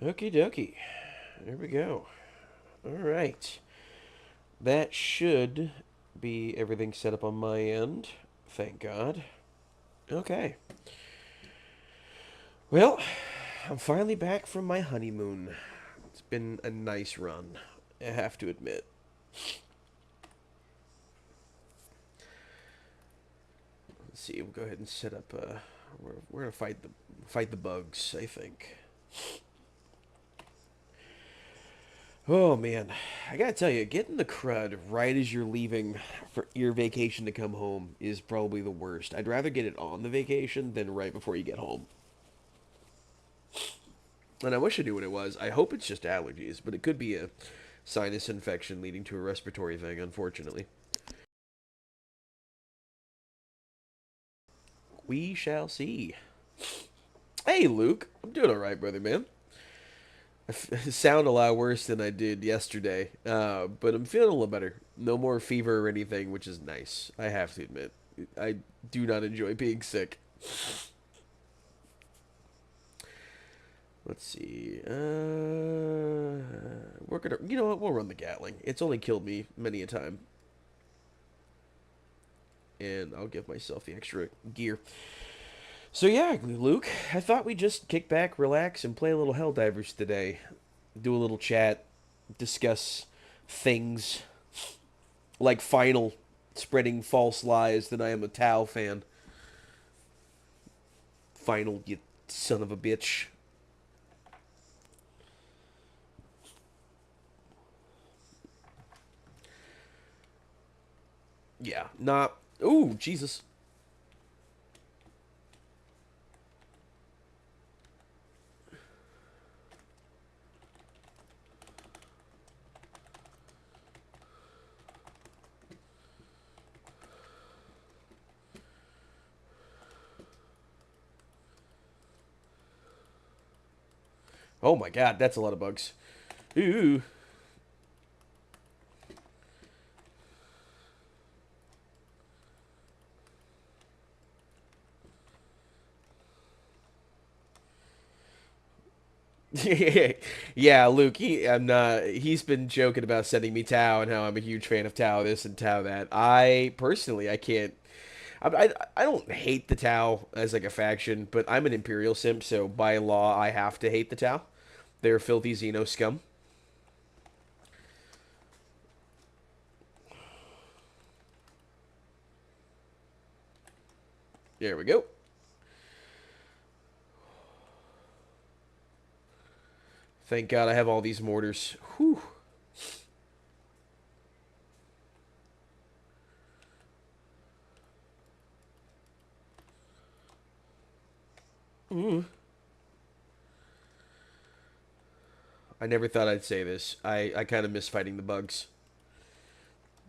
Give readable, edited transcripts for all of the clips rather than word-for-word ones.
Okie dokie. There we go. All right. That should be everything set up on my end. Thank God. Okay. Well, I'm finally back from my honeymoon. It's been a nice run, I have to admit. Let's see. We'll go ahead and set up. We're gonna fight the bugs. I think. Oh man, I gotta tell you, getting the crud right as you're leaving for your vacation to come home is probably the worst. I'd rather get it on the vacation than right before you get home. And I wish I knew what it was. I hope it's just allergies, but it could be a sinus infection leading to a respiratory thing, unfortunately. We shall see. Hey, Luke. I'm doing alright, brother, man. Sound a lot worse than I did yesterday, but I'm feeling a little better. No more fever or anything, which is nice. I have to admit, I do not enjoy being sick. Let's see. We're gonna, you know what? We'll run the Gatling. It's only killed me many a time, and I'll give myself the extra gear. So yeah, Luke, I thought we'd just kick back, relax, and play a little Helldivers today. Do a little chat, discuss things like Final spreading false lies that I am a Tau fan. Final, you son of a bitch. Yeah, not. Ooh, Jesus. Oh my god, that's a lot of bugs. Ooh. Yeah, Luke. I'm not. He's been joking about sending me Tau and how I'm a huge fan of Tau this and Tau that. I personally, I can't. I don't hate the Tau as like a faction, but I'm an Imperial simp, so by law I have to hate the Tau. They're filthy Xeno scum. There we go. Thank God I have all these mortars. Whew. I never thought I'd say this. I kind of miss fighting the bugs.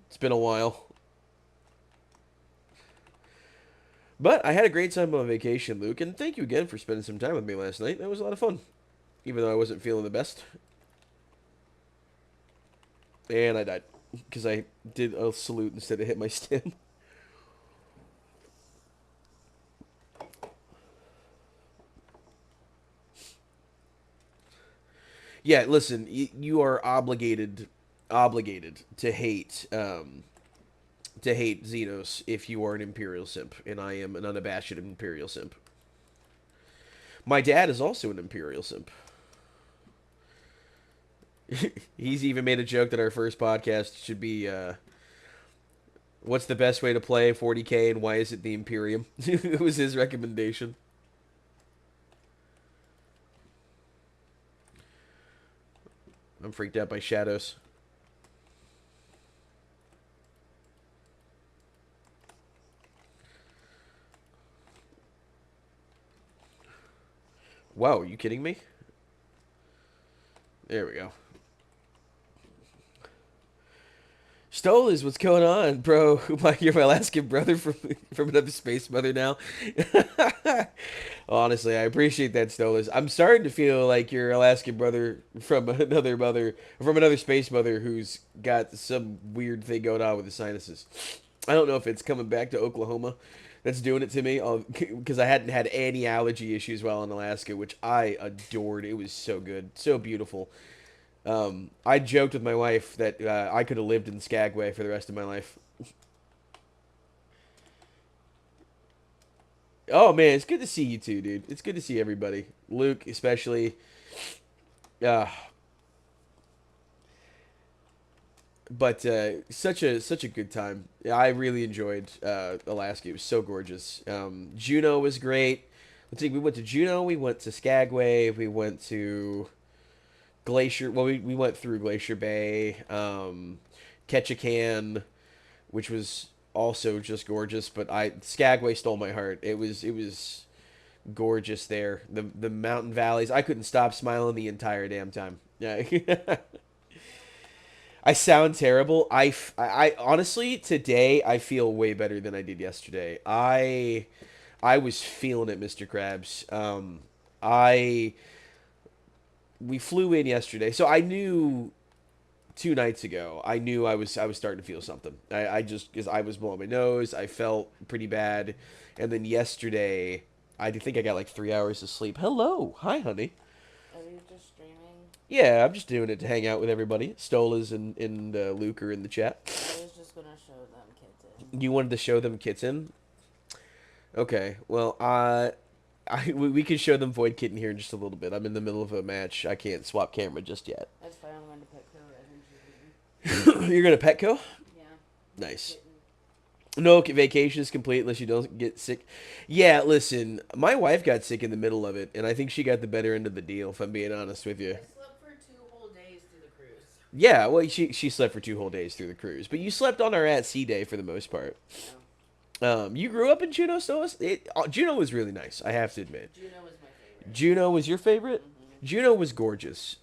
It's been a while. But I had a great time on vacation, Luke, and thank you again for spending some time with me last night. That was a lot of fun, even though I wasn't feeling the best. And I died because I did a salute instead of hit my stim. Yeah, listen, you are obligated to hate Xenos if you are an Imperial simp, and I am an unabashed Imperial simp. My dad is also an Imperial simp. He's even made a joke that our first podcast should be what's the best way to play 40k and why is it the Imperium? It was his recommendation. I'm freaked out by shadows. Whoa, are you kidding me? There we go. Stolas, what's going on, bro? You're my Alaskan brother from another space mother now. Honestly, I appreciate that, Stolas. I'm starting to feel like your Alaskan brother from another space mother who's got some weird thing going on with the sinuses. I don't know if it's coming back to Oklahoma that's doing it to me because I hadn't had any allergy issues while in Alaska, which I adored. It was so good, so beautiful. I joked with my wife that I could have lived in Skagway for the rest of my life. Oh man, it's good to see you too, dude. It's good to see everybody. Luke, especially. Uh, but such a good time. I really enjoyed Alaska. It was so gorgeous. Juneau was great. Let's see, we went to Juneau. We went to Skagway. We went to Glacier. Well, we went through Glacier Bay, Ketchikan, which was also just gorgeous. But I Skagway stole my heart. It was gorgeous there. The mountain valleys. I couldn't stop smiling the entire damn time. Yeah. I sound terrible. I honestly today I feel way better than I did yesterday. I was feeling it, Mr. Krabs. I we flew in yesterday, so I knew 2 nights ago. I knew I was starting to feel something. I just because I was blowing my nose, I felt pretty bad, and then yesterday I think I got like 3 hours of sleep. Hello, hi, honey. Are you just streaming? Yeah, I'm just doing it to hang out with everybody. Stolas and Luke are in the chat. I was just gonna show them kitten. You wanted to show them kitten? Okay. Well, we can show them Void Kitten here in just a little bit. I'm in the middle of a match. I can't swap camera just yet. That's fine. I'm going to pet her eventually. You're gonna Petco? Yeah. Nice. Kitten. No vacation is complete unless you don't get sick. Yeah, listen, my wife got sick in the middle of it, and I think she got the better end of the deal. If I'm being honest with you. I slept for 2 whole days through the cruise. Yeah, well, she slept for 2 whole days through the cruise, but you slept on our at sea day for the most part. No. You grew up in Juneau, Stolas? Juneau was really nice, I have to admit. Juno was my favorite. Juneau was your favorite? Mm-hmm. Juneau was gorgeous.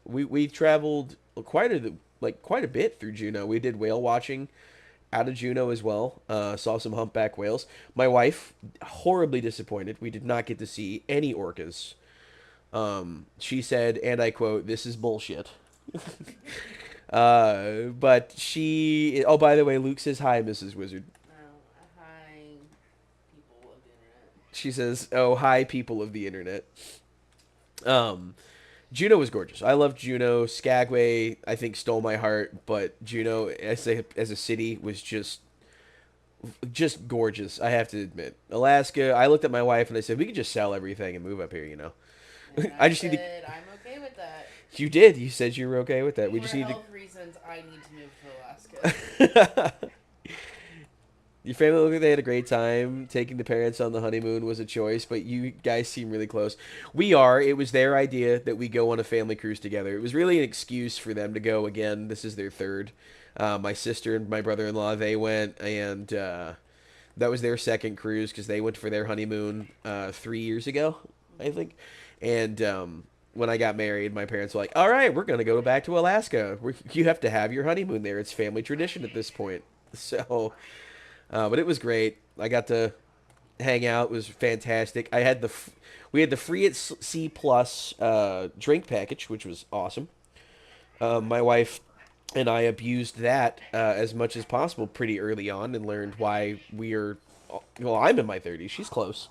We traveled quite a bit through Juneau. We did whale watching out of Juneau as well. Saw some humpback whales. My wife horribly disappointed. We did not get to see any orcas. She said, and I quote, "This is bullshit." But she. Oh, by the way, Luke says hi, Mrs. Wizard. No. Hi, people of the internet. She says, "Oh, hi, people of the internet." Um, Juneau was gorgeous. I loved Juneau. Skagway, I think, stole my heart, but Juneau, as a city, was just gorgeous. I have to admit. Alaska, I looked at my wife and I said, we could just sell everything and move up here. And I I just need to. said, I'm okay with that. You did. You said you were okay with that. We just For need health reasons, I need to move to Alaska. to. Your family looked like they had a great time. Taking the parents on the honeymoon was a choice, but you guys seem really close. We are. It was their idea that we go on a family cruise together. It was really an excuse for them to go again. This is their third. My sister and my brother-in-law, they went, and that was their second cruise because they went for their honeymoon 3 years ago, I think. And when I got married, my parents were like, "All right, we're gonna go back to Alaska. You have to have your honeymoon there. It's family tradition at this point." So. But it was great. I got to hang out. It was fantastic. We had the free at C plus drink package, which was awesome. My wife and I abused that as much as possible pretty early on and learned why we are. Well, I'm in my 30s. She's close.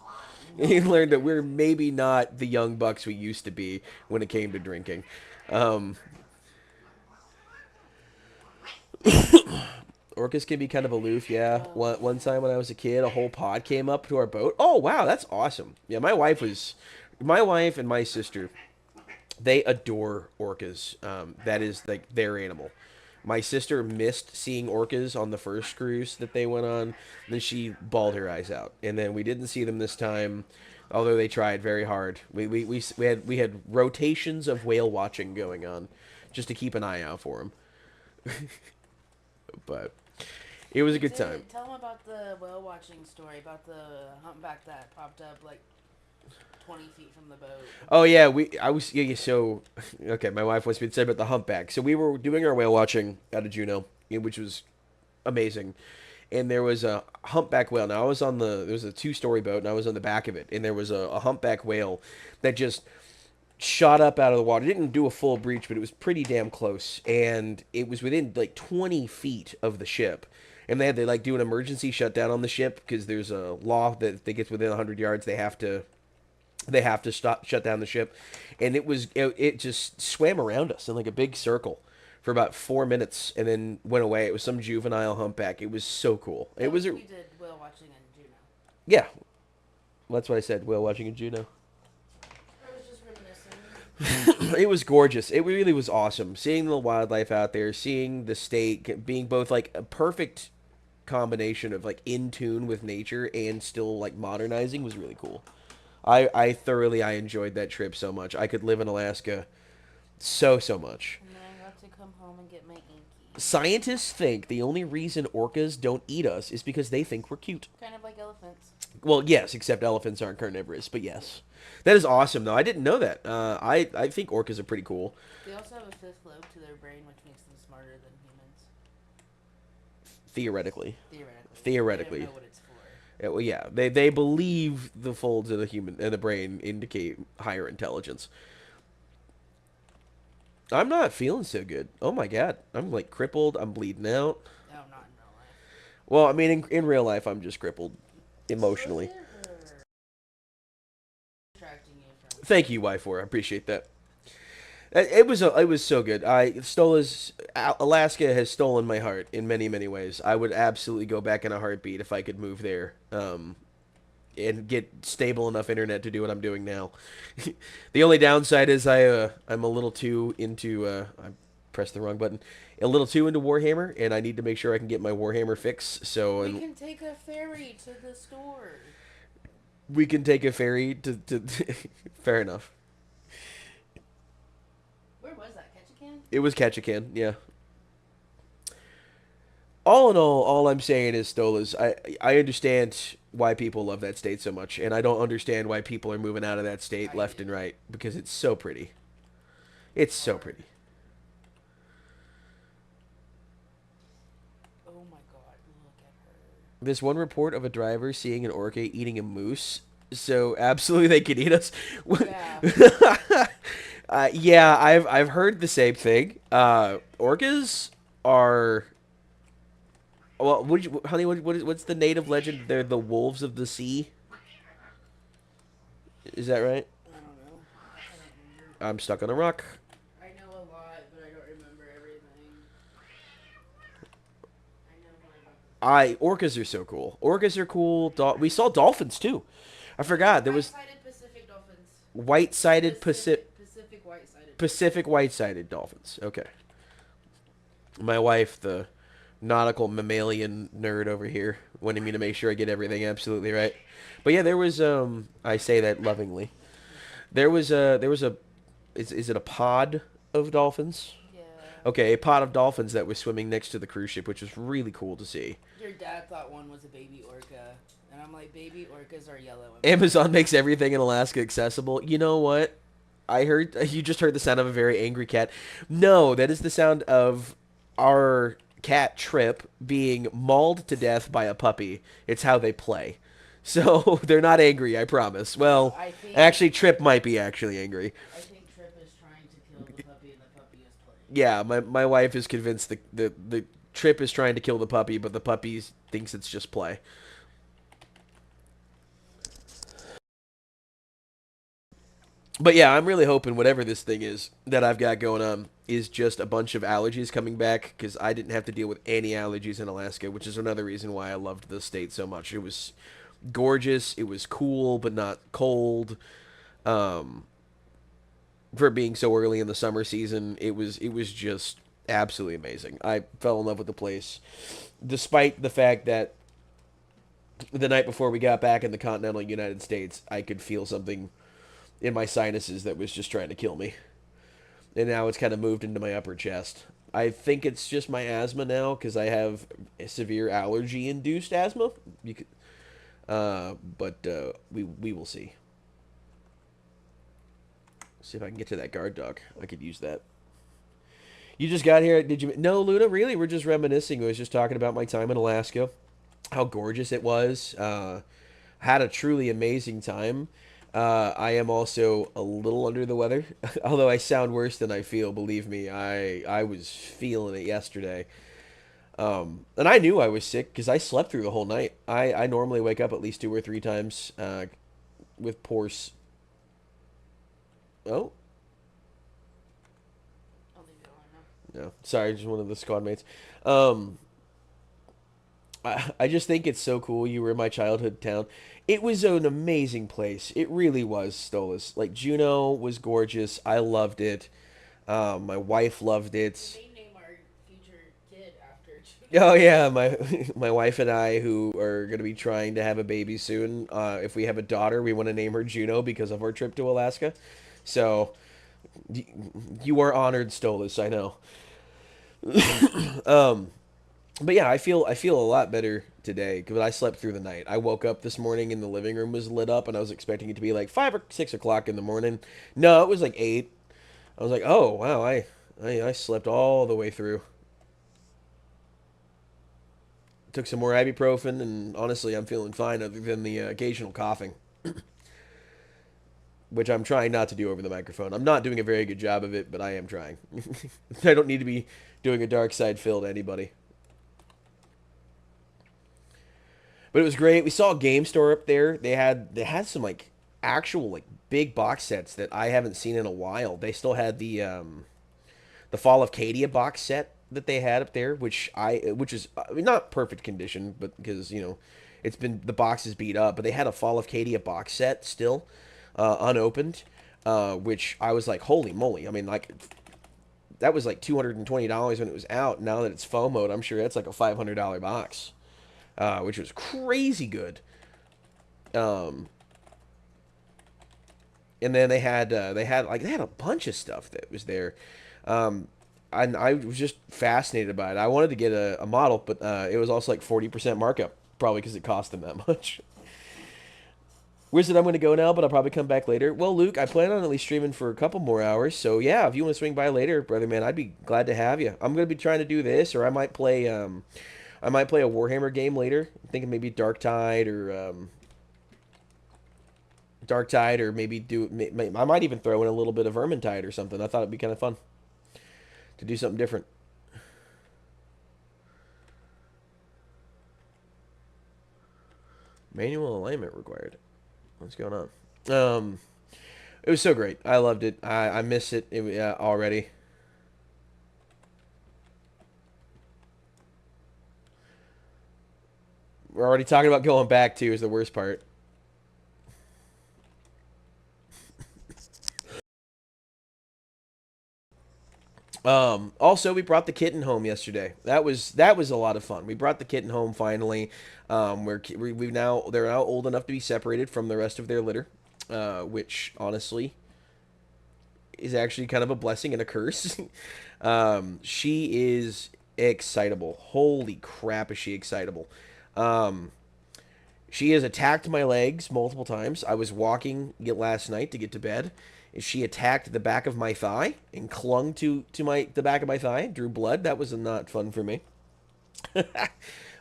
And learned that we're maybe not the young bucks we used to be when it came to drinking. Um, Orcas can be kind of aloof, yeah. One time when I was a kid, a whole pod came up to our boat. Oh wow, that's awesome. Yeah, my wife and my sister, they adore orcas. That is like their animal. My sister missed seeing orcas on the first cruise that they went on. Then she bawled her eyes out, and then we didn't see them this time, although they tried very hard. We had rotations of whale watching going on, just to keep an eye out for them. But it was a good time. Tell them about the whale watching story about the humpback that popped up like 20 feet from the boat. Oh yeah, I was yeah, so okay. My wife wants me to say about the humpback. So we were doing our whale watching out of Juneau, which was amazing. And there was a humpback whale. Now there was a 2-story boat, and I was on the back of it, and there was a humpback whale that just shot up out of the water. It didn't do a full breach, but it was pretty damn close, and it was within like 20 feet of the ship. and they like do an emergency shutdown on the ship because there's a law that if they get within 100 yards they have to stop shut down the ship, and it just swam around us in like a big circle for about 4 minutes and then went away. It was some juvenile humpback. It was so cool. That It was was what a you did whale watching in Juneau. yeah. That's what I said. Whale watching in Juneau. I was just reminiscing. It was gorgeous. It really was awesome. Seeing the wildlife out there, seeing the state being both like a perfect combination of like in tune with nature and still like modernizing was really cool. I thoroughly I enjoyed that trip so much. I could live in Alaska so much. And then I got to come home and get my inky. Scientists think the only reason orcas don't eat us is because they think we're cute. Kind of like elephants. Well, yes, except elephants aren't carnivorous, but yes. That is awesome, though. I didn't know that. I think orcas are pretty cool. They also have a fifth lobe to their brain, which makes them smarter than humans. Theoretically. Theoretically. Theoretically. They don't know what it's for. Yeah, well, yeah. They believe the folds of the human and the brain indicate higher intelligence. I'm not feeling so good. Oh my god. I'm like crippled. I'm bleeding out. No, not in real life. Well, I mean, in real life, I'm just crippled emotionally. Distracting you from. Thank you, Y4. I appreciate that. It was so good. Alaska has stolen my heart in many ways. I would absolutely go back in a heartbeat if I could move there, and get stable enough internet to do what I'm doing now. The only downside is I'm a little too into I pressed the wrong button. A little too into Warhammer, and I need to make sure I can get my Warhammer fix. So We can take a ferry to the store. we can take a ferry to fair enough. Where was that? Ketchikan? It was Ketchikan, yeah. All in all I'm saying is, Stolas, I understand why people love that state so much, and I don't understand why people are moving out of that state left and right because it's so pretty. It's so pretty. Oh my god, look at her. There's one report of a driver seeing an orca eating a moose, so absolutely they could eat us. Yeah. Yeah, I've heard the same thing. Orcas are well, honey, what's the native legend? They're the wolves of the sea. Is that right? I don't know. I don't remember. I'm stuck on a rock. I know a lot, but I don't remember everything. I know more about Orcas are so cool. Orcas are cool. We saw dolphins too. I forgot there was white-sided Pacific dolphins. white-sided Pacific white-sided. Pacific white-sided dolphins. Okay. My wife, the nautical mammalian nerd over here, wanted me to make sure I get everything absolutely right. But yeah, there was I say that lovingly. There was a is it a pod of dolphins? Yeah. Okay, a pod of dolphins that was swimming next to the cruise ship, which was really cool to see. Your dad thought one was a baby orca, and I'm like, baby orcas are yellow. Amazon makes everything in Alaska accessible. You know what? You just heard the sound of a very angry cat. No, that is the sound of our cat Trip being mauled to death by a puppy. It's how they play. So they're not angry, I promise. Well, actually Trip might be actually angry. I think Trip is trying to kill the puppy, and the puppy is playing. Yeah, my wife is convinced the Trip is trying to kill the puppy, but the puppy thinks it's just play. But yeah, I'm really hoping whatever this thing is that I've got going on is just a bunch of allergies coming back because I didn't have to deal with any allergies in Alaska, which is another reason why I loved the state so much. It was gorgeous. It was cool but not cold. Um, for being so early in the summer season, it was just absolutely amazing. I fell in love with the place, despite the fact that the night before we got back in the continental United States, I could feel something in my sinuses that was just trying to kill me. And now it's kind of moved into my upper chest. I think it's just my asthma now because I have a severe allergy-induced asthma. You could, but we will see. See if I can get to that guard dog. I could use that. You just got here. Did you? No, Luna. Really, we're just reminiscing. I was just talking about my time in Alaska, how gorgeous it was. Had a truly amazing time. I am also a little under the weather, although I sound worse than I feel. Believe me, I was feeling it yesterday. And I knew I was sick because I slept through the whole night. I normally wake up at least 2 or 3 times with Oh, I'll leave it alone now. no. Sorry, just one of the squad mates. Um, I just think it's so cool. You were in my childhood town. It was an amazing place. It really was, Stolas. Like, Juneau was gorgeous. I loved it. My wife loved We it. may name our future kid after Juno. Oh yeah, my my wife and I, who are gonna be trying to have a baby soon. If we have a daughter, we want to name her Juno because of our trip to Alaska. So y- you are honored, Stolas. I know. Um, but yeah, I feel a lot better today because I slept through the night. I woke up this morning and the living room was lit up, and I was expecting it to be like 5 or 6 o'clock in the morning. No, it was like 8. I was like, oh wow, I slept all the way through. Took some more ibuprofen, and honestly, I'm feeling fine other than the occasional coughing, which I'm trying not to do over the microphone. I'm not doing a very good job of it, but I am trying. I don't need to be doing a dark side fill to anybody. But it was great. We saw a game store up there. They had some like actual like big box sets that I haven't seen in a while. They still had the Fall of Cadia box set that they had up there, which is I mean, not perfect condition, but because it's been the box is beat up, but they had a Fall of Cadia box set still unopened, which I was like, holy moly! I mean, like that was like $220 when it was out. Now that it's FOMO'd, I'm sure that's like a $500 box, which was crazy good. Um, and then they had a bunch of stuff that was there. Um, and I was just fascinated by it. I wanted to get a model, but it was also like 40% markup, probably because it cost them that much. Wizard, I'm going to go now, but I'll probably come back later. Well, Luke, I plan on at least streaming for a couple more hours, so yeah, if you want to swing by later, brother man, I'd be glad to have you. I'm going to be trying to do this, or I might play a Warhammer game later. I'm thinking maybe Dark Tide, or maybe I might even throw in a little bit of Vermintide or something. I thought it'd be kind of fun to do something different. Manual alignment required. What's going on? Um, it was so great. I loved it. I miss it already. We're already talking about going back too. Is the worst part. Also, we brought the kitten home yesterday. That was a lot of fun. We brought the kitten home finally. We've now they're now old enough to be separated from the rest of their litter, which honestly is actually kind of a blessing and a curse. She is excitable. Holy crap, is she excitable? Um, she has attacked my legs multiple times. I was walking last night to get to bed. She attacked the back of my thigh and clung to the back of my thigh, drew blood. That was not fun for me.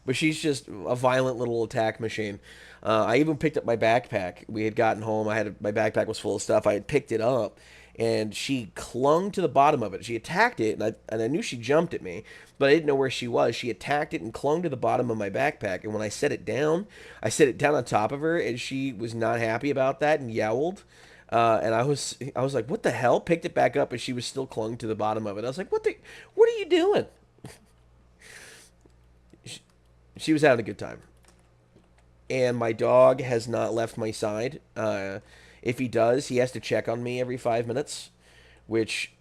But she's just a violent little attack machine. I even picked up my backpack. We had gotten home. My backpack was full of stuff. I had picked it up, and she clung to the bottom of it. She attacked it, and I knew she jumped at me, but I didn't know where she was. She attacked it and clung to the bottom of my backpack. And when I set it down on top of her, and she was not happy about that and yowled. And I was like, "What the hell?" Picked it back up, and she was still clung to the bottom of it. I was like, What are you doing?" She was having a good time. And my dog has not left my side. If he does, he has to check on me every 5 minutes, which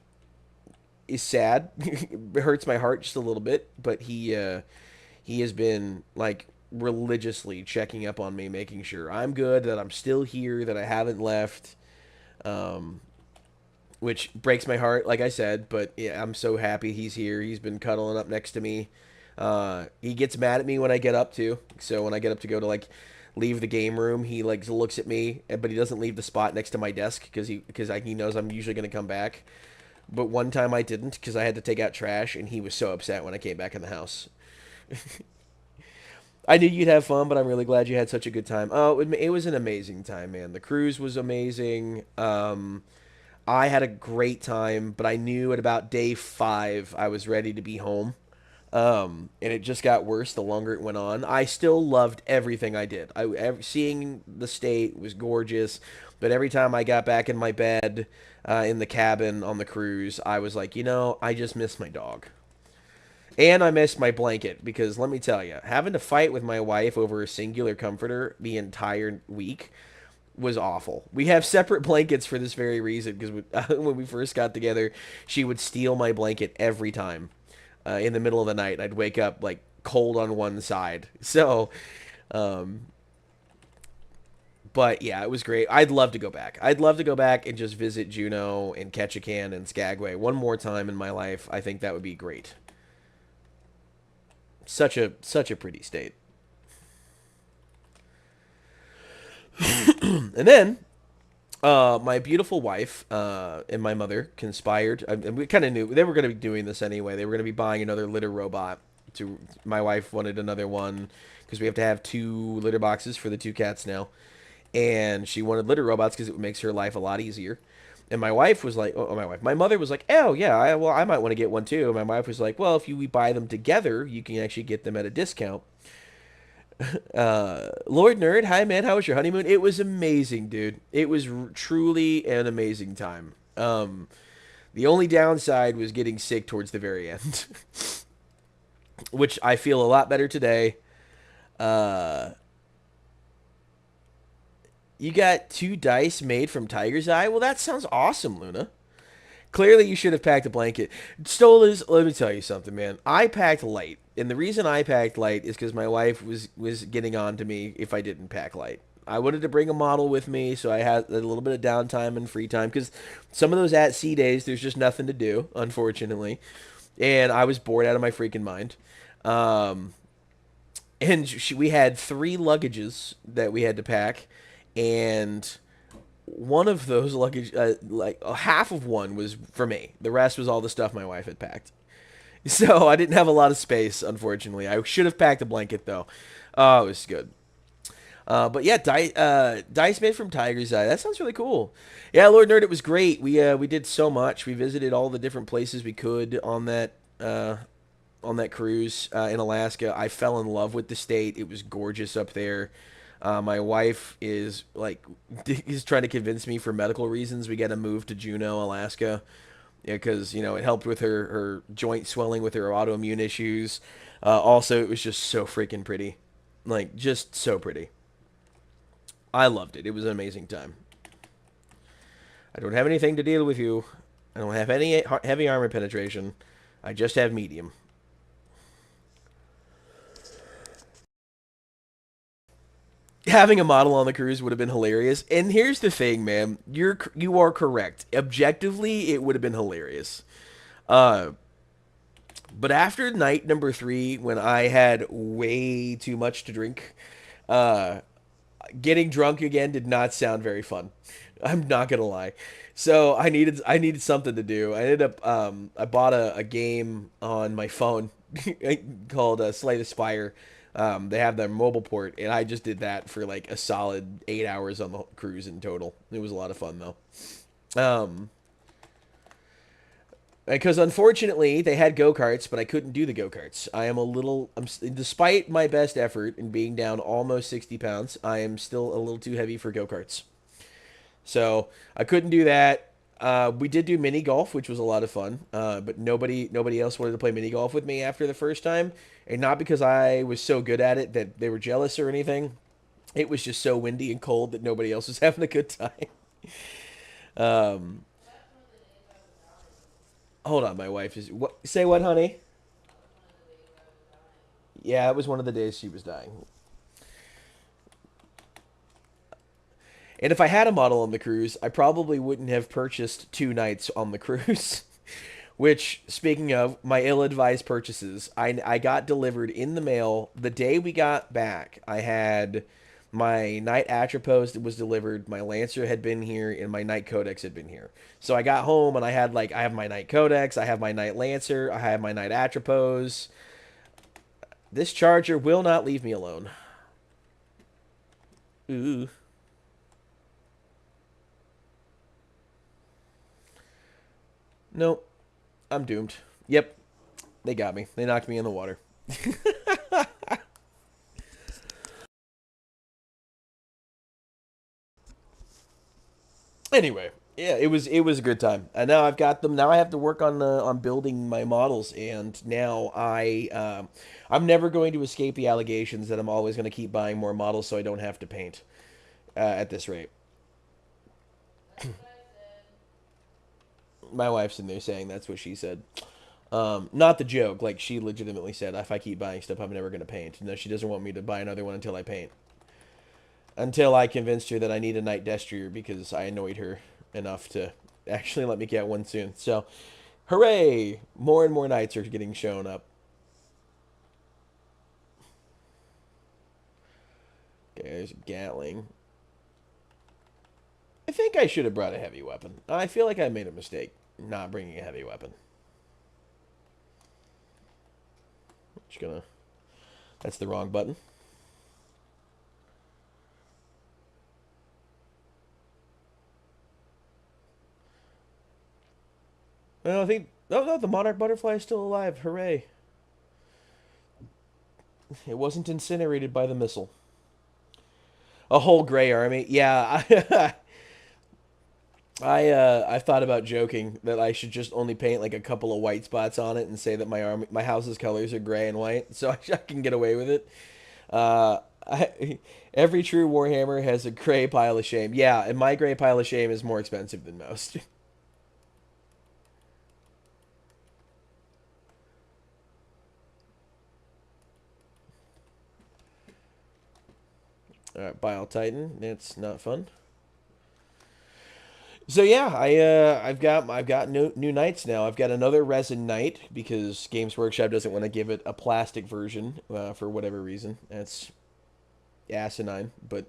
is sad. It hurts my heart just a little bit, but he has been like religiously checking up on me, making sure I'm good, that I'm still here, that I haven't left. Um, which breaks my heart, like I said. But yeah, I'm so happy he's here. He's been cuddling up next to me. He gets mad at me when I get up too. So when I get up to go to like leave the game room, he like looks at me, but he doesn't leave the spot next to my desk because he knows I'm usually gonna come back. But one time I didn't because I had to take out trash, and he was so upset when I came back in the house. I knew you'd have fun, but I'm really glad you had such a good time. Oh, it was an amazing time, man. The cruise was amazing. I had a great time, but I knew at about day 5 I was ready to be home. And it just got worse the longer it went on. I still loved everything I did. Seeing the state was gorgeous, but every time I got back in my bed in the cabin on the cruise, I was like, I just miss my dog. And I missed my blanket because let me tell you, having to fight with my wife over a singular comforter the entire week was awful. We have separate blankets for this very reason because when we first got together, she would steal my blanket every time in the middle of the night. I'd wake up like cold on one side. So, um, but yeah, it was great. I'd love to go back. I'd love to go back and just visit Juneau and Ketchikan and Skagway one more time in my life. I think that would be great. Such a pretty state. And then my beautiful wife and my mother conspired, and we kind of knew they were going to be doing this anyway. They were going to be buying another litter robot. My wife wanted another one because we have to have two litter boxes for the two cats now, and she wanted litter robots because it makes her life a lot easier. And my wife was like, my mother was like, oh yeah, I might want to get one too. And my wife was like, well, if we buy them together, you can actually get them at a discount. Lord Nerd, hi man, how was your honeymoon? It was amazing, dude. It was truly an amazing time. The only downside was getting sick towards the very end, which I feel a lot better today. Uh, you got two dice made from Tiger's Eye? Well, that sounds awesome, Luna. Clearly, you should have packed a blanket. Stolas, let me tell you something, man. I packed light, and the reason I packed light is because my wife was getting on to me if I didn't pack light. I wanted to bring a model with me, so I had a little bit of downtime and free time because some of those at sea days, there's just nothing to do, unfortunately, and I was bored out of my freaking mind. Um, and we had three luggages that we had to pack, and one of those luggage, like half of one was for me. The rest was all the stuff my wife had packed. So I didn't have a lot of space, unfortunately. I should have packed a blanket though. Oh, it was good. But yeah, dice made from Tiger's Eye. That sounds really cool. Yeah, Lord Nerd, it was great. We did so much. We visited all the different places we could on that cruise in Alaska. I fell in love with the state. It was gorgeous up there. My wife is like is trying to convince me for medical reasons we got to move to Juneau, Alaska, because it helped with her joint swelling with her autoimmune issues. Also, it was just so freaking pretty, like just so pretty. I loved it. It was an amazing time. I don't have anything to deal with you. I don't have any heavy armor penetration. I just have medium. Having a model on the cruise would have been hilarious. And here's the thing, man. You are correct. Objectively, it would have been hilarious. Uh, but after night number three, when I had way too much to drink, uh, getting drunk again did not sound very fun. I'm not gonna lie. So I needed something to do. I ended up I bought a game on my phone called Slay the Spire. They have their mobile port, and I just did that for like a solid 8 hours on the cruise in total. It was a lot of fun though. Um, because unfortunately they had go karts, but I couldn't do the go karts. Despite my best effort in being down almost 60 pounds, I am still a little too heavy for go karts. So I couldn't do that. We did do mini golf, which was a lot of fun. But nobody else wanted to play mini golf with me after the first time, and not because I was so good at it that they were jealous or anything. It was just so windy and cold that nobody else was having a good time. Um, hold on, my wife is what? Say what, honey? Yeah, it was one of the days she was dying. And if I had a model on the cruise, I probably wouldn't have purchased 2 nights on the cruise. Which, speaking of my ill-advised purchases, I got delivered in the mail the day we got back. I had my Night Atropos that was delivered, my Lancer had been here, and my Night Codex had been here. So I got home and I have my Night Codex, I have my Night Lancer, I have my Night Atropos. This charger will not leave me alone. Ooh. Nope. I'm doomed. Yep. They got me. They knocked me in the water. Anyway, yeah, it was a good time. And now I've got them. Now I have to work on building my models, and now I'm never going to escape the allegations that I'm always going to keep buying more models so I don't have to paint at this rate. My wife's in there saying that's what she said. Not the joke. Like she legitimately said, if I keep buying stuff, I'm never going to paint. No, she doesn't want me to buy another one until I paint. Until I convinced her that I need a night destrier because I annoyed her enough to actually let me get one soon. So, hooray! More and more nights are getting shown up. Okay, there's a Gatling. I think I should have brought a heavy weapon. I feel like I made a mistake not bringing a heavy weapon. Just gonna. That's the wrong button. No, I think. Oh no, the monarch butterfly is still alive. Hooray! It wasn't incinerated by the missile. A whole gray army. Yeah, I've thought about joking that I should just only paint like a couple of white spots on it and say that my house's colors are gray and white, so I can get away with it. Every true Warhammer has a gray pile of shame. Yeah, and my gray pile of shame is more expensive than most. All right, Bile Titan. That's not fun. So yeah, I've got new knights now. I've got another resin knight because Games Workshop doesn't want to give it a plastic version for whatever reason. That's asinine, but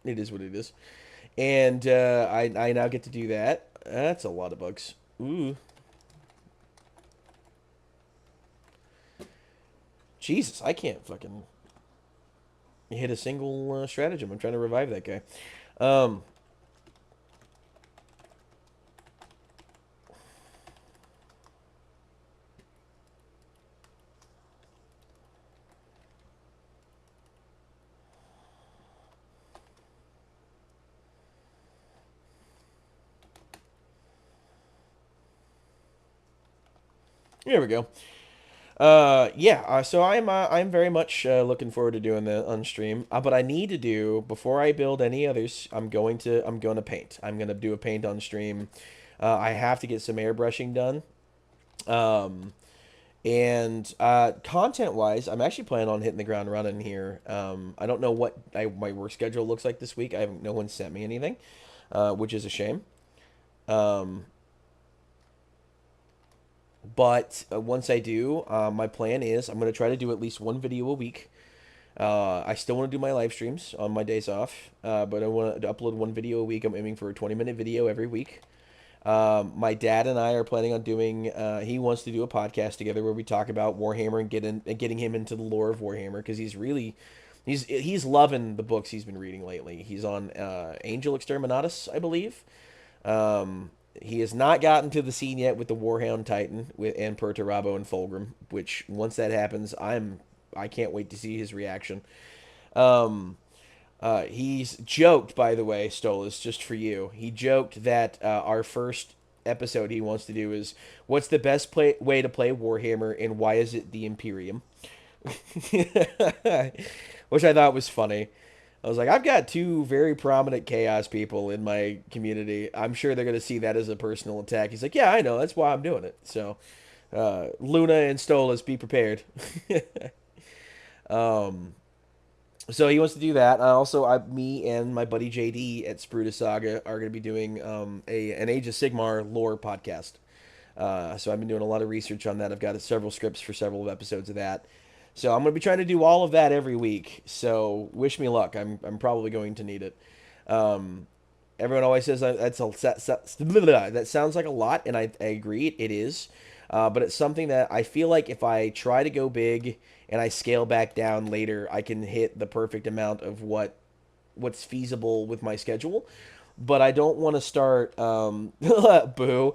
it is what it is. And I now get to do that. That's a lot of bugs. Ooh, Jesus! I can't fucking hit a single stratagem. I'm trying to revive that guy. Um, Here we go. Yeah. So I'm very much looking forward to doing that on stream. But I need to do before I build any others. I'm going to paint. I'm gonna do a paint on stream. I have to get some airbrushing done. Um, and content wise, I'm actually planning on hitting the ground running here. I don't know what my work schedule looks like this week. I haven't. No one sent me anything, which is a shame. Um, But once I do, my plan is I'm going to try to do at least one video a week. I still want to do my live streams on my days off, but I want to upload one video a week. I'm aiming for a 20-minute video every week. My dad and I are planning on doing. He wants to do a podcast together where we talk about Warhammer and getting him into the lore of Warhammer because he's loving the books he's been reading lately. He's on Angel Exterminatus, I believe. He has not gotten to the scene yet with the Warhound Titan with and Perturabo and Fulgrim, which once that happens, I can't wait to see his reaction. Um, he's joked, by the way, Stolas, just for you. He joked that our first episode he wants to do is what's the best way to play Warhammer and why is it the Imperium? Which I thought was funny. I was like, I've got two very prominent chaos people in my community. I'm sure they're going to see that as a personal attack. He's like, yeah, I know. That's why I'm doing it. So, Luna and Stolas, be prepared. um, so he wants to do that. Me and my buddy JD at Spruta Saga are going to be doing an Age of Sigmar lore podcast. So I've been doing a lot of research on that. I've got several scripts for several episodes of that. So I'm going to be trying to do all of that every week. So wish me luck. I'm probably going to need it. Um, Everyone always says that sounds like a lot, and I agree it is. But it's something that I feel like if I try to go big and I scale back down later, I can hit the perfect amount of what's feasible with my schedule. But I don't want to start boo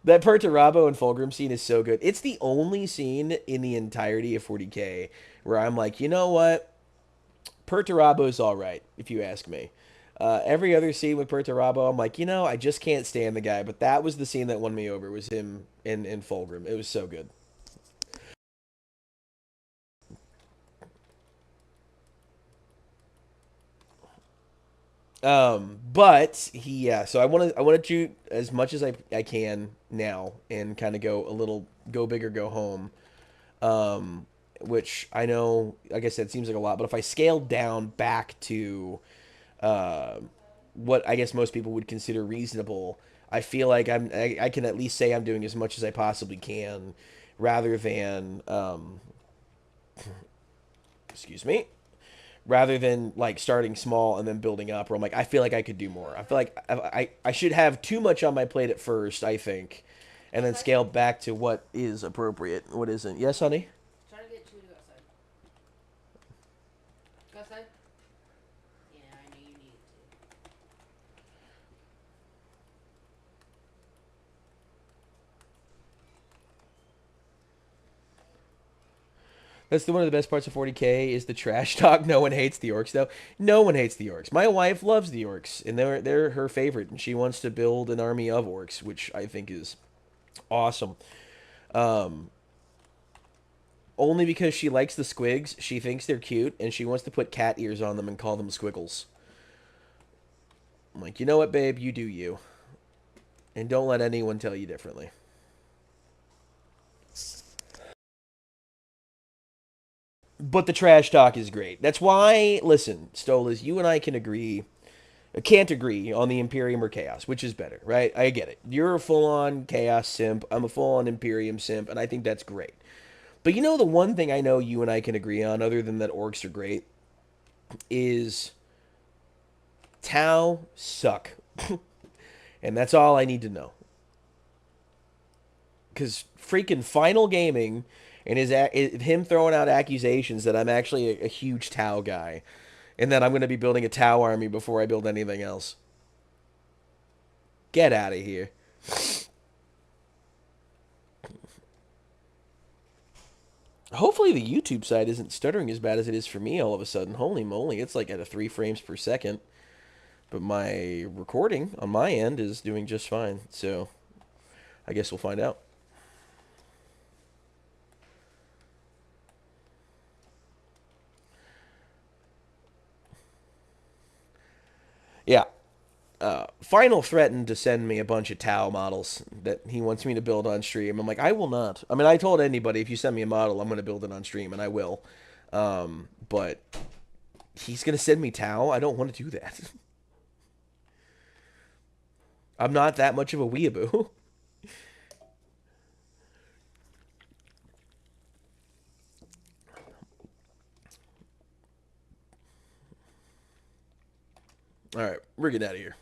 That Perturabo and Fulgrim scene is so good. It's the only scene in the entirety of 40K where I'm like, you know what? Perturabo's all right, if you ask me. Every other scene with Perturabo, I'm like, I just can't stand the guy. But that was the scene that won me over. Was him in Fulgrim. It was so good. But yeah. So I want to do as much as I can now and kind of go big or go home. Um, which I know, like I said, seems like a lot. But if I scale down back to uh, what I guess most people would consider reasonable, I feel like I can at least say I'm doing as much as I possibly can, rather than excuse me, rather than like starting small and then building up. Where I'm like, I feel like I could do more. I feel like I should have too much on my plate at first. I think, and Go then outside. scale back to what is appropriate, what isn't. Yes, honey. Try to get Chewy to go outside. Go outside. Yeah, I know you need to. That's one of the best parts of 40K is the trash talk. No one hates the orcs though. No one hates the orcs. My wife loves the orcs, and they're her favorite, and she wants to build an army of orcs, which I think is awesome. Um, Only because she likes the squigs, she thinks they're cute, and she wants to put cat ears on them and call them squiggles. I'm like, you know what, babe, you do you, and don't let anyone tell you differently. But the trash talk is great. That's why, listen, Stolas, you and I can agree can't agree on the Imperium or Chaos, which is better, right? I get it. You're a full on Chaos simp. I'm a full on Imperium simp, and I think that's great. But the one thing I know you and I can agree on, other than that orcs are great, is Tau suck. And that's all I need to know. Because freaking Final Gaming and him throwing out accusations that I'm actually a huge Tau guy and that I'm going to be building a Tau army before I build anything else. Get out of here. Hopefully the YouTube side isn't stuttering as bad as it is for me all of a sudden. Holy moly, it's like at a 3 frames per second. But my recording on my end is doing just fine. So I guess we'll find out. Yeah. Final threatened to send me a bunch of Tau models that he wants me to build on stream. I'm like, I will not. I mean, I told anybody if you send me a model, I'm going to build it on stream, and I will. But he's going to send me Tau. I don't want to do that. I'm not that much of a weeaboo. All right, we're getting out of here.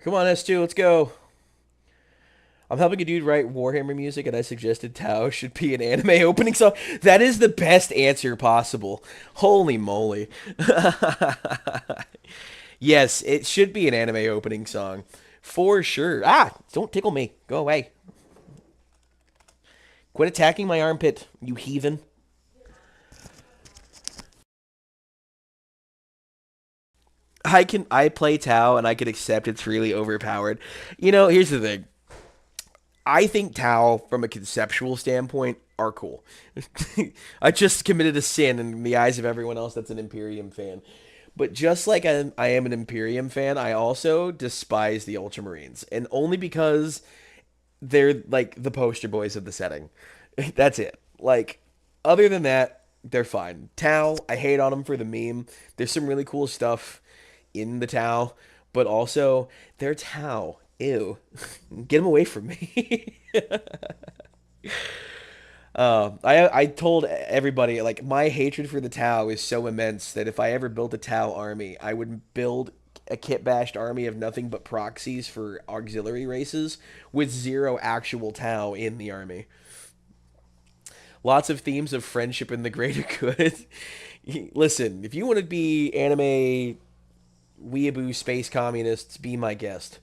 Come on, S2, let's go. I'm helping a dude write Warhammer music, and I suggested Tau should be an anime opening song. That is the best answer possible. Holy moly. Yes, it should be an anime opening song. For sure. Ah, don't tickle me. Go away. Quit attacking my armpit, you heathen. I play Tau and I can accept it's really overpowered. Here's the thing. I think Tau, from a conceptual standpoint, are cool. I just committed a sin in the eyes of everyone else that's an Imperium fan. But just like I am an Imperium fan, I also despise the Ultramarines. And only because they're like the poster boys of the setting. That's it. Like, other than that, they're fine. Tau, I hate on them for the meme. There's some really cool stuff in the Tau, but also they're Tau. Ew. Get them away from me. I told everybody like my hatred for the Tau is so immense that if I ever built a Tau army, I would build a kit bashed army of nothing but proxies for auxiliary races with zero actual Tau in the army. Lots of themes of friendship and the greater good. Listen, if you want to be anime weeaboo space communists, be my guest.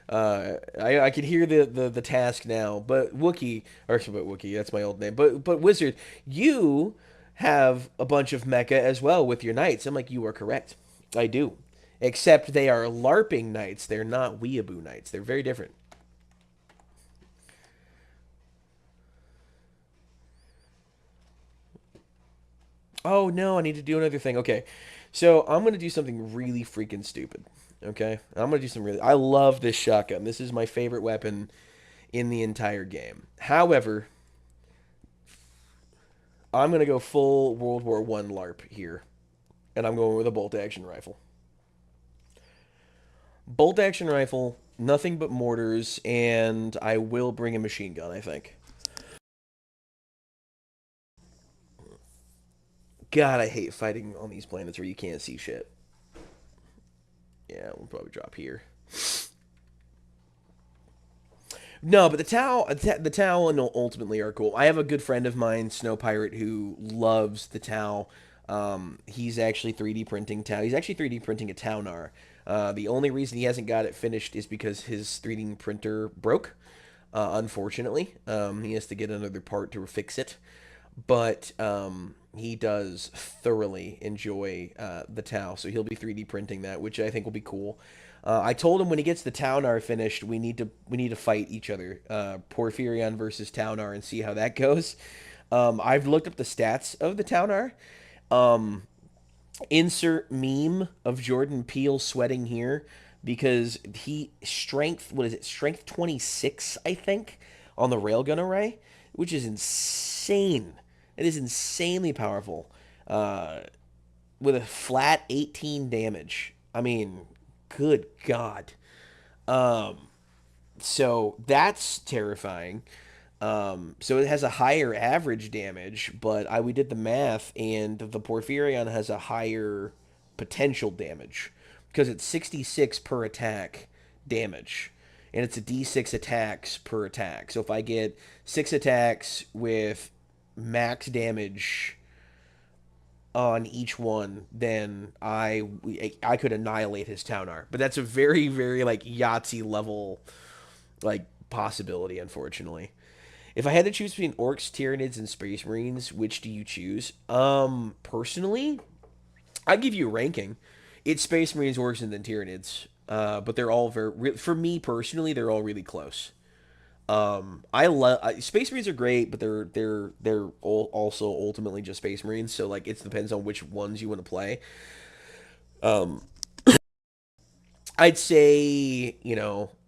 I can hear the task now, but Wookie, or but Wookie, that's my old name. But Wizard, you have a bunch of mecha as well with your knights. I'm like, you are correct. I do. Except they are LARPing knights. They're not weeaboo knights. They're very different. Oh no, I need to do another thing. Okay. So I'm gonna do something really freaking stupid. Okay? I'm gonna do some really I love this shotgun. This is my favorite weapon in the entire game. However, I'm gonna go full World War One LARP here. And I'm going with a bolt action rifle. Bolt action rifle, nothing but mortars, and I will bring a machine gun, I think. God, I hate fighting on these planets where you can't see shit. Yeah, we'll probably drop here. No, but the Tau ultimately are cool. I have a good friend of mine, Snow Pirate, who loves the Tau. He's actually 3D printing Tau. He's actually 3D printing a Taunar. The only reason he hasn't got it finished is because his 3D printer broke. Unfortunately, he has to get another part to fix it. But he does thoroughly enjoy the Tau, so he'll be 3D printing that, which I think will be cool. I told him when he gets the Taunar finished, we need to fight each other, Porphyrion versus Taunar, and see how that goes. I've looked up the stats of the Taunar. Um, Insert meme of Jordan Peele sweating here because he strength what is it strength 26 I think on the railgun array, which is insane. It is insanely powerful. Uh, with a flat 18 damage. I mean, good God. Um, so that's terrifying. So it has a higher average damage, but we did the math, and the Porphyrion has a higher potential damage because it's 66 per attack damage, and it's a D6 attacks per attack. So if I get 6 attacks with max damage on each one, then I could annihilate his Taunar. But that's a very very like Yahtzee level like possibility, unfortunately. If I had to choose between orcs, Tyranids, and Space Marines, which do you choose? Personally, I'd give you a ranking. It's Space Marines, orcs, and then Tyranids. But they're all for me personally, they're all really close. I love Space Marines are great, but they're also ultimately just Space Marines. So like it depends on which ones you want to play. Um, I'd say,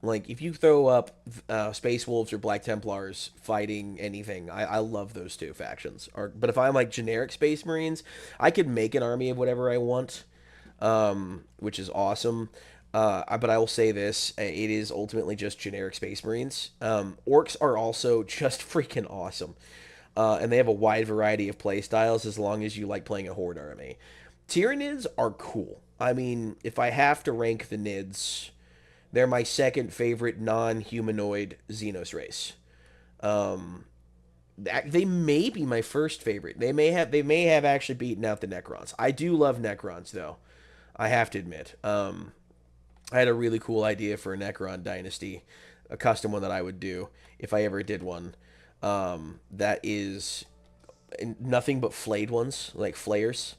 like if you throw up Space Wolves or Black Templars fighting anything, I love those two factions. But if I'm like generic Space Marines, I could make an army of whatever I want, which is awesome. But I will say this, it is ultimately just generic Space Marines. Orcs are also just freaking awesome. And they have a wide variety of play styles as long as you like playing a Horde army. Tyranids are cool. I mean, if I have to rank the Nids, they're my second favorite non-humanoid Xenos race. Um, they may be my first favorite. They may have actually beaten out the Necrons. I do love Necrons though. I have to admit. I had a really cool idea for a Necron dynasty, a custom one that I would do if I ever did one. That is nothing but flayed ones, like flayers.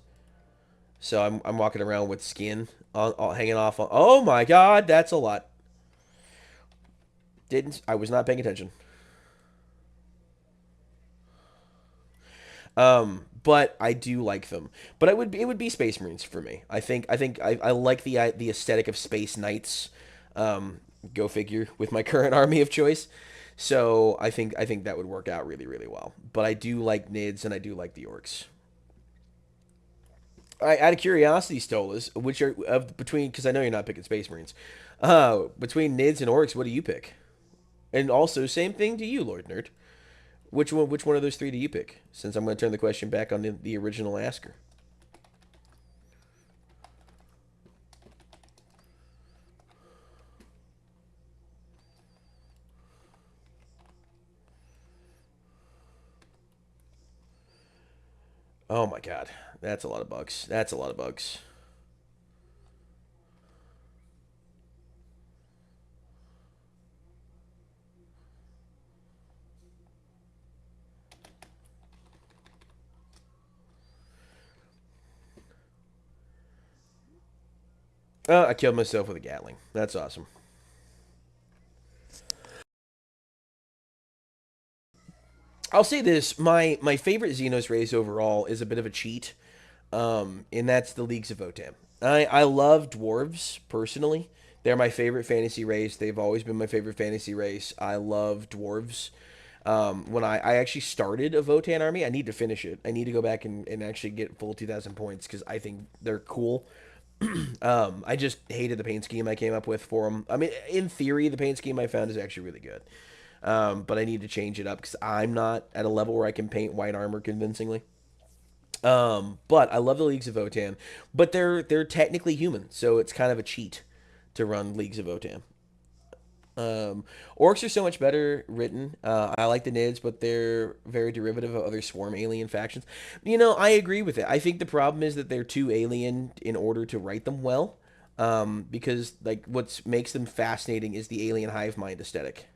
So I'm walking around with skin hanging off. Oh my god, that's a lot. Didn't I was not paying attention. But I do like them. But it would be Space Marines for me. I think I like the aesthetic of Space Knights. Go figure with my current army of choice. So I think that would work out really really well. But I do like Nids and I do like the Orcs. Out of curiosity, Stolas, which are of between because I know you're not picking Space Marines. Between Nids and Orcs, what do you pick? And also, same thing to you, Lord Nerd. Which one of those three do you pick? Since I'm going to turn the question back on the original asker. Oh my god, that's a lot of bugs. That's a lot of bugs. I killed myself with a Gatling. That's awesome. I'll say this: my favorite Xenos race overall is a bit of a cheat, and that's the Leagues of Votan. I love dwarves personally. They're my favorite fantasy race. They've always been my favorite fantasy race. I love dwarves. When I actually started a Votan army, I need to finish it. I need to go back and actually get full 2,000 points because I think they're cool. I just hated the paint scheme I came up with for them. I mean, in theory, the paint scheme I found is actually really good. But I need to change it up because I'm not at a level where I can paint white armor convincingly. But I love the Leagues of Votan, but they're technically human, so it's kind of a cheat to run Leagues of Votan. Orcs are so much better written. I like the Nids, but they're very derivative of other swarm alien factions. I agree with it. I think the problem is that they're too alien in order to write them well. Because like what makes them fascinating is the alien hive mind aesthetic.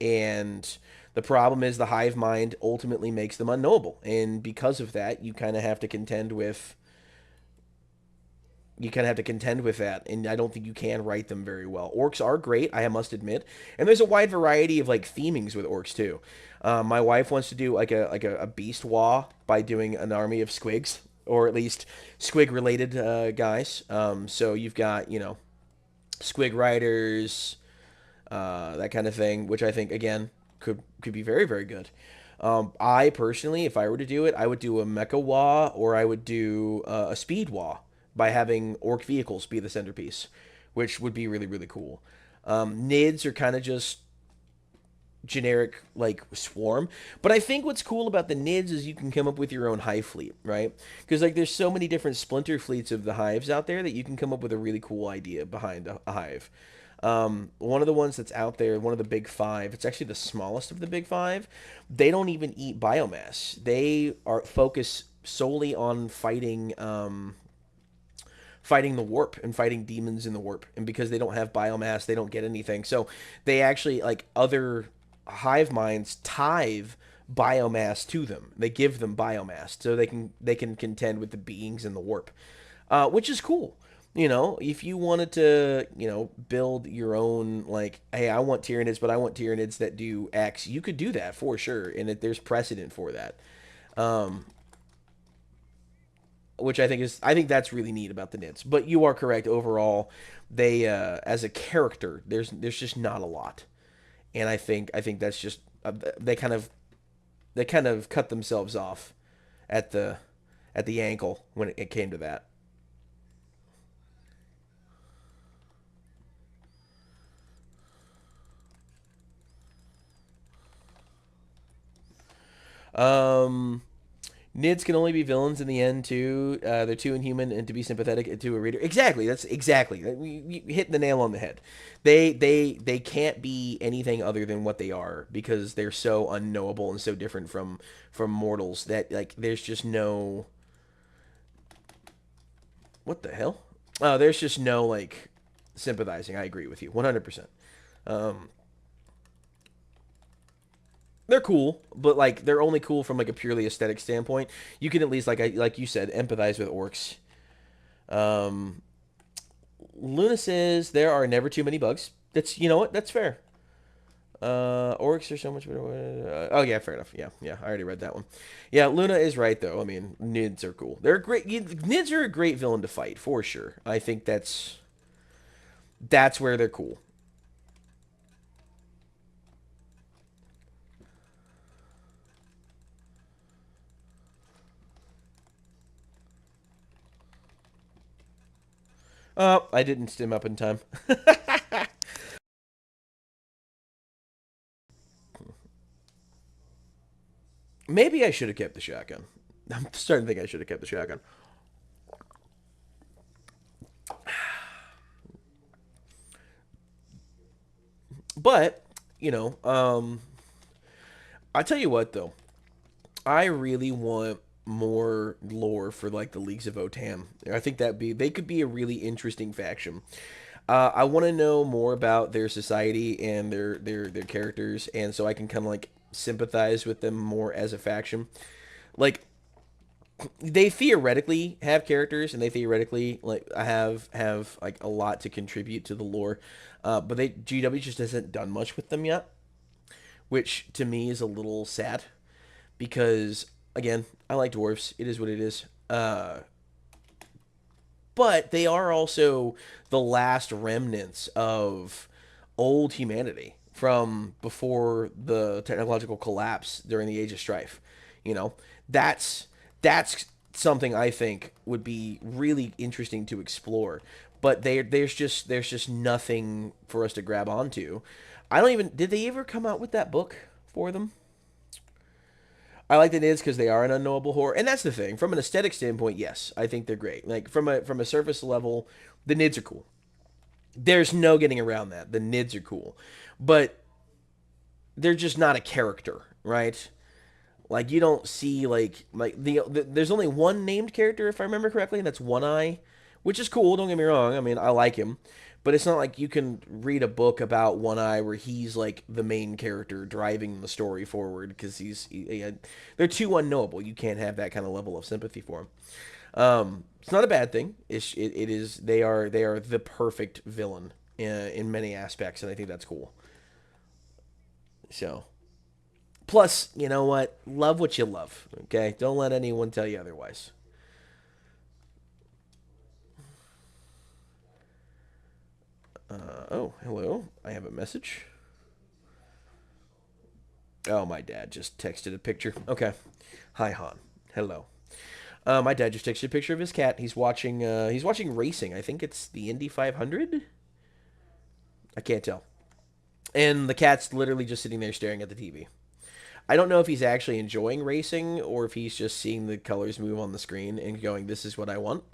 And the problem is the hive mind ultimately makes them unknowable. And because of that, you kind of have to contend with that, and I don't think you can write them very well. Orcs are great, I must admit, and there's a wide variety of like themings with orcs too. My wife wants to do like a beast wa by doing an army of squigs, or at least squig related guys. So you've got squig riders, that kind of thing, which I think again could be very very good. I personally, if I were to do it, I would do a mecha wah or I would do a speed wah by having orc vehicles be the centerpiece, which would be really really cool. Nids are kind of just generic like swarm, but I think what's cool about the Nids is you can come up with your own hive fleet, right? Because like there's so many different splinter fleets of the hives out there that you can come up with a really cool idea behind a hive. One of the ones that's out there, one of the big five, it's actually the smallest of the big five. They don't even eat biomass. They are focused solely on fighting the warp and fighting demons in the warp. And because they don't have biomass, they don't get anything. So they actually like other hive minds tithe biomass to them. They give them biomass so they can contend with the beings in the warp, which is cool. If you wanted to, build your own, like, hey, I want Tyranids, but I want Tyranids that do X, you could do that for sure, and there's precedent for that. Um, which I think that's really neat about the Nids. But you are correct. Overall, they as a character, there's just not a lot, and I think that's just they kind of they kind of cut themselves off at the ankle when it came to that. Um, Nids can only be villains in the end too. They're too inhuman and to be sympathetic to a reader. Exactly. That's exactly. You hit the nail on the head. They can't be anything other than what they are because they're so unknowable and so different from mortals that like there's just no what the hell. There's just no like sympathizing. I agree with you 100%. Um, they're cool, but like they're only cool from like a purely aesthetic standpoint. You can at least like you said empathize with orcs. Um, Luna says there are never too many bugs. That's what that's fair. Orcs are so much better. Oh yeah, fair enough. Yeah, yeah, I already read that one. Yeah, Luna is right though. I mean, Nids are cool. They're great. Nids are a great villain to fight for sure. I think that's where they're cool. I didn't stim up in time. Maybe I should have kept the shotgun. I'm starting to think I should have kept the shotgun. But I tell you what though. I really want more lore for like the Leagues of Otan. I think that be they could be a really interesting faction. I want to know more about their society and their characters, and so I can kind of like sympathize with them more as a faction. Like they theoretically have characters, and they theoretically like have like a lot to contribute to the lore, but they GW just hasn't done much with them yet, which to me is a little sad because again I like dwarves. It is what it is. But they are also the last remnants of old humanity from before the technological collapse during the Age of Strife. You know, that's that's something I think would be really interesting to explore. But there's just nothing for us to grab onto. I don't even did they ever come out with that book for them? I like the Nids because they are an unknowable horror, and that's the thing. From an aesthetic standpoint, yes, I think they're great. Like from a surface level, the Nids are cool. There's no getting around that. The Nids are cool, but they're just not a character, right? Like you don't see like there's only one named character if I remember correctly, and that's One Eye, which is cool. Don't get me wrong. I mean, I like him, but it's not like you can read a book about One Eye where he's like the main character driving the story forward because they're too unknowable. You can't have that kind of level of sympathy for him. It's not a bad thing. It is they are the perfect villain in many aspects, and I think that's cool. So plus, you know what? Love what you love. Okay, don't let anyone tell you otherwise. Oh, hello. I have a message. Oh, my dad just texted a picture. Okay. Hi, Han. Hello. My dad just texted a picture of his cat. He's watching. He's watching racing. I think it's the Indy 500. I can't tell. And the cat's literally just sitting there staring at the TV. I don't know if he's actually enjoying racing or if he's just seeing the colors move on the screen and going, "This is what I want."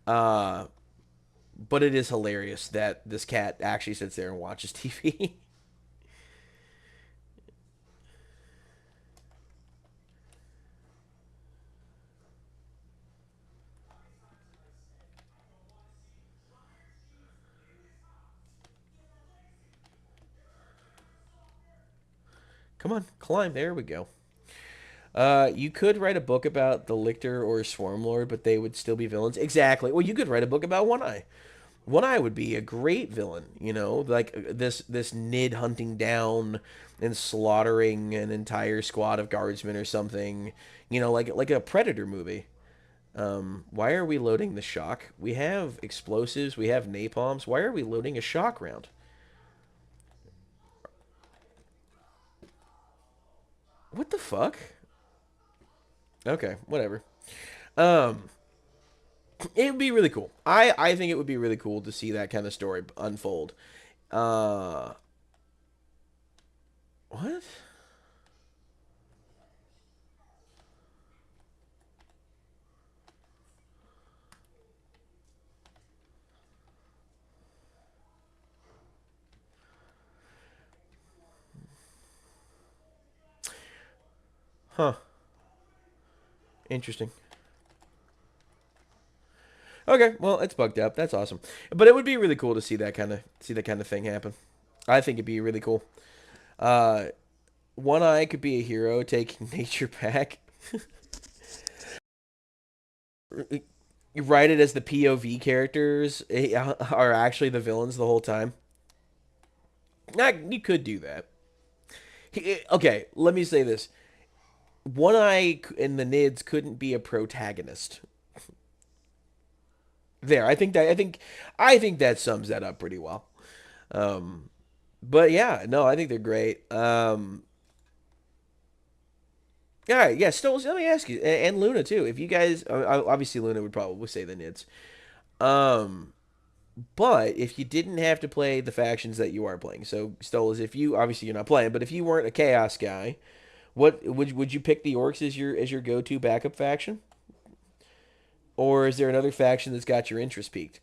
Uh, but it is hilarious that this cat actually sits there and watches TV. Come on, climb. There we go. You could write a book about the Lictor or Swarmlord, but they would still be villains. Exactly. Well, you could write a book about One Eye. One Eye would be a great villain. You know, like this Nid hunting down and slaughtering an entire squad of guardsmen or something. You know, like a Predator movie. Why are we loading the shock? We have explosives. We have napalms. Why are we loading a shock round? What the fuck? Okay, whatever. Um, it would be really cool. I think it would be really cool to see that kind of story unfold. Uh, what? Huh? Interesting. Okay, well, it's bugged up. That's awesome. But it would be really cool to see that kind of thing happen. I think it'd be really cool. Uh, One Eye could be a hero taking nature back. You write it as the POV characters are actually the villains the whole time. You could do that. Okay, let me say this: One Eye and the Nids couldn't be a protagonist. There, I think that sums that up pretty well. Um, but yeah, no, I think they're great. All right, yeah. Still, let me ask you, and Luna too. If you guys, obviously Luna would probably say the Nids. Um, but if you didn't have to play the factions that you are playing, so Stolas, if you obviously you're not playing, but if you weren't a Chaos guy, what would you pick the Orcs as your go to backup faction, or is there another faction that's got your interest peaked?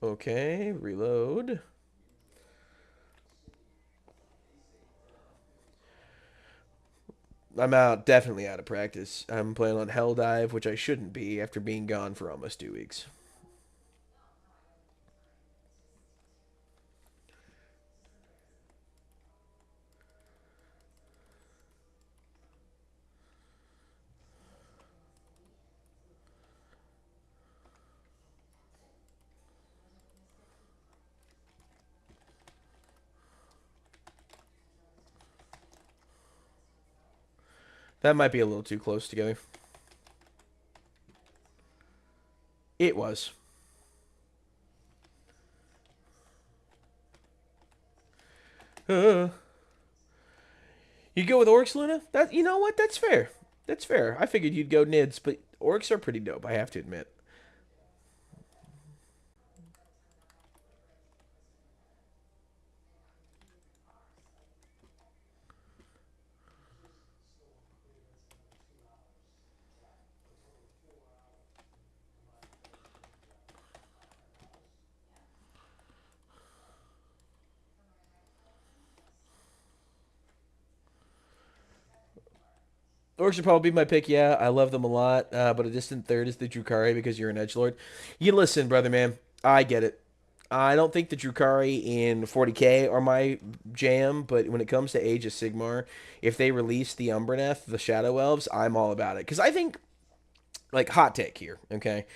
Okay, reload. I'm out, definitely out of practice. I'm playing on Hell Dive, which I shouldn't be after being gone for almost 2 weeks. That might be a little too close together. It was. Uh, you go with Orcs, Luna? That you know what? That's fair. That's fair. I figured you'd go Nids, but Orcs are pretty dope. I have to admit. Orcs would probably be my pick. Yeah, I love them a lot. But a distant third is the Drukhari because you're an edge lord. You listen, brother man. I get it. I don't think the Drukhari in 40k are my jam, but when it comes to Age of Sigmar, if they release the Umbraneth, the Shadow Elves, I'm all about it. Because I think, like, hot take here, okay?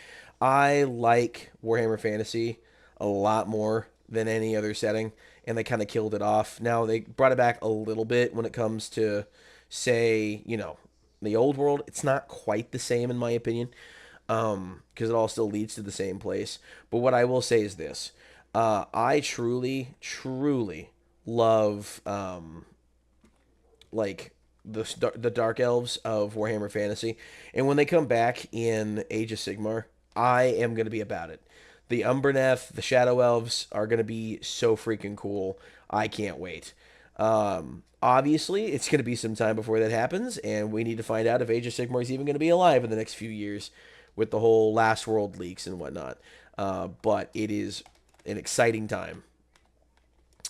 I like Warhammer Fantasy a lot more than any other setting, and they kind of killed it off. Now, they brought it back a little bit when it comes to, say, the old world. It's not quite the same, in my opinion, because it all still leads to the same place. But what I will say is this: I truly, truly love like the dark elves of Warhammer Fantasy, and when they come back in Age of Sigmar, I am gonna be about it. The Umbraneth, the Shadow Elves are gonna be so freaking cool. I can't wait. Obviously, it's gonna be some time before that happens, and we need to find out if Age of Sigmar is even gonna be alive in the next few years, with the whole Last World leaks and whatnot. But it is an exciting time.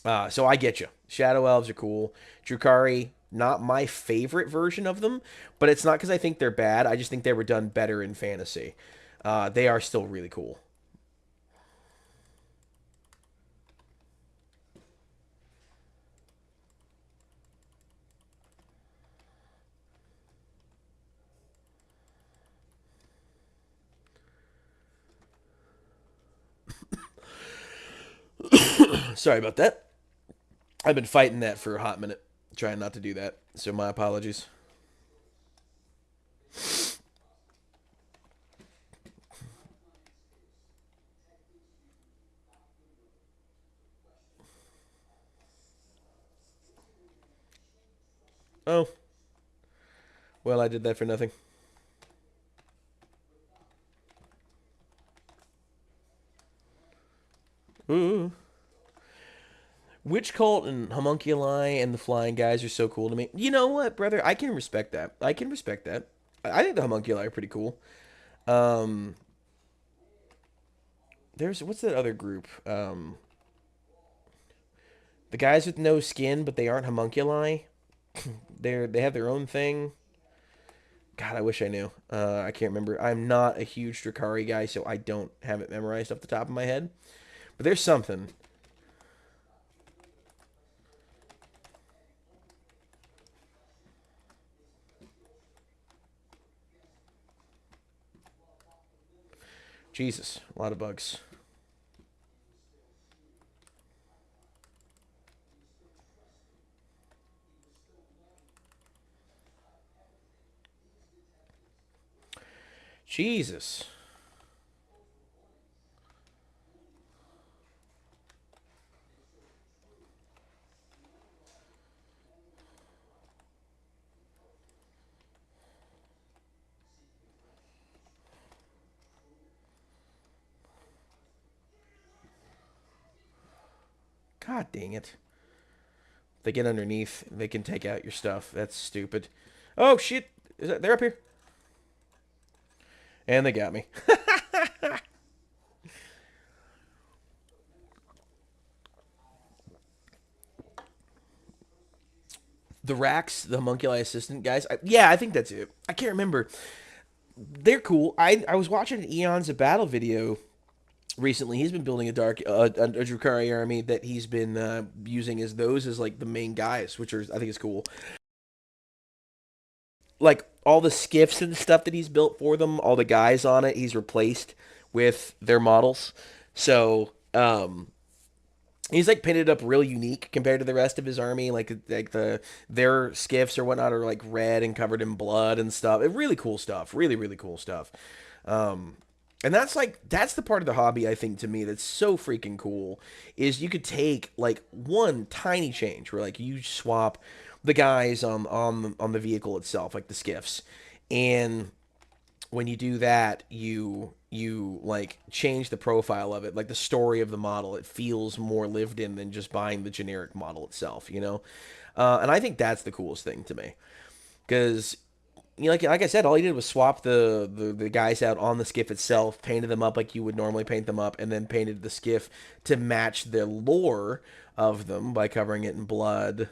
So I get you. Shadow Elves are cool. Drukhari, not my favorite version of them, but it's not because I think they're bad. I just think they were done better in fantasy. They are still really cool. Sorry about that. I've been fighting that for a hot minute, trying not to do that. So my apologies. Oh, well, I did that for nothing. Ooh. Witch Cult and Homunculi and the Flying Guys are so cool to me. You know what, brother? I can respect that. I can respect that. I think the Homunculi are pretty cool. Um, there's what's that other group? The guys with no skin, but they aren't homunculi. They have their own thing. God, I wish I knew. I can't remember. I'm not a huge Drakari guy, so I don't have it memorized off the top of my head. But there's something. Jesus, a lot of bugs. Jesus. God dang it. They get underneath, they can take out your stuff. That's stupid. Oh shit! They're up here, and they got me. The Rax, the Homunculi Assistant guys. Yeah, I think that's it. I can't remember. They're cool. I was watching an Eons of Battle video recently. He's been building a Drukhari army that he's been using as those as like the main guys, which are I think is cool. Like all the skiffs and stuff that he's built for them, all the guys on it, he's replaced with their models. So he's like painted up real unique compared to the rest of his army. Like their skiffs or whatnot are like red and covered in blood and stuff. Really cool stuff. Really cool stuff. Um, and that's the part of the hobby I think to me that's so freaking cool is you could take like one tiny change where like you swap the guys on the vehicle itself, like the skiffs, and when you do that, you like change the profile of it, like the story of the model. It feels more lived in than just buying the generic model itself, you know. And I think that's the coolest thing to me because you know, like I said, all he did was swap the guys out on the skiff itself, painted them up like you would normally paint them up, and then painted the skiff to match the lore of them by covering it in blood.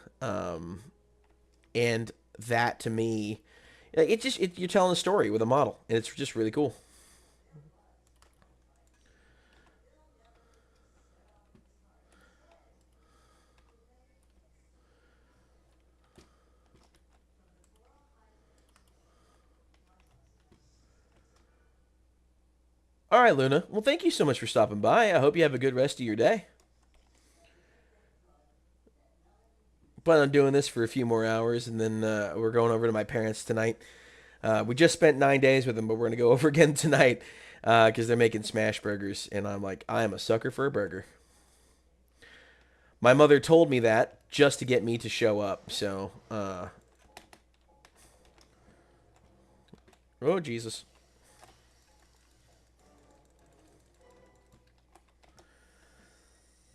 And that to me, like, you're telling a story with a model, and it's just really cool. All right, Luna. Well, thank you so much for stopping by. I hope you have a good rest of your day. Plan on doing this for a few more hours, and then we're going over to my parents tonight. We just spent 9 days with them, but we're gonna go over again tonight because they're making smash burgers, and I'm like, I am a sucker for a burger. My mother told me that just to get me to show up. So, oh Jesus,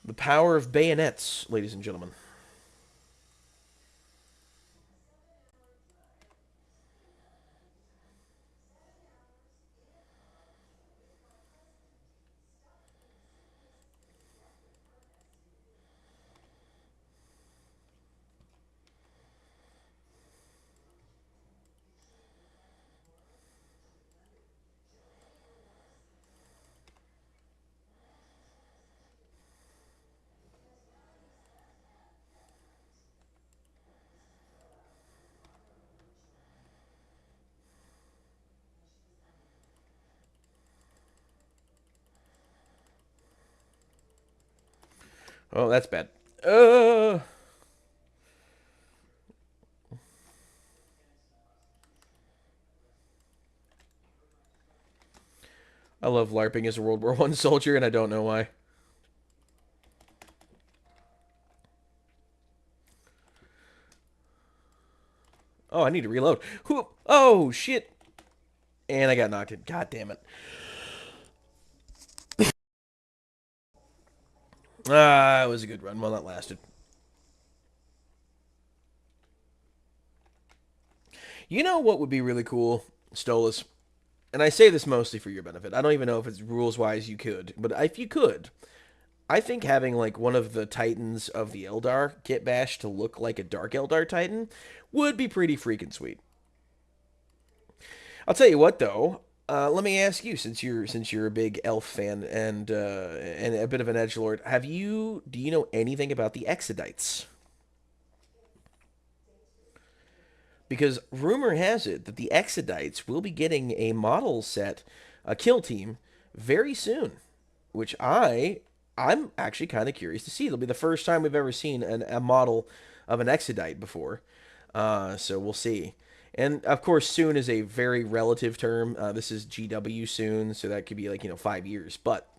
the power of bayonets, ladies and gentlemen. Oh, that's bad. Uh, I love LARPing as a World War I soldier, and I don't know why. Oh, I need to reload. Oh, shit. And I got knocked in. God damn it. Ah, it was a good run while that lasted. You know what would be really cool, Stolas? And I say this mostly for your benefit. I don't even know if it's rules wise you could, but if you could, I think having like one of the Titans of the Eldar kit bash to look like a Dark Eldar Titan would be pretty freaking sweet. I'll tell you what though. Let me ask you, since you're a big elf fan and a bit of an edgelord, do you know anything about the Exodites? Because rumor has it that the Exodites will be getting a model set, a kill team, very soon, which I'm actually kind of curious to see. It'll be the first time we've ever seen a model of an Exodite before, so we'll see. And of course, soon is a very relative term. This is GW soon, so that could be like 5 years. But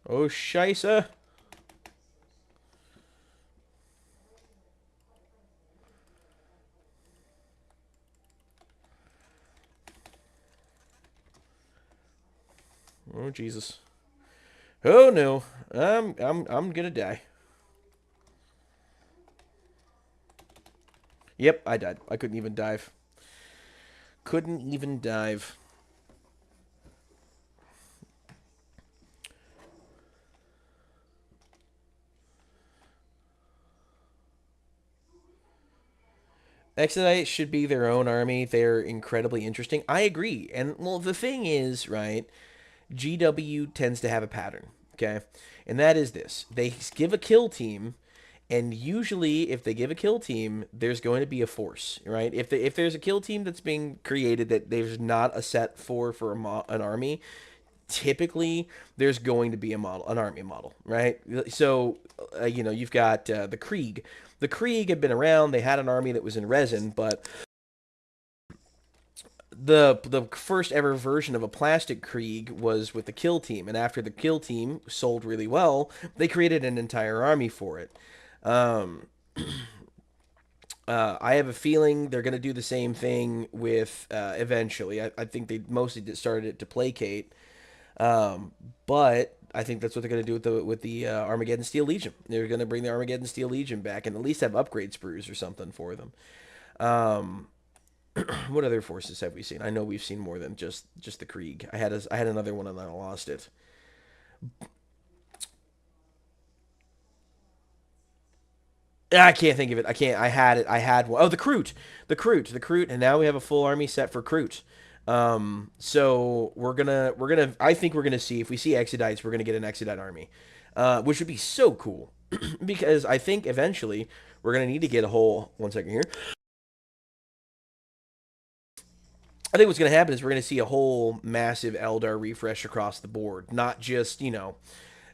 oh scheisse. Oh Jesus. Oh no. I'm gonna die. Yep, I died. I couldn't even dive. Couldn't even dive. Exodite should be their own army. They're incredibly interesting. I agree. And well, the thing is, right? GW tends to have a pattern, okay? And that is this. They give a kill team, and usually if they give a kill team, there's going to be a force, right? If there's a kill team that's being created that there's not a set for an army, typically there's going to be an army model, right? So, you've got the Krieg. The Krieg had been around. They had an army that was in resin, but the first ever version of a plastic Krieg was with the Kill Team, and after the Kill Team sold really well, they created an entire army for it. Um, I have a feeling they're going to do the same thing with eventually. I think they mostly started it to placate, um, but I think that's what they're going to do with the Armageddon Steel Legion. They're going to bring the Armageddon Steel Legion back and at least have upgrade sprues or something for them. Um, what other forces have we seen? I know we've seen more than just the Krieg. I had another one and I lost it. I can't think of it. I can't. I had it. I had one. Oh, the Kroot, and now we have a full army set for Kroot. So we're gonna. I think we're gonna see if we see Exodites, we're gonna get an Exodite army, which would be so cool, because I think eventually we're gonna need to get a whole. One second here. I think what's going to happen is we're going to see a whole massive Eldar refresh across the board, not just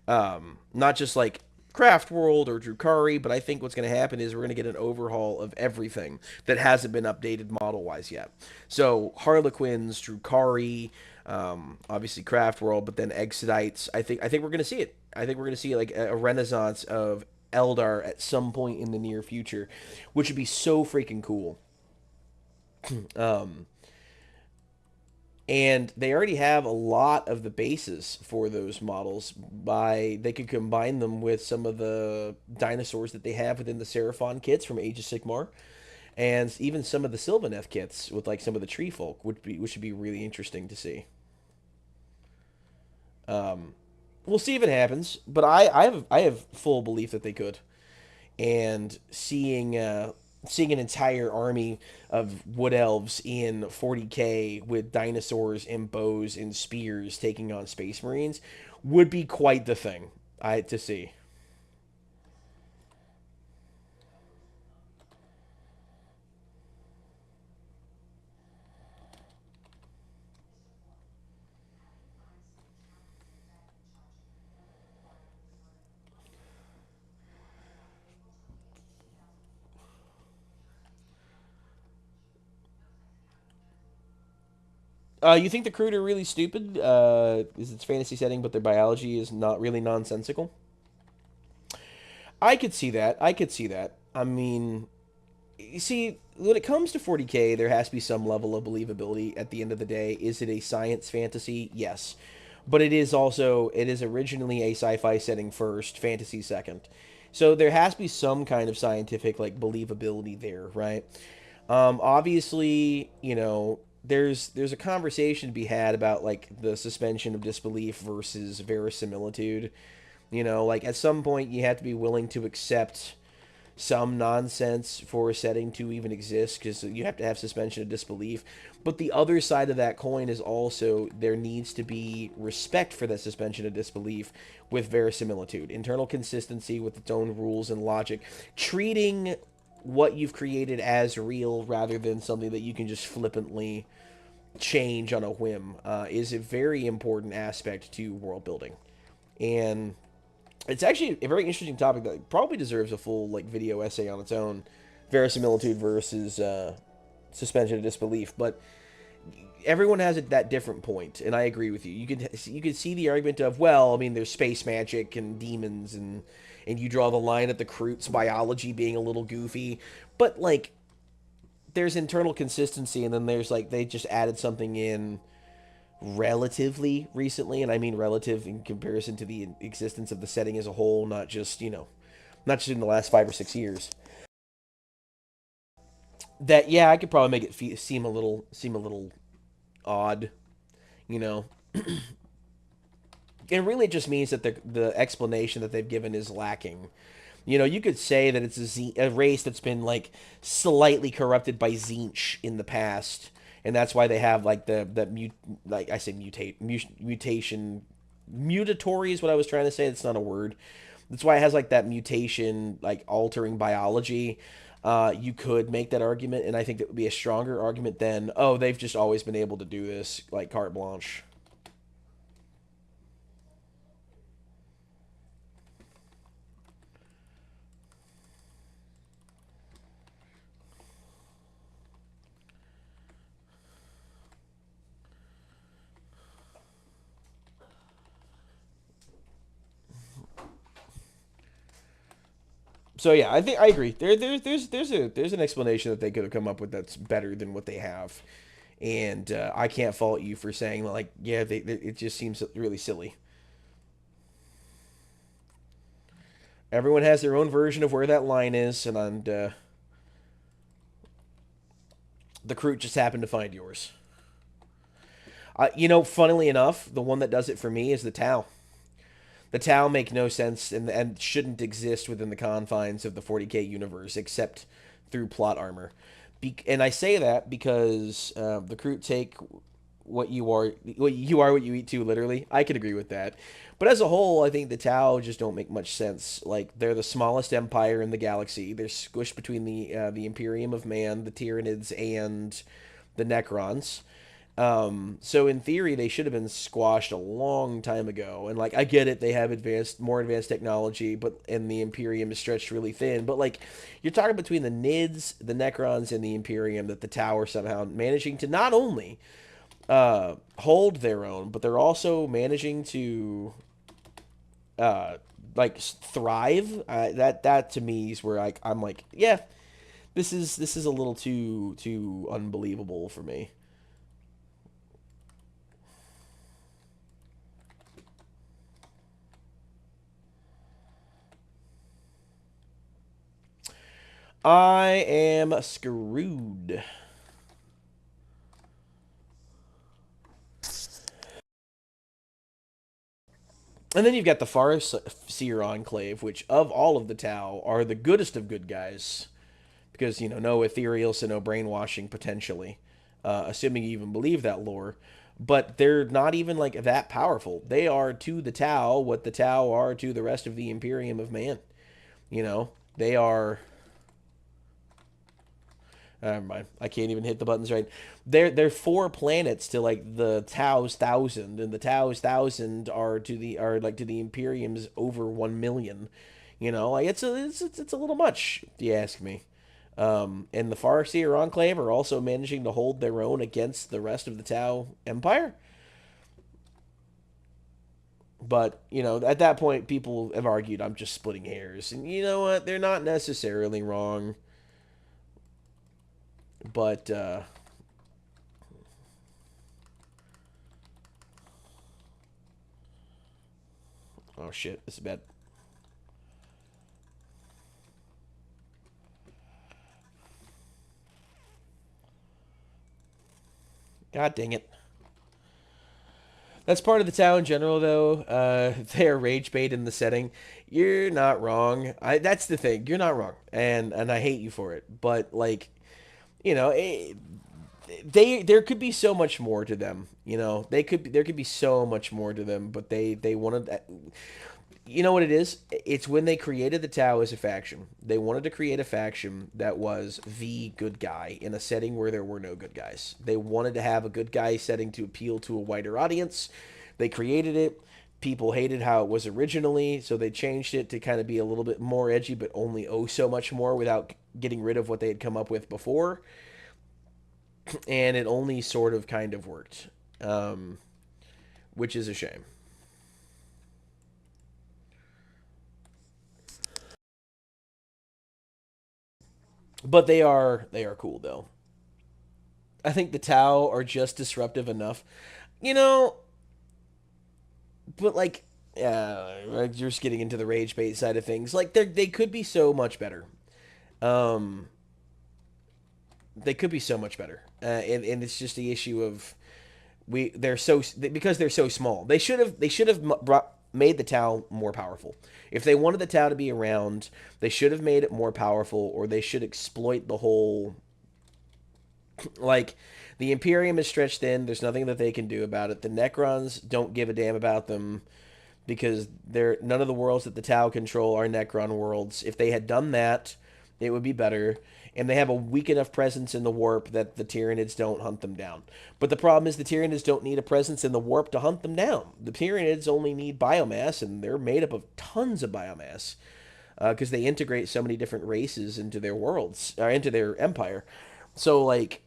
not just like Craft World or Drukari, but I think what's going to happen is we're going to get an overhaul of everything that hasn't been updated model wise yet. So Harlequins, Drukari, obviously Craft World, but then Exodites. I think we're going to see it. I think we're going to see like a renaissance of Eldar at some point in the near future, which would be so freaking cool. Um, and they already have a lot of the bases for those models. By they could combine them with some of the dinosaurs that they have within the Seraphon kits from Age of Sigmar, and even some of the Sylvaneth kits with like some of the tree folk, which would be really interesting to see. Um, we'll see if it happens, but I have full belief that they could. And seeing an entire army of wood elves in 40K with dinosaurs and bows and spears taking on space marines would be quite the thing I to see. You think the Kroot are really stupid? Is its fantasy setting, but their biology is not really nonsensical? I could see that. I could see that. I mean, you see, when it comes to 40K, there has to be some level of believability at the end of the day. Is it a science fantasy? Yes. But it is originally a sci-fi setting first, fantasy second. So there has to be some kind of scientific like believability there, right? Obviously, there's a conversation to be had about like the suspension of disbelief versus verisimilitude. Like at some point you have to be willing to accept some nonsense for a setting to even exist because you have to have suspension of disbelief. But the other side of that coin is also there needs to be respect for that suspension of disbelief with verisimilitude, internal consistency with its own rules and logic, treating what you've created as real rather than something that you can just flippantly change on a whim is a very important aspect to world building. And it's actually a very interesting topic that probably deserves a full like video essay on its own, verisimilitude versus suspension of disbelief. But everyone has it that different point, and I agree with you. You could see the argument of, well, I mean, there's space magic and demons, and you draw the line at the Kroot's biology being a little goofy, but like there's internal consistency, and then there's like they just added something in relatively recently, and I mean relative in comparison to the existence of the setting as a whole, not just in the last 5 or 6 years. That yeah, I could probably make it seem a little odd, you know. It really just means that the explanation that they've given is lacking. You know, you could say that it's a race that's been like slightly corrupted by Zinch in the past, and that's why they have like like I say mutation mutatory is what I was trying to say. It's not a word. That's why it has like that mutation like altering biology. You could make that argument, and I think that would be a stronger argument than oh they've just always been able to do this like carte blanche. So yeah, I think I agree. There's an explanation that they could have come up with that's better than what they have, and I can't fault you for saying like yeah, it just seems really silly. Everyone has their own version of where that line is, and the crew just happened to find yours. You know, funnily enough, the one that does it for me is the Tau. The Tau make no sense and shouldn't exist within the confines of the 40k universe except through plot armor. And I say that because the crew take what you eat too. Literally, I could agree with that. But as a whole, I think the Tau just don't make much sense. Like they're the smallest empire in the galaxy. They're squished between the Imperium of Man, the Tyranids, and the Necrons. So in theory, they should have been squashed a long time ago. And like, I get it, they have more advanced technology, but and the Imperium is stretched really thin. But like, you're talking between the Nids, the Necrons, and the Imperium that the Tower somehow managing to not only hold their own, but they're also managing to uh, like thrive. That to me is where I'm like, yeah, this is a little too unbelievable for me. I am screwed. And then you've got the Farseer Enclave, which of all of the Tau are the goodest of good guys. Because, you know, no ethereal, so no brainwashing potentially. Assuming you even believe that lore. But they're not even like that powerful. They are to the Tau what the Tau are to the rest of the Imperium of Man. You know, they are never mind. I can't even hit the buttons right. They're four planets to like the Tau's thousand, and the Tau's thousand are like to the Imperium's over 1 million. You know, like it's a little much, if you ask me. And the Farseer Enclave are also managing to hold their own against the rest of the Tau Empire. But, you know, at that point, people have argued I'm just splitting hairs. And you know what? They're not necessarily wrong. But, oh shit, this is bad. God dang it. That's part of the Tau in general, though. They're rage bait in the setting. You're not wrong. That's the thing. You're not wrong, and I hate you for it. But like, you know, there could be so much more to them. You know, there could be so much more to them. But they wanted. You know what it is? It's when they created the Tau as a faction. They wanted to create a faction that was the good guy in a setting where there were no good guys. They wanted to have a good guy setting to appeal to a wider audience. They created it. People hated how it was originally, so they changed it to kind of be a little bit more edgy, but only oh so much more without getting rid of what they had come up with before. And it only sort of kind of worked, which is a shame. But they are cool though. I think the Tau are just disruptive enough. You know, but like like you're just getting into the rage bait side of things. Like they could be so much better. Um they could be so much better. And it's just the issue of they're so because they're so small. They should have brought made the Tau more powerful. If they wanted the Tau to be around, they should have made it more powerful, or they should exploit the whole, like, the Imperium is stretched thin. There's nothing that they can do about it. The Necrons don't give a damn about them because they're none of the worlds that the Tau control are Necron worlds. If they had done that, it would be better. And they have a weak enough presence in the warp that the Tyranids don't hunt them down. But the problem is the Tyranids don't need a presence in the warp to hunt them down. The Tyranids only need biomass, and they're made up of tons of biomass because they integrate so many different races into their worlds, or into their empire. So, like,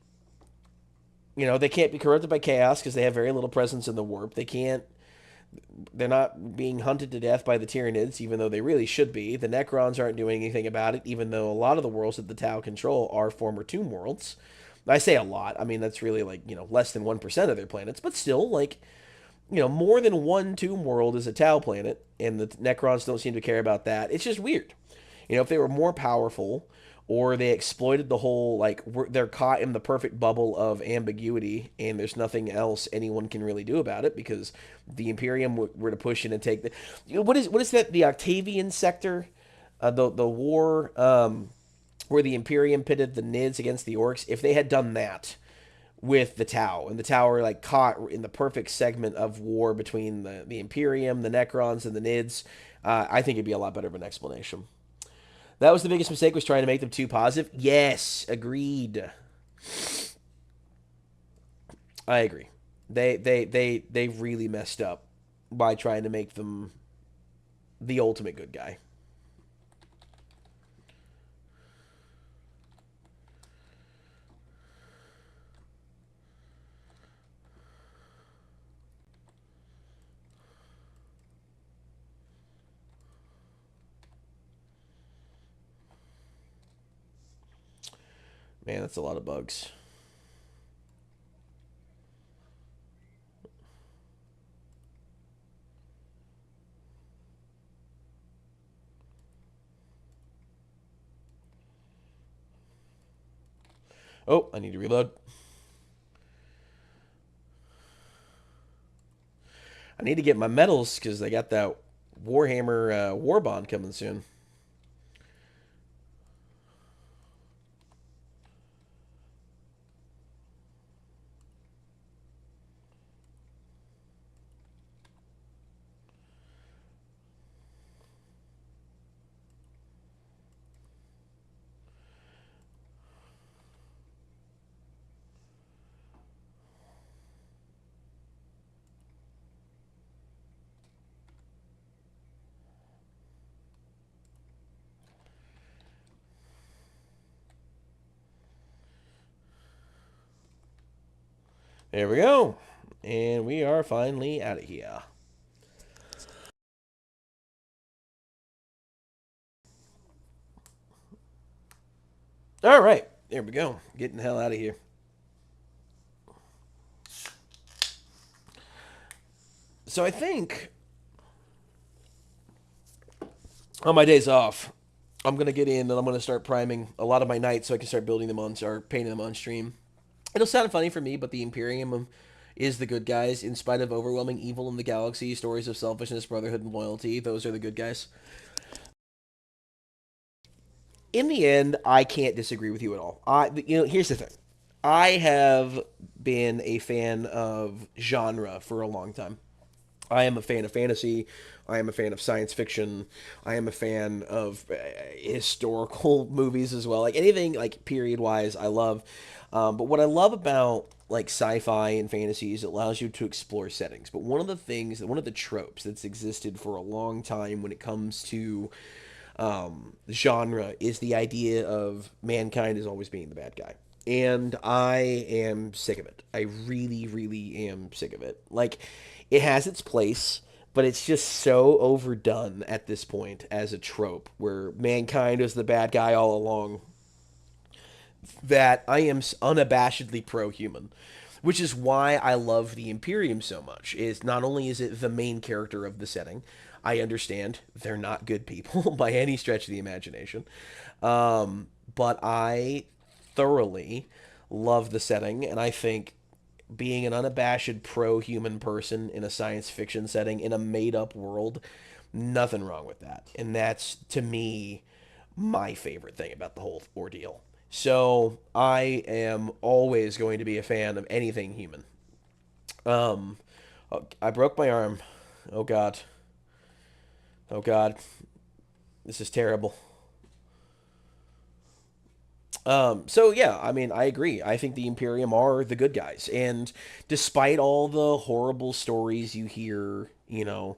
they can't be corrupted by chaos because they have very little presence in the warp. They're not being hunted to death by the Tyranids, even though they really should be. The Necrons aren't doing anything about it, even though a lot of the worlds that the Tau control are former Tomb worlds. I say a lot. I mean, that's really like, less than 1% of their planets, but still, like, more than one Tomb world is a Tau planet, and the Necrons don't seem to care about that. It's just weird. If they were more powerful, or they exploited the whole, like, they're caught in the perfect bubble of ambiguity, and there's nothing else anyone can really do about it because the Imperium were to push in and take the. What is that? The Octavian sector, the war where the Imperium pitted the Nids against the Orcs. If they had done that with the Tau, and the Tau were like caught in the perfect segment of war between the Imperium, the Necrons, and the Nids, I think it'd be a lot better of an explanation. That was the biggest mistake, was trying to make them too positive. Yes, agreed. I agree. They really messed up by trying to make them the ultimate good guy. Man, that's a lot of bugs. Oh, I need to reload. I need to get my medals because I got that Warhammer War Bond coming soon. There we go. And we are finally out of here. All right. There we go. Getting the hell out of here. So I think on my days off, I'm going to get in and I'm going to start priming a lot of my knights so I can start building them on, or painting them on stream. It'll sound funny for me, but the Imperium is the good guys. In spite of overwhelming evil in the galaxy, stories of selfishness, brotherhood, and loyalty, those are the good guys. In the end, I can't disagree with you at all. Here's the thing. I have been a fan of genre for a long time. I am a fan of fantasy. I am a fan of science fiction. I am a fan of historical movies as well. Like anything like period wise, I love. But what I love about like sci-fi and fantasy is it allows you to explore settings. But one of the tropes that's existed for a long time when it comes to genre is the idea of mankind is always being the bad guy. And I am sick of it. I really, really am sick of it. Like, it has its place, but it's just so overdone at this point as a trope where mankind is the bad guy all along that I am unabashedly pro-human, which is why I love the Imperium so much. Is not only is it the main character of the setting, I understand they're not good people by any stretch of the imagination, but I thoroughly love the setting, and I think being an unabashed pro-human person in a science fiction setting in a made-up world, nothing wrong with that. And that's, to me, my favorite thing about the whole ordeal. So I am always going to be a fan of anything human. Um, I broke my arm. Oh God. Oh God. This is terrible. So yeah, I mean, I agree. I think the Imperium are the good guys, and despite all the horrible stories you hear, the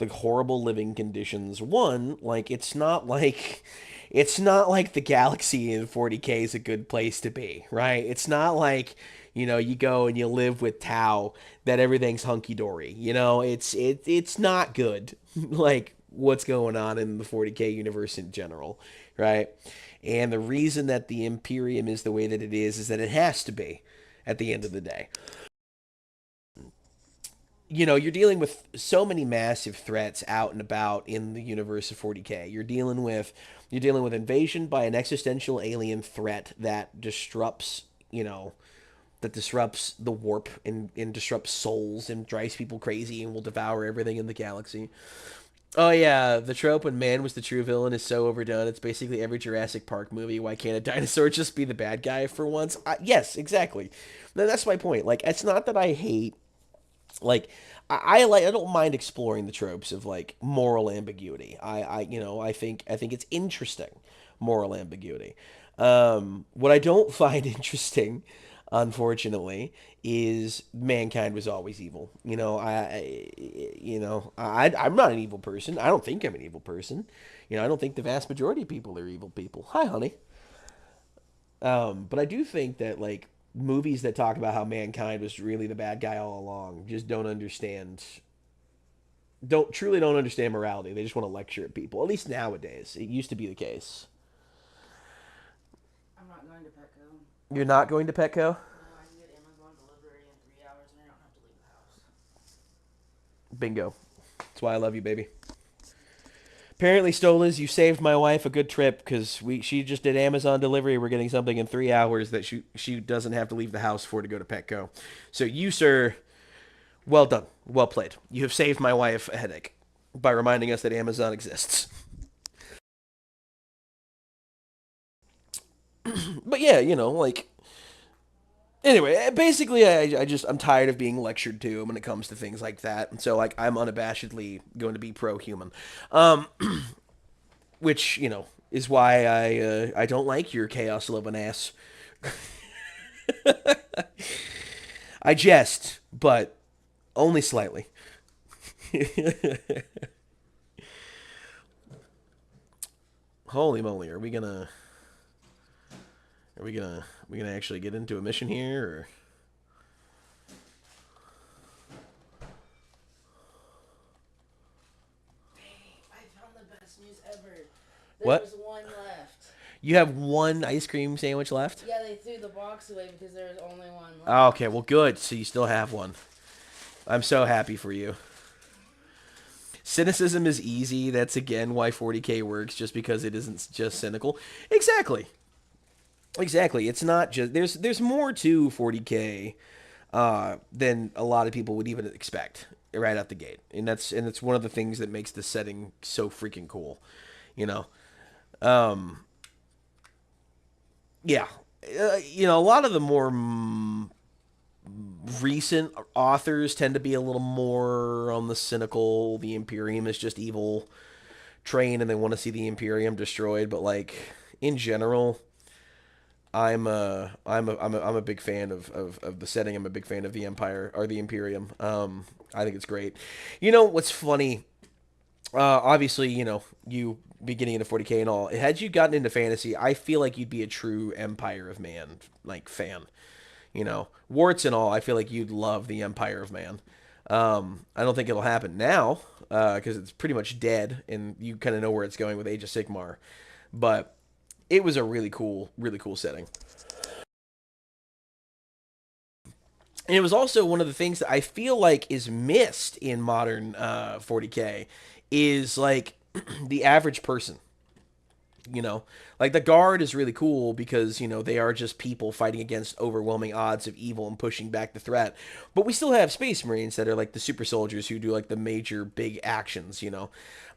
horrible living conditions, like it's not like the galaxy in 40K is a good place to be, right? It's not like, you go and you live with Tau that everything's hunky dory. It's not good. Like what's going on in the 40K universe in general, right? And the reason that the Imperium is the way that it is that it has to be at the end of the day. You're dealing with so many massive threats out and about in the universe of 40K. You're dealing with invasion by an existential alien threat that disrupts the warp and disrupts souls and drives people crazy and will devour everything in the galaxy. Oh yeah, the trope when man was the true villain is so overdone. It's basically every Jurassic Park movie. Why can't a dinosaur just be the bad guy for once? Yes, exactly. That's my point. Like, it's not that I hate. Like, I don't mind exploring the tropes of like moral ambiguity. I think it's interesting, moral ambiguity. What I don't find interesting, unfortunately, is mankind was always evil. I'm not an evil person. I don't think I'm an evil person. I don't think the vast majority of people are evil people. Hi, honey. But I do think that like movies that talk about how mankind was really the bad guy all along just don't understand morality. They just want to lecture at people. At least nowadays, it used to be the case. I'm not going to Petco. You're not going to Petco? No, I can get Amazon delivery in 3 hours and I don't have to leave the house. Bingo. That's why I love you, baby. Apparently, Stolas, you saved my wife a good trip because she just did Amazon delivery. We're getting something in 3 hours that she doesn't have to leave the house for to go to Petco. So you, sir, well done, well played. You have saved my wife a headache by reminding us that Amazon exists. But yeah, like anyway, basically, I'm tired of being lectured to when it comes to things like that, and so like I'm unabashedly going to be pro-human. Um, which is why I don't like your chaos loving ass. I jest, but only slightly. Holy moly, are we gonna actually get into a mission here? Or Dang, I found the best news ever. There what? was one left. You have one ice cream sandwich left? Yeah, they threw the box away because there was only one Oh, left. okay, well, good. So you still have one. I'm so happy for you. Cynicism is easy. That's again why 40K works, just because it isn't just cynical. Exactly. Exactly. It's not just there's more to 40K than a lot of people would even expect right out the gate, and that's one of the things that makes the setting so freaking cool. You know, um, yeah, a lot of the more recent authors tend to be a little more on the cynical. The Imperium is just evil train, and they want to see the Imperium destroyed. But like in general, I'm a big fan of the setting. I'm a big fan of the Empire or the Imperium. I think it's great. What's funny? Obviously, you beginning into 40K and all. Had you gotten into fantasy, I feel like you'd be a true Empire of Man like fan. Warts and all. I feel like you'd love the Empire of Man. I don't think it'll happen now because it's pretty much dead, and you kind of know where it's going with Age of Sigmar. But it was a really cool setting. And it was also one of the things that I feel like is missed in modern 40K is like the average person. You know, like the guard is really cool because they are just people fighting against overwhelming odds of evil and pushing back the threat. But we still have space marines that are like the super soldiers who do like the major big actions.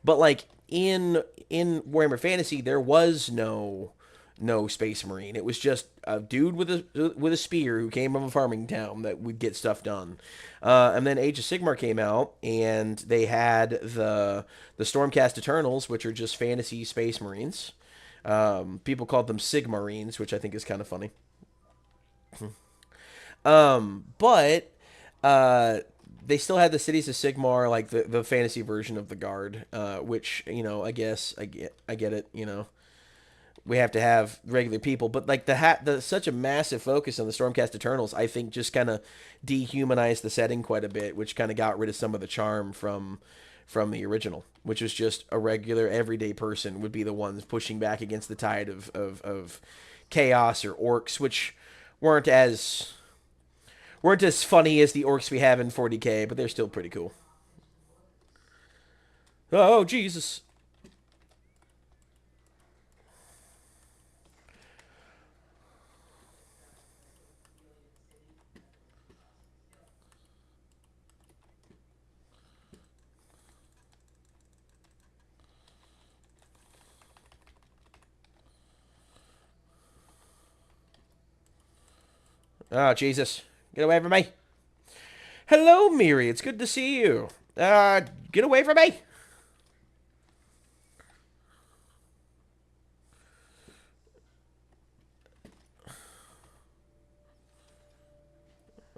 But like in Warhammer Fantasy, there was no space marine. It was just a dude with a spear who came from a farming town that would get stuff done. And then Age of Sigmar came out, and they had the Stormcast Eternals, which are just fantasy space marines. People called them Sigmarines, which I think is kind of funny. But they still had the Cities of Sigmar, like the fantasy version of the Guard, which I guess I get it. We have to have regular people, but like the such a massive focus on the Stormcast Eternals, I think just kind of dehumanized the setting quite a bit, which kind of got rid of some of the charm from the original, which was just a regular everyday person would be the ones pushing back against the tide of chaos or orcs, which weren't as weren't as funny as the orcs we have in 40k, but they're still pretty cool. Oh Jesus! Oh Jesus! Get away from me! Hello, Miri. It's good to see you. Get away from me!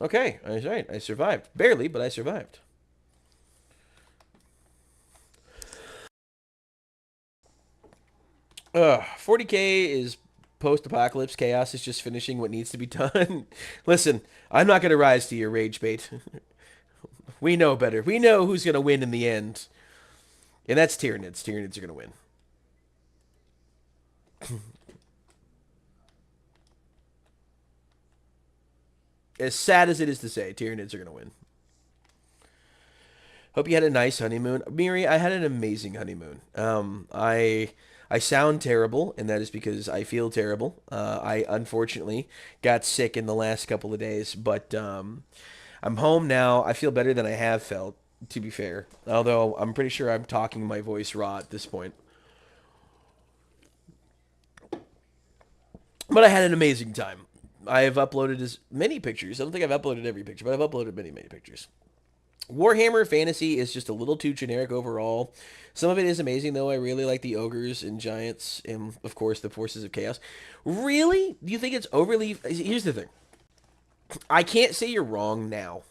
Okay, I was right. I survived. Barely, but I survived. 40k is post-apocalypse. Chaos is just finishing what needs to be done. Listen, I'm not going to rise to your rage bait. We know better. We know who's going to win in the end. And that's Tyranids. Tyranids are going to win. As sad as it is to say, Tyranids are going to win. Hope you had a nice honeymoon. Miri, I had an amazing honeymoon. I sound terrible, and that is because I feel terrible. I unfortunately got sick in the last couple of days, but I'm home now. I feel better than I have felt, to be fair. Although I'm pretty sure I'm talking my voice raw at this point. But I had an amazing time. I have uploaded as many pictures. I don't think I've uploaded every picture, but I've uploaded many, many pictures. Warhammer Fantasy is just a little too generic overall. Some of it is amazing, though. I really like the ogres and giants, and of course the forces of chaos. Really? Do you think it's overly? Here's the thing. I can't say you're wrong now,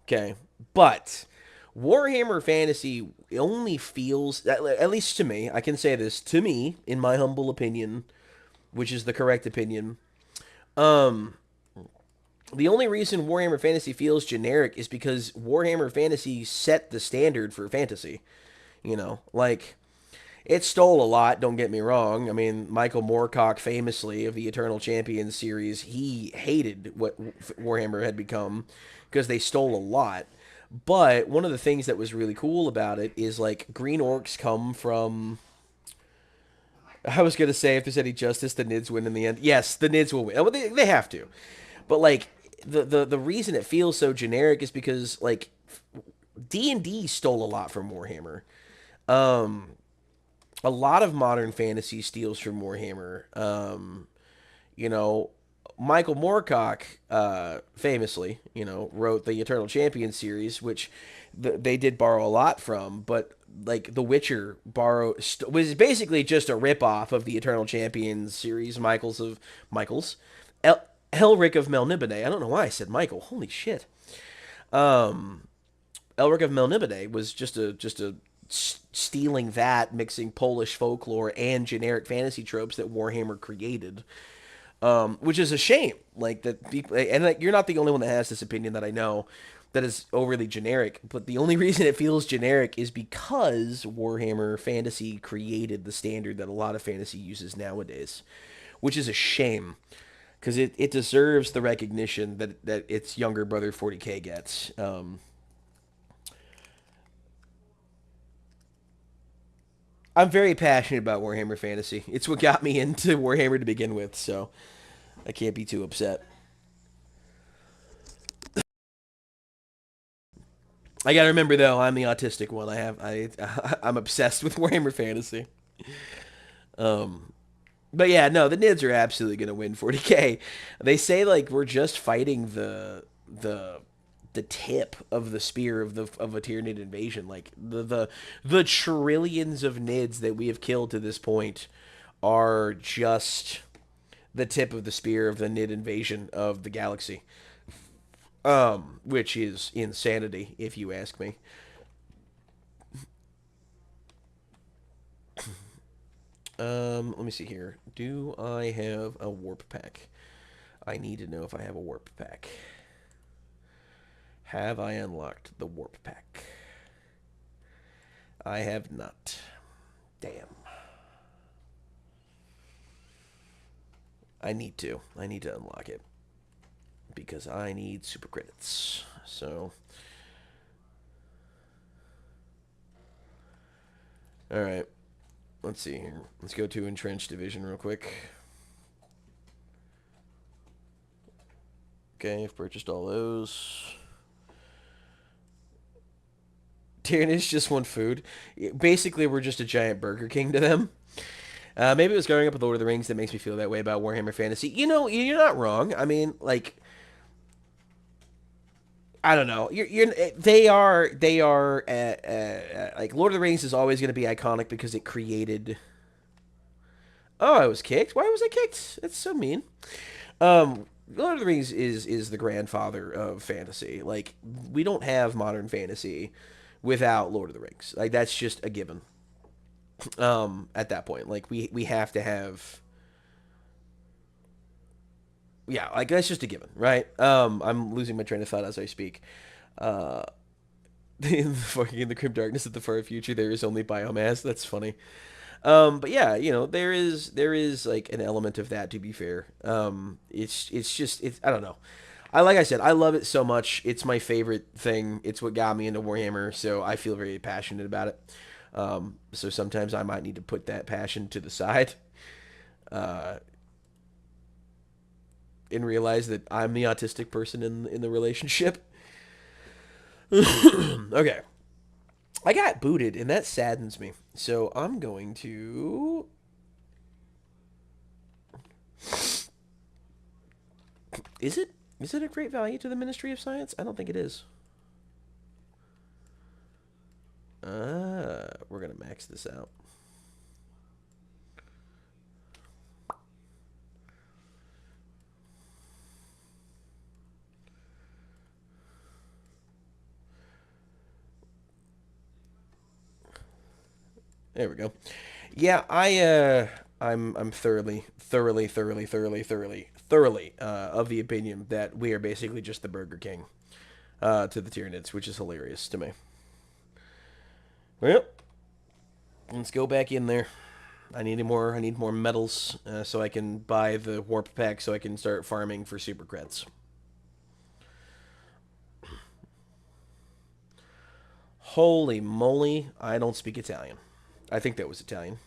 okay? But Warhammer Fantasy only feels, at least to me, I can say this to me, in my humble opinion, which is the correct opinion. Um, the only reason Warhammer Fantasy feels generic is because Warhammer Fantasy set the standard for fantasy. Like it stole a lot, don't get me wrong. I mean, Michael Moorcock famously of the Eternal Champions series, he hated what Warhammer had become because they stole a lot. But one of the things that was really cool about it is like green orcs come from, I was gonna say if there's any justice, the Nids win in the end. Yes, the Nids will win. Well, they have to. But like the reason it feels so generic is because like D&D stole a lot from Warhammer. Um, a lot of modern fantasy steals from Warhammer. You know, Michael Moorcock famously, wrote the Eternal Champion series, which they did borrow a lot from, but like The Witcher was basically just a ripoff of the Eternal Champions series. Michael's El- Elric of Melniboné. I don't know why I said Michael. Holy shit. Um, Elric of Melniboné was just a stealing that, mixing Polish folklore and generic fantasy tropes that Warhammer created, which is a shame. Like that, and like, you're not the only one that has this opinion that I know that is overly generic. But the only reason it feels generic is because Warhammer Fantasy created the standard that a lot of fantasy uses nowadays, which is a shame because it deserves the recognition that its younger brother 40k gets. I'm very passionate about Warhammer Fantasy. It's what got me into Warhammer to begin with, so I can't be too upset. I gotta remember though, I'm the autistic one. I'm obsessed with Warhammer Fantasy. Um, but yeah, no, the Nids are absolutely gonna win 40K. They say like we're just fighting the the tip of the spear of a Tyranid invasion. Like the trillions of Nids that we have killed to this point are just the tip of the spear of the Nid invasion of the galaxy. Which is insanity, if you ask me. Let me see here. Do I have a warp pack? I need to know if I have a warp pack. Have I unlocked the warp pack? I have not. Damn. I need to. I need to unlock it. Because I need super credits. So. Alright. Let's see here. Let's go to Entrenched Division real quick. Okay, I've purchased all those. Tyranids just want food. Basically, we're just a giant Burger King to them. Maybe it was growing up with Lord of the Rings that makes me feel that way about Warhammer Fantasy. You know, you're not wrong. I mean, like, I don't know. They are like Lord of the Rings is always going to be iconic because it created. Oh, I was kicked. Why was I kicked? That's so mean. Lord of the Rings is the grandfather of fantasy. Like we don't have modern fantasy without Lord of the Rings. Like that's just a given. At that point, like we have to have. Yeah, like that's just a given, right? I'm losing my train of thought as I speak. Uh, in the grim darkness of the far future, there is only biomass. That's funny. But yeah, you know, there is like an element of that to be fair. It's just it's I don't know. Like I said, I love it so much. It's my favorite thing. It's what got me into Warhammer, so I feel very passionate about it. So sometimes I might need to put that passion to the side, uh, and realize that I'm the autistic person in the relationship. Okay, I got booted, and that saddens me. So I'm going to. Is it? Is it a great value to the Ministry of Science? I don't think it is. We're gonna max this out. There we go. Yeah, I'm thoroughly of the opinion that we are basically just the Burger King to the Tyranids, which is hilarious to me. Well, let's go back in there. I need more metals so I can buy the warp pack so I can start farming for super creds. Holy moly, I don't speak Italian. I think that was Italian.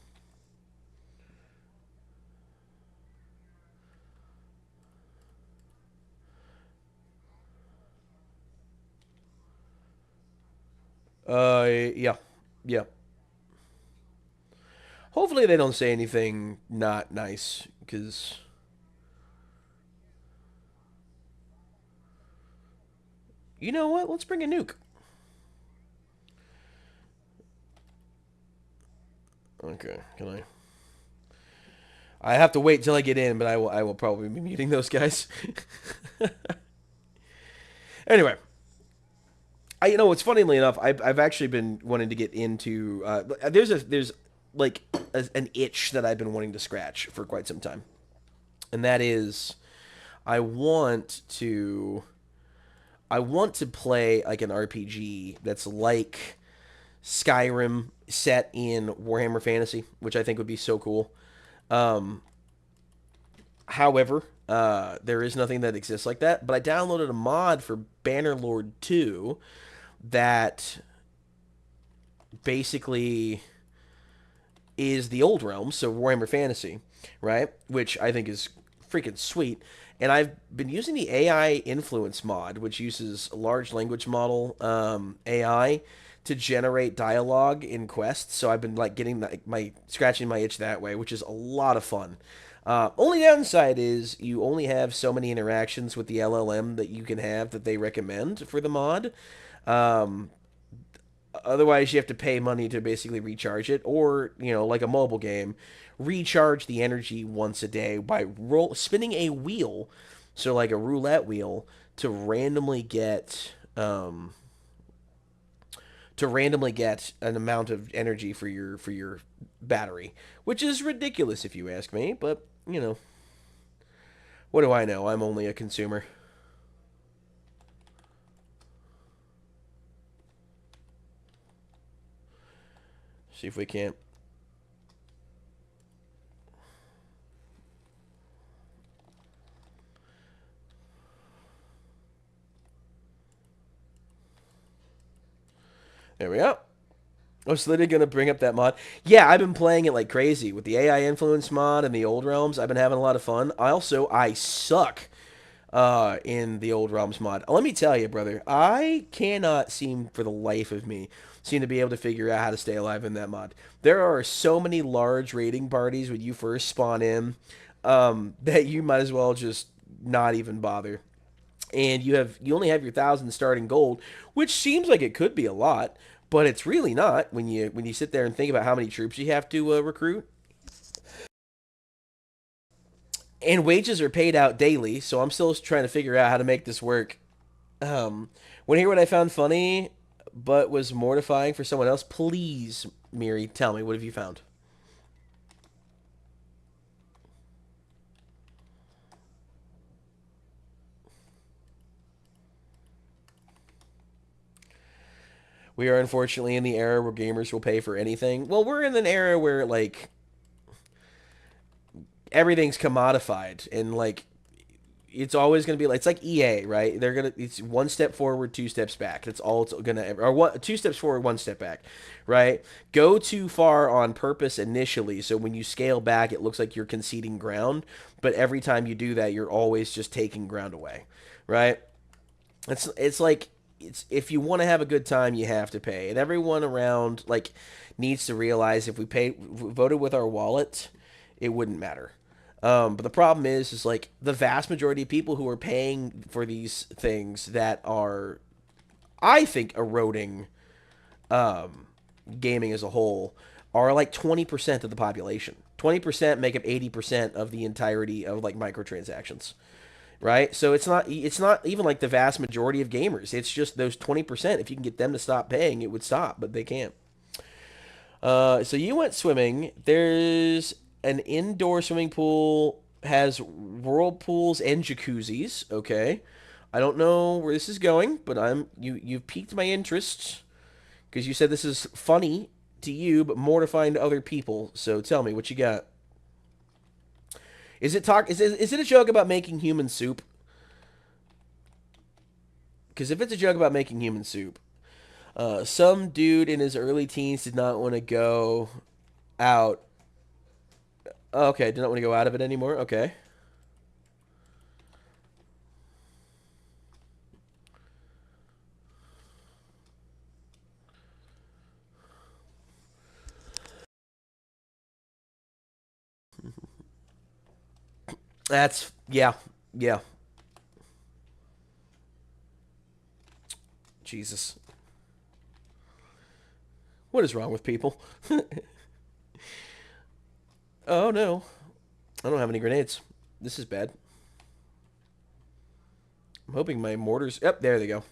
Yeah. Yeah. Hopefully they don't say anything not nice, because you know what? Let's bring a nuke. Okay, can I? I have to wait till I get in, but I will probably be muting those guys. Anyway, you know, it's funnily enough, I've actually been wanting to get into. There's like an itch that I've been wanting to scratch for quite some time, and that is I want to I want to play like an RPG that's like Skyrim set in Warhammer Fantasy, which I think would be so cool. Um, However, there is nothing that exists like that. But I downloaded a mod for Bannerlord 2 that basically is the old realms, so Warhammer Fantasy, right? Which I think is freaking sweet. And I've been using the AI influence mod, which uses large language model AI to generate dialogue in quests. So I've been like getting my scratching my itch that way, which is a lot of fun. Only downside is you only have so many interactions with the LLM that you can have that they recommend for the mod. Um, Otherwise, you have to pay money to basically recharge it, or like a mobile game, recharge the energy once a day by spinning a wheel, so like a roulette wheel, to randomly get an amount of energy for your battery, which is ridiculous if you ask me. But what do I know? I'm only a consumer. See if we can't. There we go. I was literally gonna bring up that mod. Yeah, I've been playing it like crazy with the AI influence mod and the old realms. I've been having a lot of fun. I suck in the old realms mod. Let me tell you, brother, I cannot seem for the life of me seem to be able to figure out how to stay alive in that mod. There are so many large raiding parties when you first spawn in that you might as well just not even bother. And you only have your 1,000 starting gold, which seems like it could be a lot, but it's really not when you sit there and think about how many troops you have to recruit. And wages are paid out daily, so I'm still trying to figure out how to make this work. Um, Want to hear what I found funny, but was mortifying for someone else? Please, Miri, tell me, what have you found? We are unfortunately in the era where gamers will pay for anything. Well, we're in an era where like everything's commodified, and like it's always going to be like, it's like EA, right? It's one step forward, two steps back. That's all it's going to, or one, two steps forward, one step back, right? Go too far on purpose initially, so when you scale back, it looks like you're conceding ground, but every time you do that, you're always just taking ground away, right? It's like, it's if you want to have a good time, you have to pay, and everyone around like needs to realize if we voted with our wallet, it wouldn't matter. But the problem is like the vast majority of people who are paying for these things that are, I think, eroding gaming as a whole are like 20% of the population. 20% make up 80% of the entirety of like microtransactions, right? So it's not even like the vast majority of gamers. It's just those 20%. If you can get them to stop paying, it would stop, but they can't. So you went swimming. There's an indoor swimming pool, has whirlpools and jacuzzis. Okay, I don't know where this is going, but you've piqued my interest because you said this is funny to you but mortifying to other people. So tell me what you got. Is it a joke about making human soup? Because if it's a joke about making human soup, some dude in his early teens did not want to go out. Oh, okay, did not want to go out of it anymore. Okay. That's yeah, yeah. Jesus, what is wrong with people? Oh no, I don't have any grenades. This is bad. I'm hoping my mortars. Yep, there they go.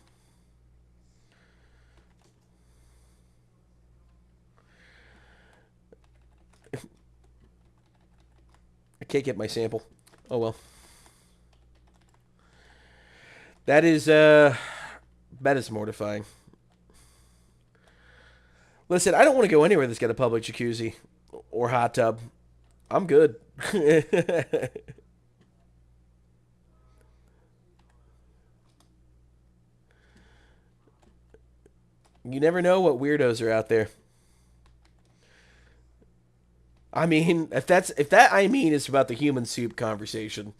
I can't get my sample. Oh well. That is that is mortifying. Listen, I don't want to go anywhere that's got a public jacuzzi or hot tub. I'm good. You never know what weirdos are out there. I mean, if that I mean is about the human soup conversation.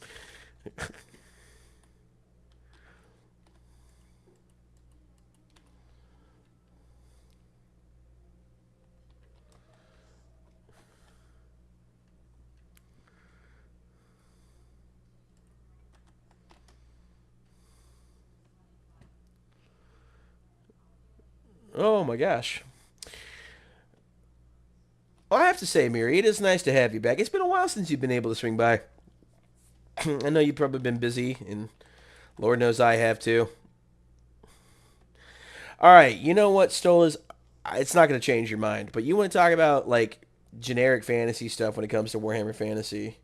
Oh my gosh. Well, I have to say, Miri, it is nice to have you back. It's been a while since you've been able to swing by. I know you've probably been busy, and Lord knows I have too. All right, you know what, Stolas? It's not going to change your mind, but you want to talk about like generic fantasy stuff when it comes to Warhammer Fantasy.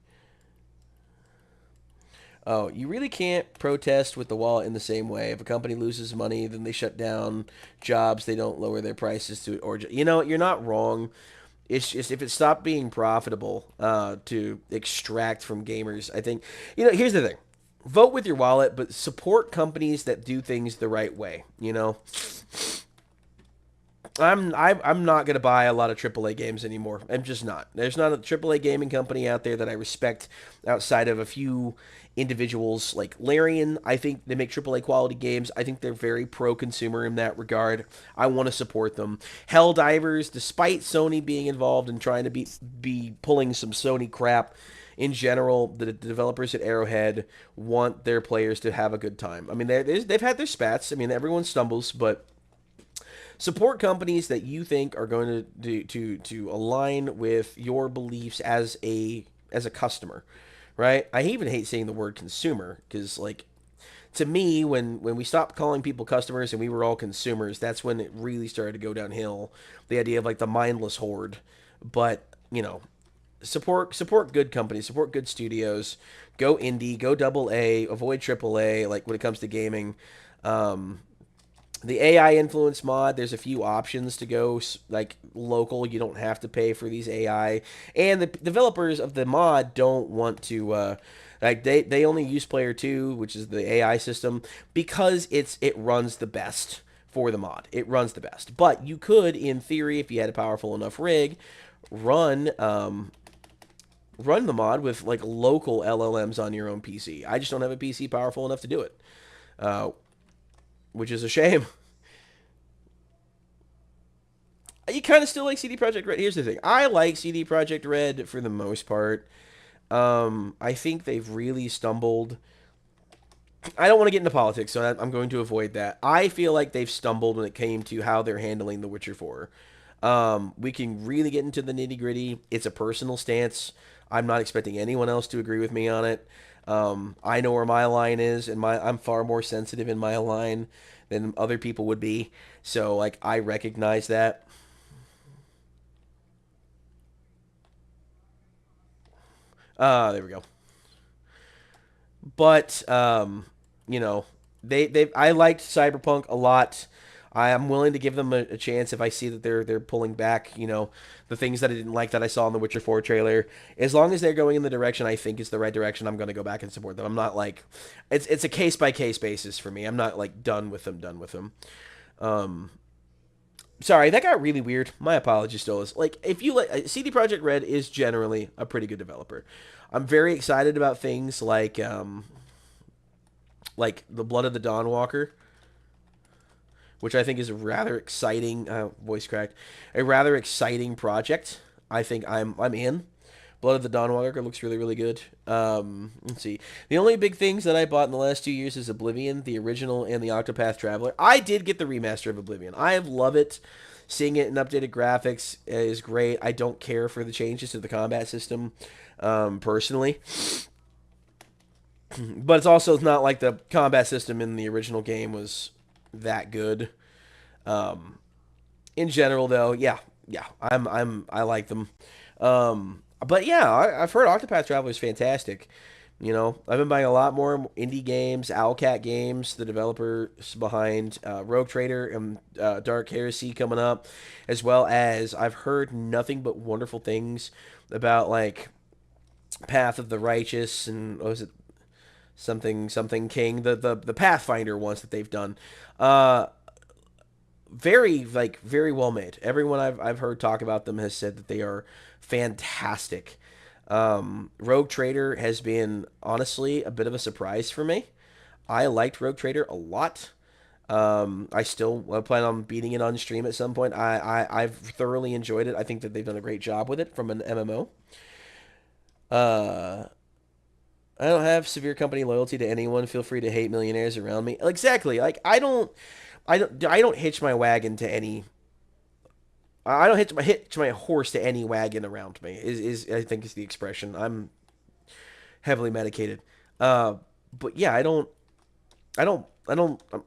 Oh, you really can't protest with the wallet in the same way. If a company loses money, then they shut down jobs. They don't lower their prices to, or you know, you're not wrong. It's just if it stopped being profitable to extract from gamers, I think Here's the thing: vote with your wallet, but support companies that do things the right way. I'm not gonna buy a lot of AAA games anymore. I'm just not. There's not a AAA gaming company out there that I respect outside of a few individuals like Larian. I think they make AAA quality games. I think they're very pro-consumer in that regard. I want to support them. Helldivers, despite Sony being involved and trying to be pulling some Sony crap. In general, the developers at Arrowhead want their players to have a good time. I mean, they've had their spats. I mean, everyone stumbles, but support companies that you think are going to align with your beliefs as a customer, right? I even hate saying the word consumer because like to me when we stopped calling people customers and we were all consumers, that's when it really started to go downhill. The idea of like the mindless horde, but support good companies, support good studios, go indie, go double A, avoid triple A. Like when it comes to gaming. Um, the AI influence mod, there's a few options to go like local. You don't have to pay for these AI, and the developers of the mod don't want to. Like they only use Player Two, which is the AI system, because it runs the best for the mod. It runs the best, but you could, in theory, if you had a powerful enough rig, run run the mod with like local LLMs on your own PC. I just don't have a PC powerful enough to do it, uh, which is a shame. You kind of still like CD Projekt Red. Here's the thing: I like CD Projekt Red for the most part. I think they've really stumbled. I don't want to get into politics, so I'm going to avoid that. I feel like they've stumbled when it came to how they're handling The Witcher 4. We can really get into the nitty gritty. It's a personal stance. I'm not expecting anyone else to agree with me on it. I know where my line is, and I'm far more sensitive in my line than other people would be. So, like, I recognize that. There we go. But you know, they I liked Cyberpunk a lot. I am willing to give them a chance if I see that they're pulling back, the things that I didn't like that I saw in the Witcher 4 trailer. As long as they're going in the direction I think is the right direction, I'm going to go back and support them. I'm not like it's a case by case basis for me. I'm not like done with them. Um Sorry, that got really weird. My apologies, Stolas. Like, if you like, CD Projekt Red is generally a pretty good developer. I'm very excited about things like the Blood of the Dawnwalker, which I think is a rather exciting voice cracked, a rather exciting project. I think I'm in. Blood of the Dawnwalker looks really really good. Let's see. The only big things that I bought in the last 2 years is Oblivion, the original, and the Octopath Traveler. I did get the remaster of Oblivion. I love it. Seeing it in updated graphics is great. I don't care for the changes to the combat system, personally. But it's not like the combat system in the original game was that good. Um, in general, though, yeah, yeah, I like them. But yeah, I've heard Octopath Traveler is fantastic. I've been buying a lot more indie games, Owlcat Games, the developers behind Rogue Trader and Dark Heresy coming up, as well as I've heard nothing but wonderful things about like Path of the Righteous and what was it, something King, the Pathfinder ones that they've done. Uh, very like very well made. Everyone I've heard talk about them has said that they are fantastic. Rogue Trader has been honestly a bit of a surprise for me. I liked Rogue Trader a lot. I still plan on beating it on stream at some point. I've thoroughly enjoyed it. I think that they've done a great job with it from an MMO. Uh, I don't have severe company loyalty to anyone. Feel free to hate millionaires around me. Exactly. Like I don't hitch my wagon to any. I don't hitch my horse to any wagon around me. Is I think is the expression. I'm heavily medicated. Uh, but yeah, I'm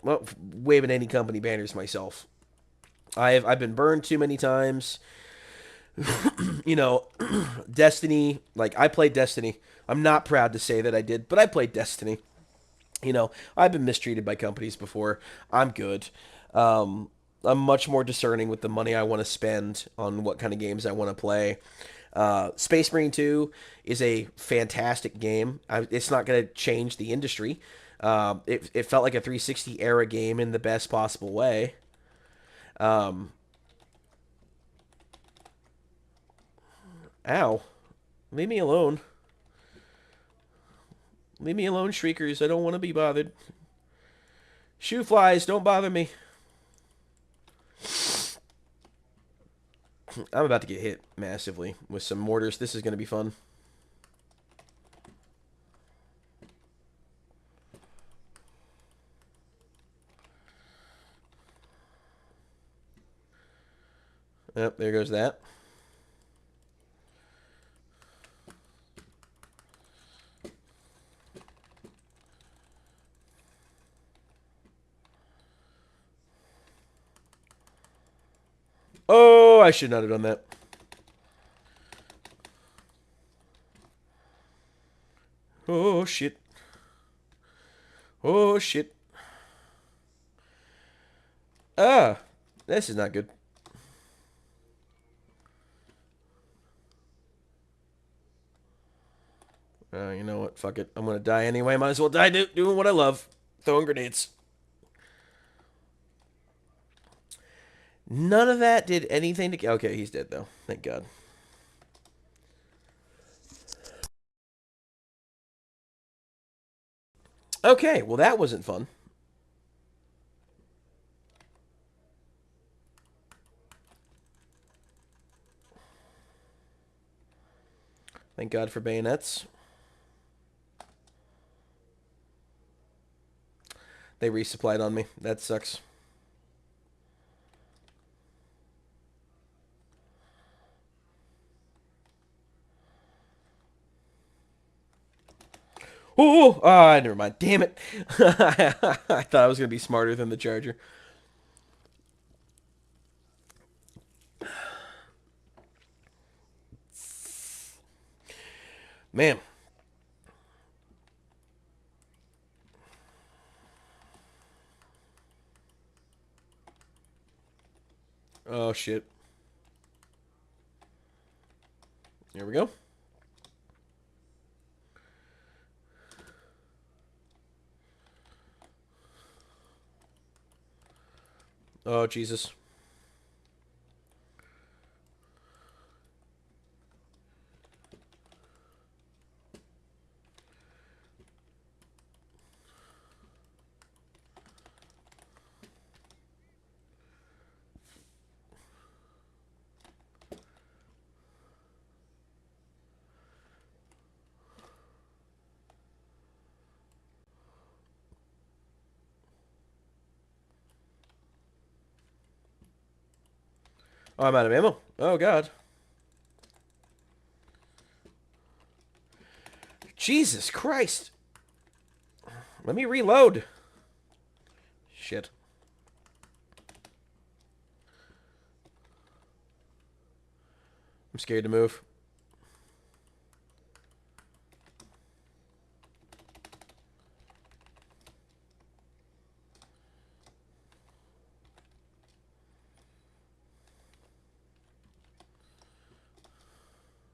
not waving any company banners myself. I've been burned too many times. You know, Destiny. Like I played Destiny. I'm not proud to say that I did, but I played Destiny. You know, I've been mistreated by companies before. I'm good. Um, I'm much more discerning with the money I want to spend on what kind of games I want to play. Space Marine 2 is a fantastic game. It's not going to change the industry. It felt like a 360 era game in the best possible way. Um, Ow. Leave me alone. Leave me alone, Shriekers. I don't want to be bothered. Shoe flies, don't bother me. I'm about to get hit massively with some mortars. This is going to be fun. Yep, there goes that. Oh, I should not have done that. Oh, shit. Oh, shit. Ah, this is not good. You know what? Fuck it. I'm gonna die anyway. Might as well die doing what I love. Throwing grenades. None of that did anything to... Okay, he's dead, though. Thank God. Okay, well, that wasn't fun. Thank God for bayonets. They resupplied on me. That sucks. Oh, never mind. Damn it. I thought I was going to be smarter than the charger. Man. Oh, shit. Here we go. Oh, Jesus. Oh, I'm out of ammo. Oh, God. Jesus Christ. Let me reload. Shit. I'm scared to move.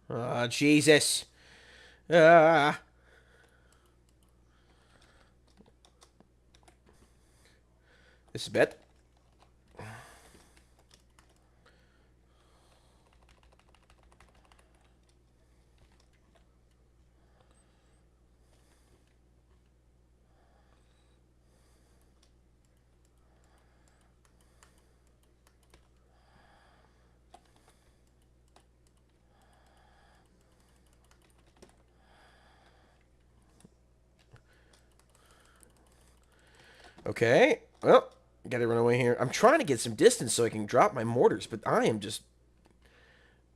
Oh, Jesus. Ah. This is bad. Okay. Well, gotta run away here. I'm trying to get some distance so I can drop my mortars, but I am just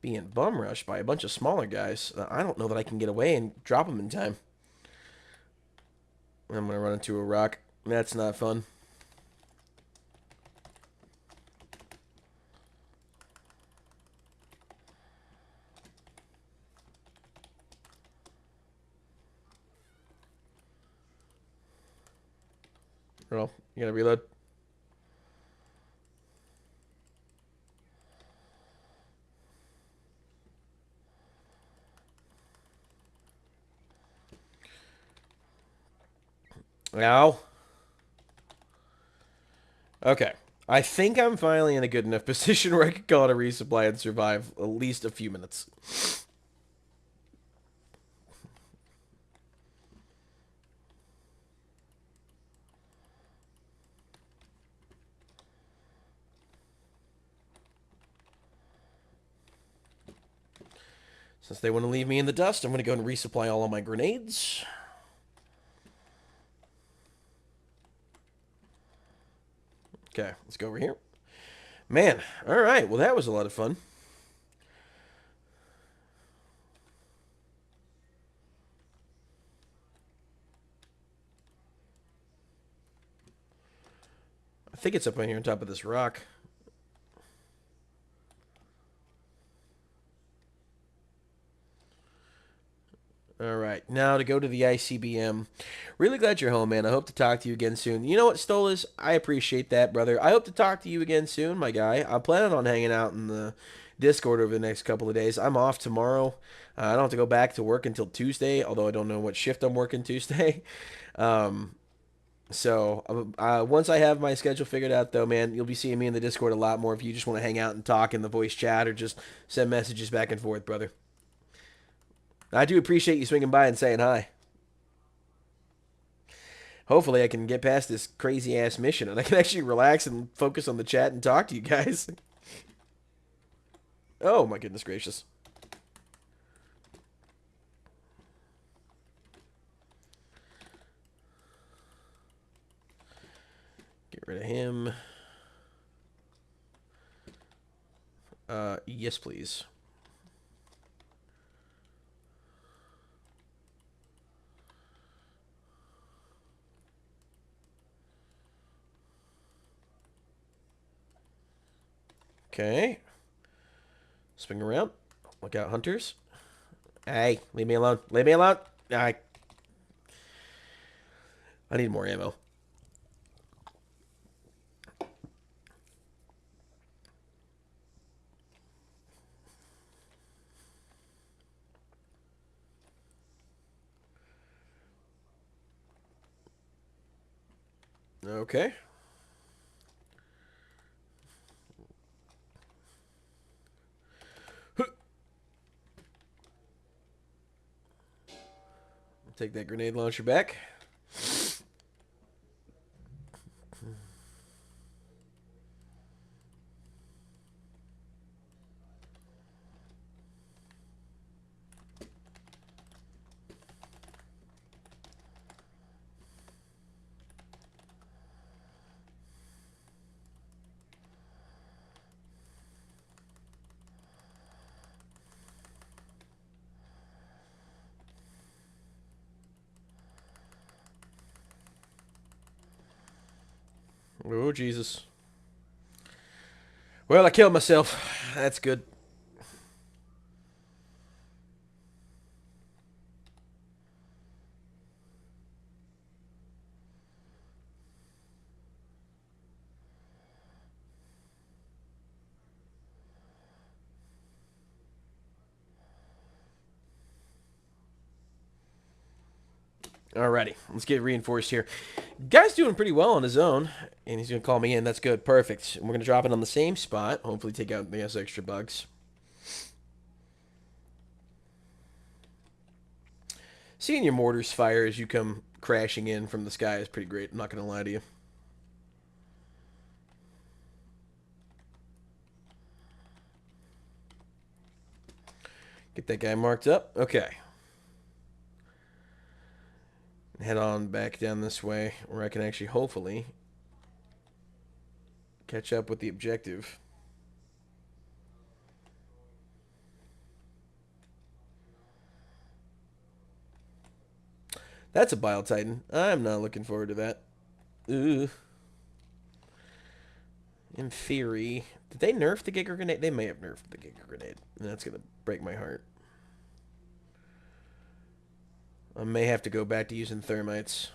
being bum rushed by a bunch of smaller guys. I don't know that I can get away and drop them in time. I'm gonna run into a rock. That's not fun. Well, you gotta reload. Ow. Okay. I think I'm finally in a good enough position where I can call it a resupply and survive at least a few minutes. Since they want to leave me in the dust, I'm going to go and resupply all of my grenades. Okay, let's go over here. Man, alright, well that was a lot of fun. I think it's up on here on top of this rock. All right, now to go to the ICBM. Really glad you're home, man. I hope to talk to you again soon. You know what, Stolas? I appreciate that, brother. I hope to talk to you again soon, my guy. I'm planning on hanging out in the Discord over the next couple of days. I'm off tomorrow. I don't have to go back to work until Tuesday, although I don't know what shift I'm working Tuesday. Um, so once I have my schedule figured out, though, man, you'll be seeing me in the Discord a lot more if you just want to hang out and talk in the voice chat or just send messages back and forth, brother. I do appreciate you swinging by and saying hi. Hopefully, I can get past this crazy ass mission and I can actually relax and focus on the chat and talk to you guys. Oh, my goodness gracious. Get rid of him. Yes, please. Okay. Swing around. Look out, hunters. Hey, leave me alone. Leave me alone. I need more ammo. Okay. Take that grenade launcher back. Oh, Jesus. Well, I killed myself. That's good. Alrighty, let's get reinforced here. Guy's doing pretty well on his own, and he's going to call me in. That's good. Perfect. And we're going to drop it on the same spot. Hopefully take out the extra bugs. Seeing your mortars fire as you come crashing in from the sky is pretty great. I'm not going to lie to you. Get that guy marked up. Okay. Head on back down this way where I can actually hopefully Catch up with the objective. That's a Bile Titan. I'm not looking forward to that. Ugh. In theory, did they nerf the Giga Grenade? They may have nerfed the Giga Grenade. That's gonna break my heart. I may have to go back to using thermites.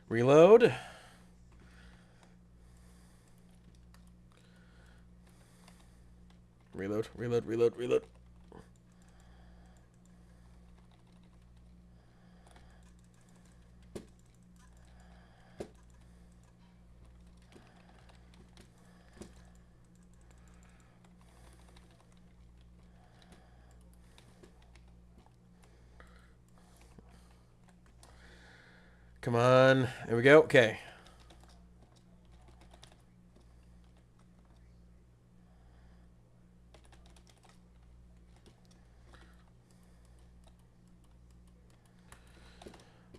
Reload. Reload, reload, reload, reload. Come on. There we go. Okay.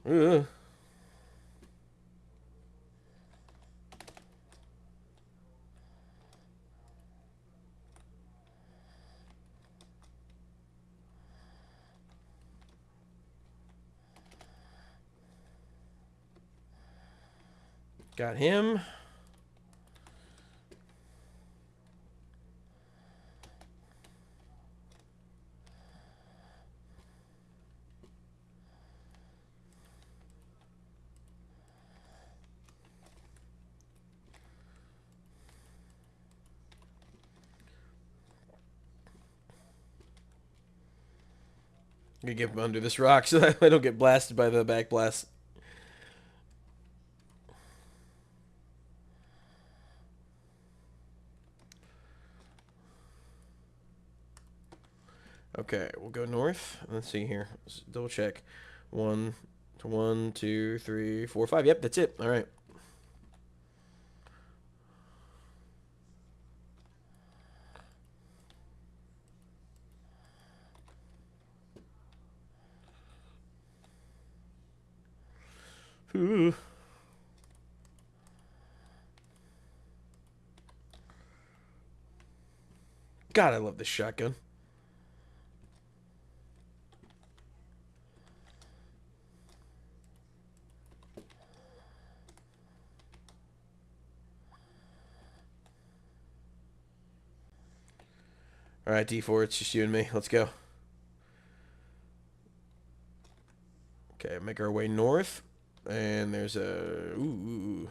Ugh. Got him. I'm gonna get him under this rock so that I don't get blasted by the back blast. Okay, we'll go north. Let's see here. Let's double check. One, 2, 3, 4, 5. Yep, that's it. All right. Ooh. God, I love this shotgun. All right, D4, it's just you and me. Let's go. Okay, make our way north. And there's a... Ooh.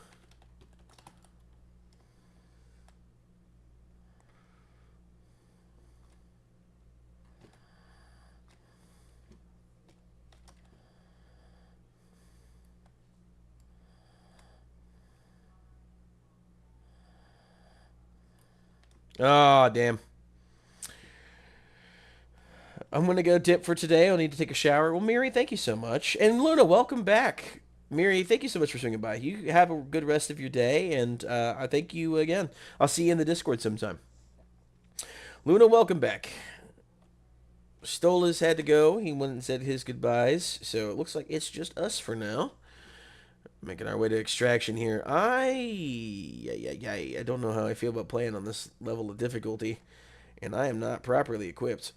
Oh, damn. I'm going to go dip for today. I'll need to take a shower. Well, Miri, thank you so much. And Luna, welcome back. Miri, thank you so much for swinging by. You have a good rest of your day, and I thank you again. I'll see you in the Discord sometime. Luna, welcome back. Stolas had to go. He went and said his goodbyes, so it looks like it's just us for now. Making our way to extraction here. I don't know how I feel about playing on this level of difficulty, and I am not properly equipped.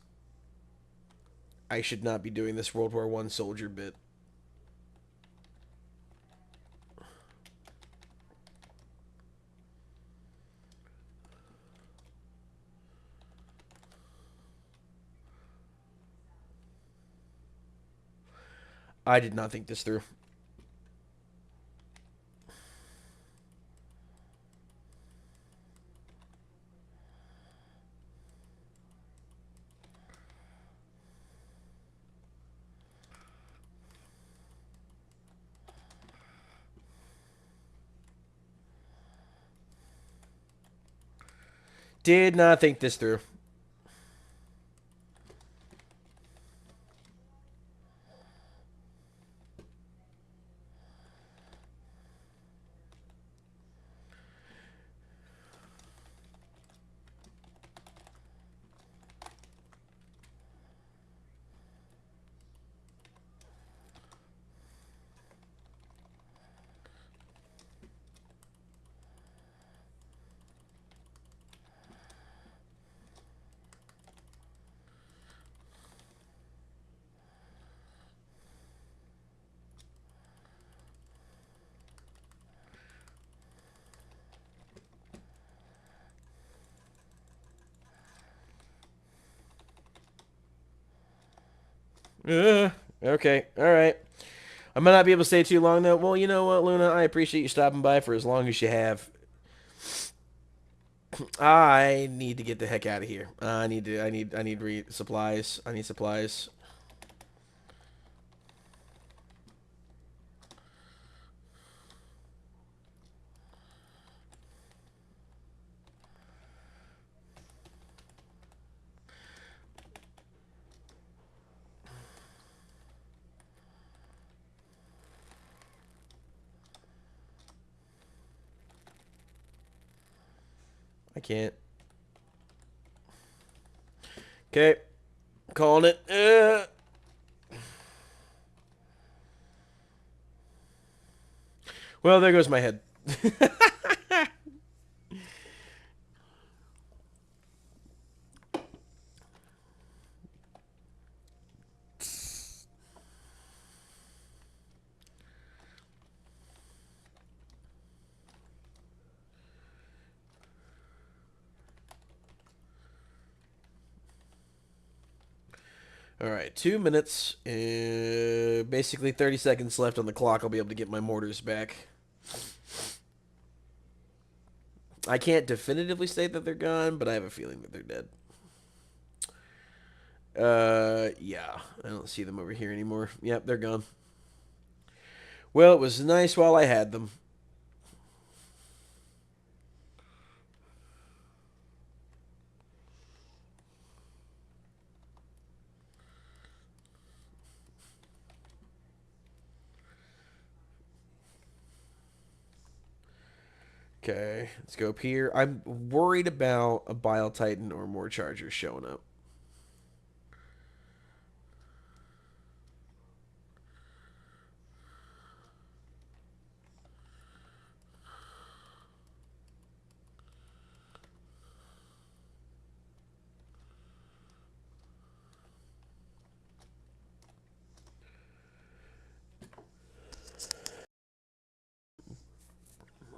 I should not be doing this World War I soldier bit. I did not think this through. Did not think this through. Okay, all right. I might not be able to stay too long though. Well, you know what, Luna? I appreciate you stopping by for as long as you have. I need to get the heck out of here. I need supplies. I need supplies. I can't. Okay, calling it. Well, there goes my head. All right, 2 minutes, basically 30 seconds left on the clock. I'll be able to get my mortars back. I can't definitively say that they're gone, but I have a feeling that they're dead. Yeah, I don't see them over here anymore. Yep, they're gone. Well, it was nice while I had them. Okay, let's go up here. I'm worried about a Bile Titan or more Chargers showing up.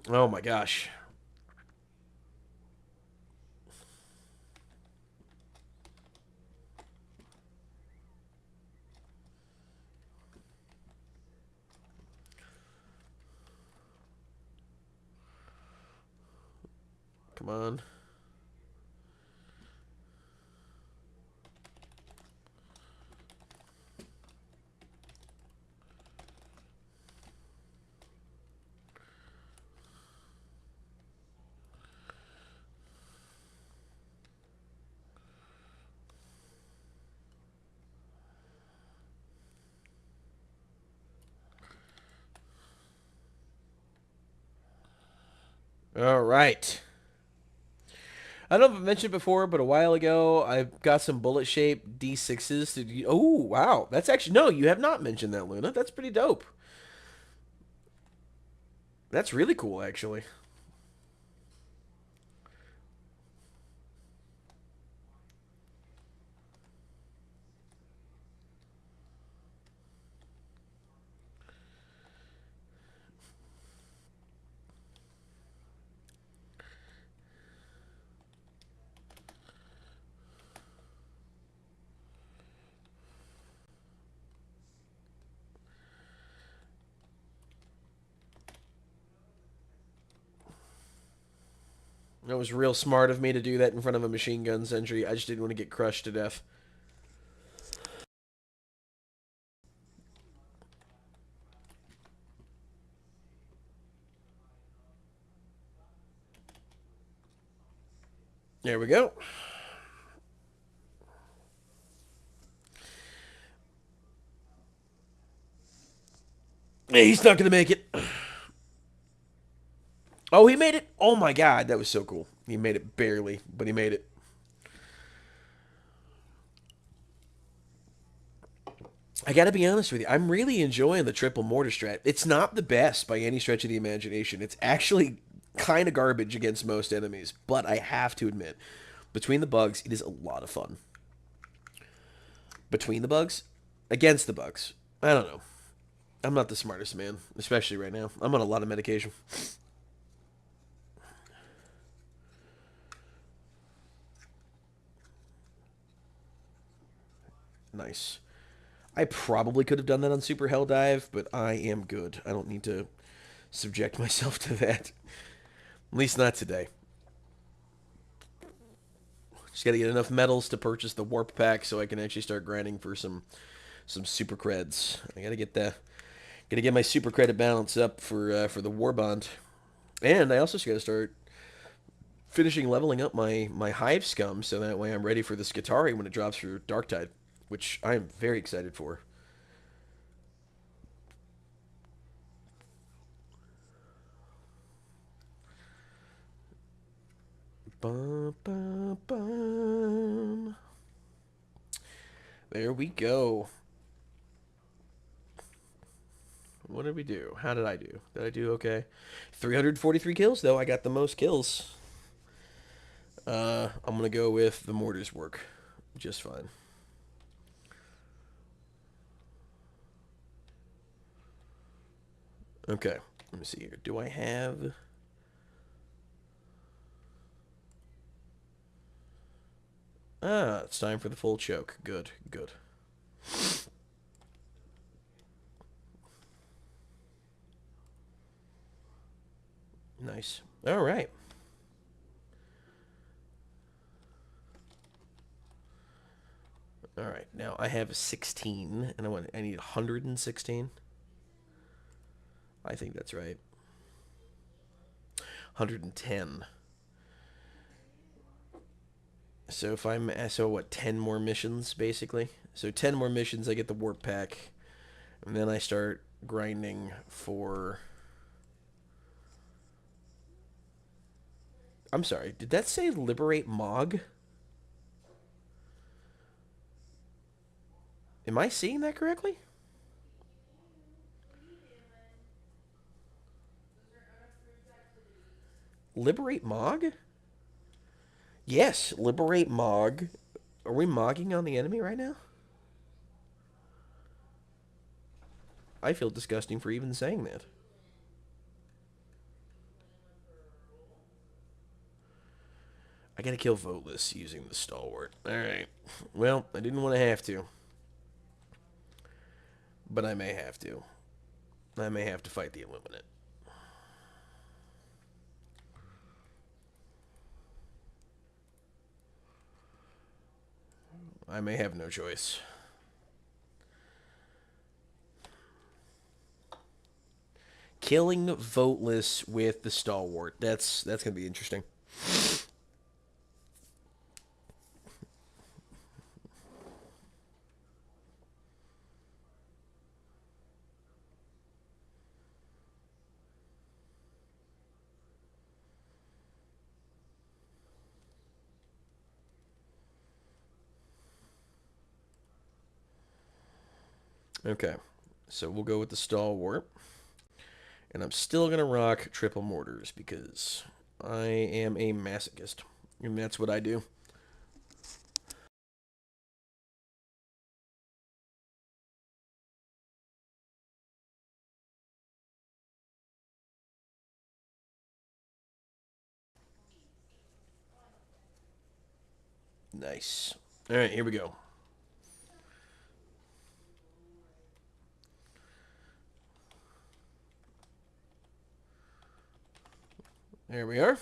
Oh my gosh. Come on. All right. I don't know if I mentioned before, but a while ago I got some bullet shaped D6s. Oh, wow. That's actually, no, you have not mentioned that, Luna. That's pretty dope. That's really cool, actually. That was real smart of me to do that in front of a machine gun sentry. I just didn't want to get crushed to death. There we go. Hey, he's not going to make it. Oh, he made it. Oh my god, that was so cool. He made it barely, but he made it. I got to be honest with you. I'm really enjoying the triple mortar strat. It's not the best by any stretch of the imagination. It's actually kind of garbage against most enemies, but I have to admit, between the bugs, it is a lot of fun. Between the bugs, against the bugs. I don't know. I'm not the smartest man, especially right now. I'm on a lot of medication. Nice. I probably could have done that on Super Hell Dive, but I am good. I don't need to subject myself to that. At least not today. Just gotta get enough medals to purchase the warp pack so I can actually start grinding for some super creds. I gotta get my super credit balance up for the war bond, and I also just gotta start finishing leveling up my hive scum so that way I'm ready for the Skitari when it drops for Darktide, which I am very excited for. Bum, bum, bum. There we go. What did we do? How did I do? Did I do okay? 343 kills, though. I got the most kills. I'm going to go with the mortars work just fine. Okay. Let me see here. Do I have... Ah, it's time for the full choke. Good, good. Nice. All right. All right. Now I have 16, and I need 116. I think that's right. 110. So if I'm so what 10 more missions basically. So 10 more missions, I get the warp pack, and then I start grinding for. I'm sorry. Did that say liberate Mog? Am I seeing that correctly? Liberate Mog? Yes, liberate Mog. Are we mogging on the enemy right now? I feel disgusting for even saying that. I gotta kill Voteless using the Stalwart. Alright. Well, I didn't want to have to. But I may have to. I may have to fight the Illuminate. I may have no choice. Killing Voteless with the Stalwart. That's gonna be interesting. Okay. So we'll go with the Stalwart. And I'm still gonna rock triple mortars because I am a masochist. And that's what I do. Nice. Alright, here we go. There we are.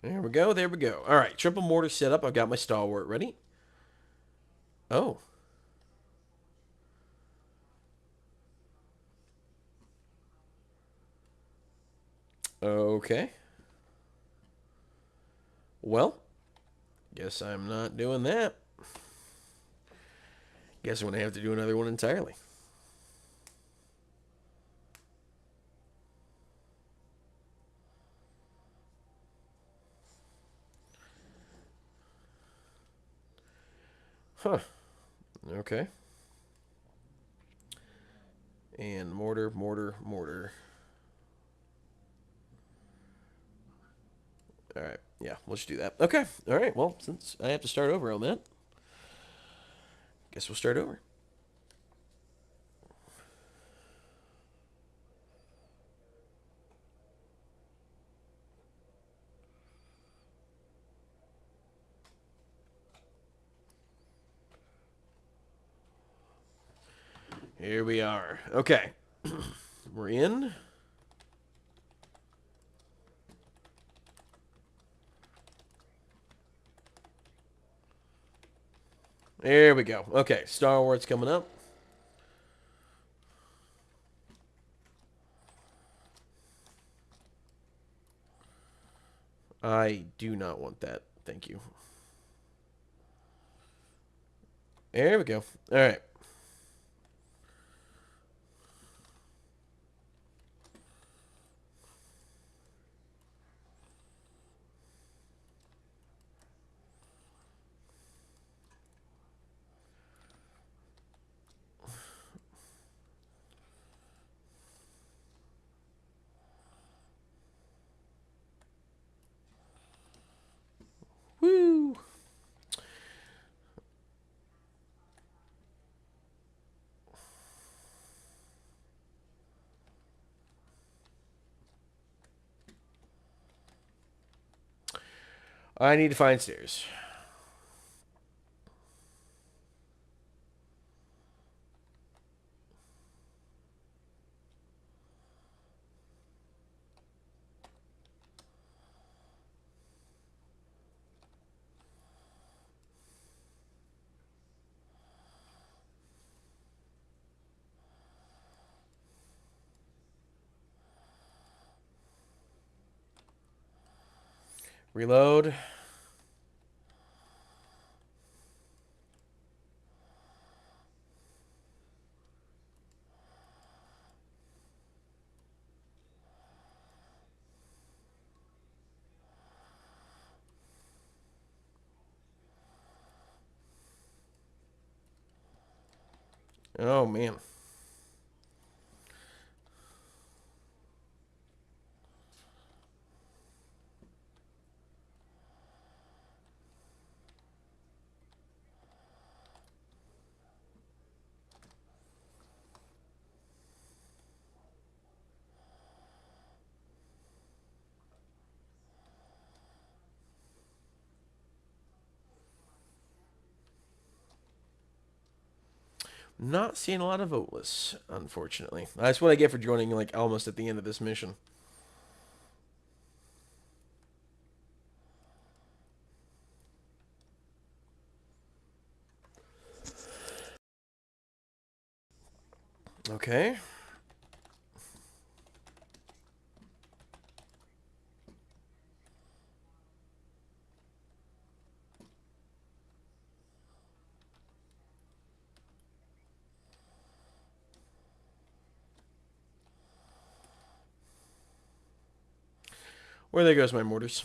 There we go. There we go. All right. Triple mortar set up. I've got my stalwart ready. Oh. Okay. Well, guess I'm not doing that. Guess I'm going to have to do another one entirely. Huh. Okay. And mortar, mortar, mortar. All right. Yeah, let's do that. Okay. All right. Well, since I have to start over on that, guess we'll start over. Here we are. Okay. We're in. There we go. Okay. Star Wars coming up. I do not want that. Thank you. There we go. All right. Woo. I need to find stairs. Reload. Oh, man. Not seeing a lot of voteless, unfortunately. That's what I get for joining, like, almost at the end of this mission. Okay. Where there goes my mortars.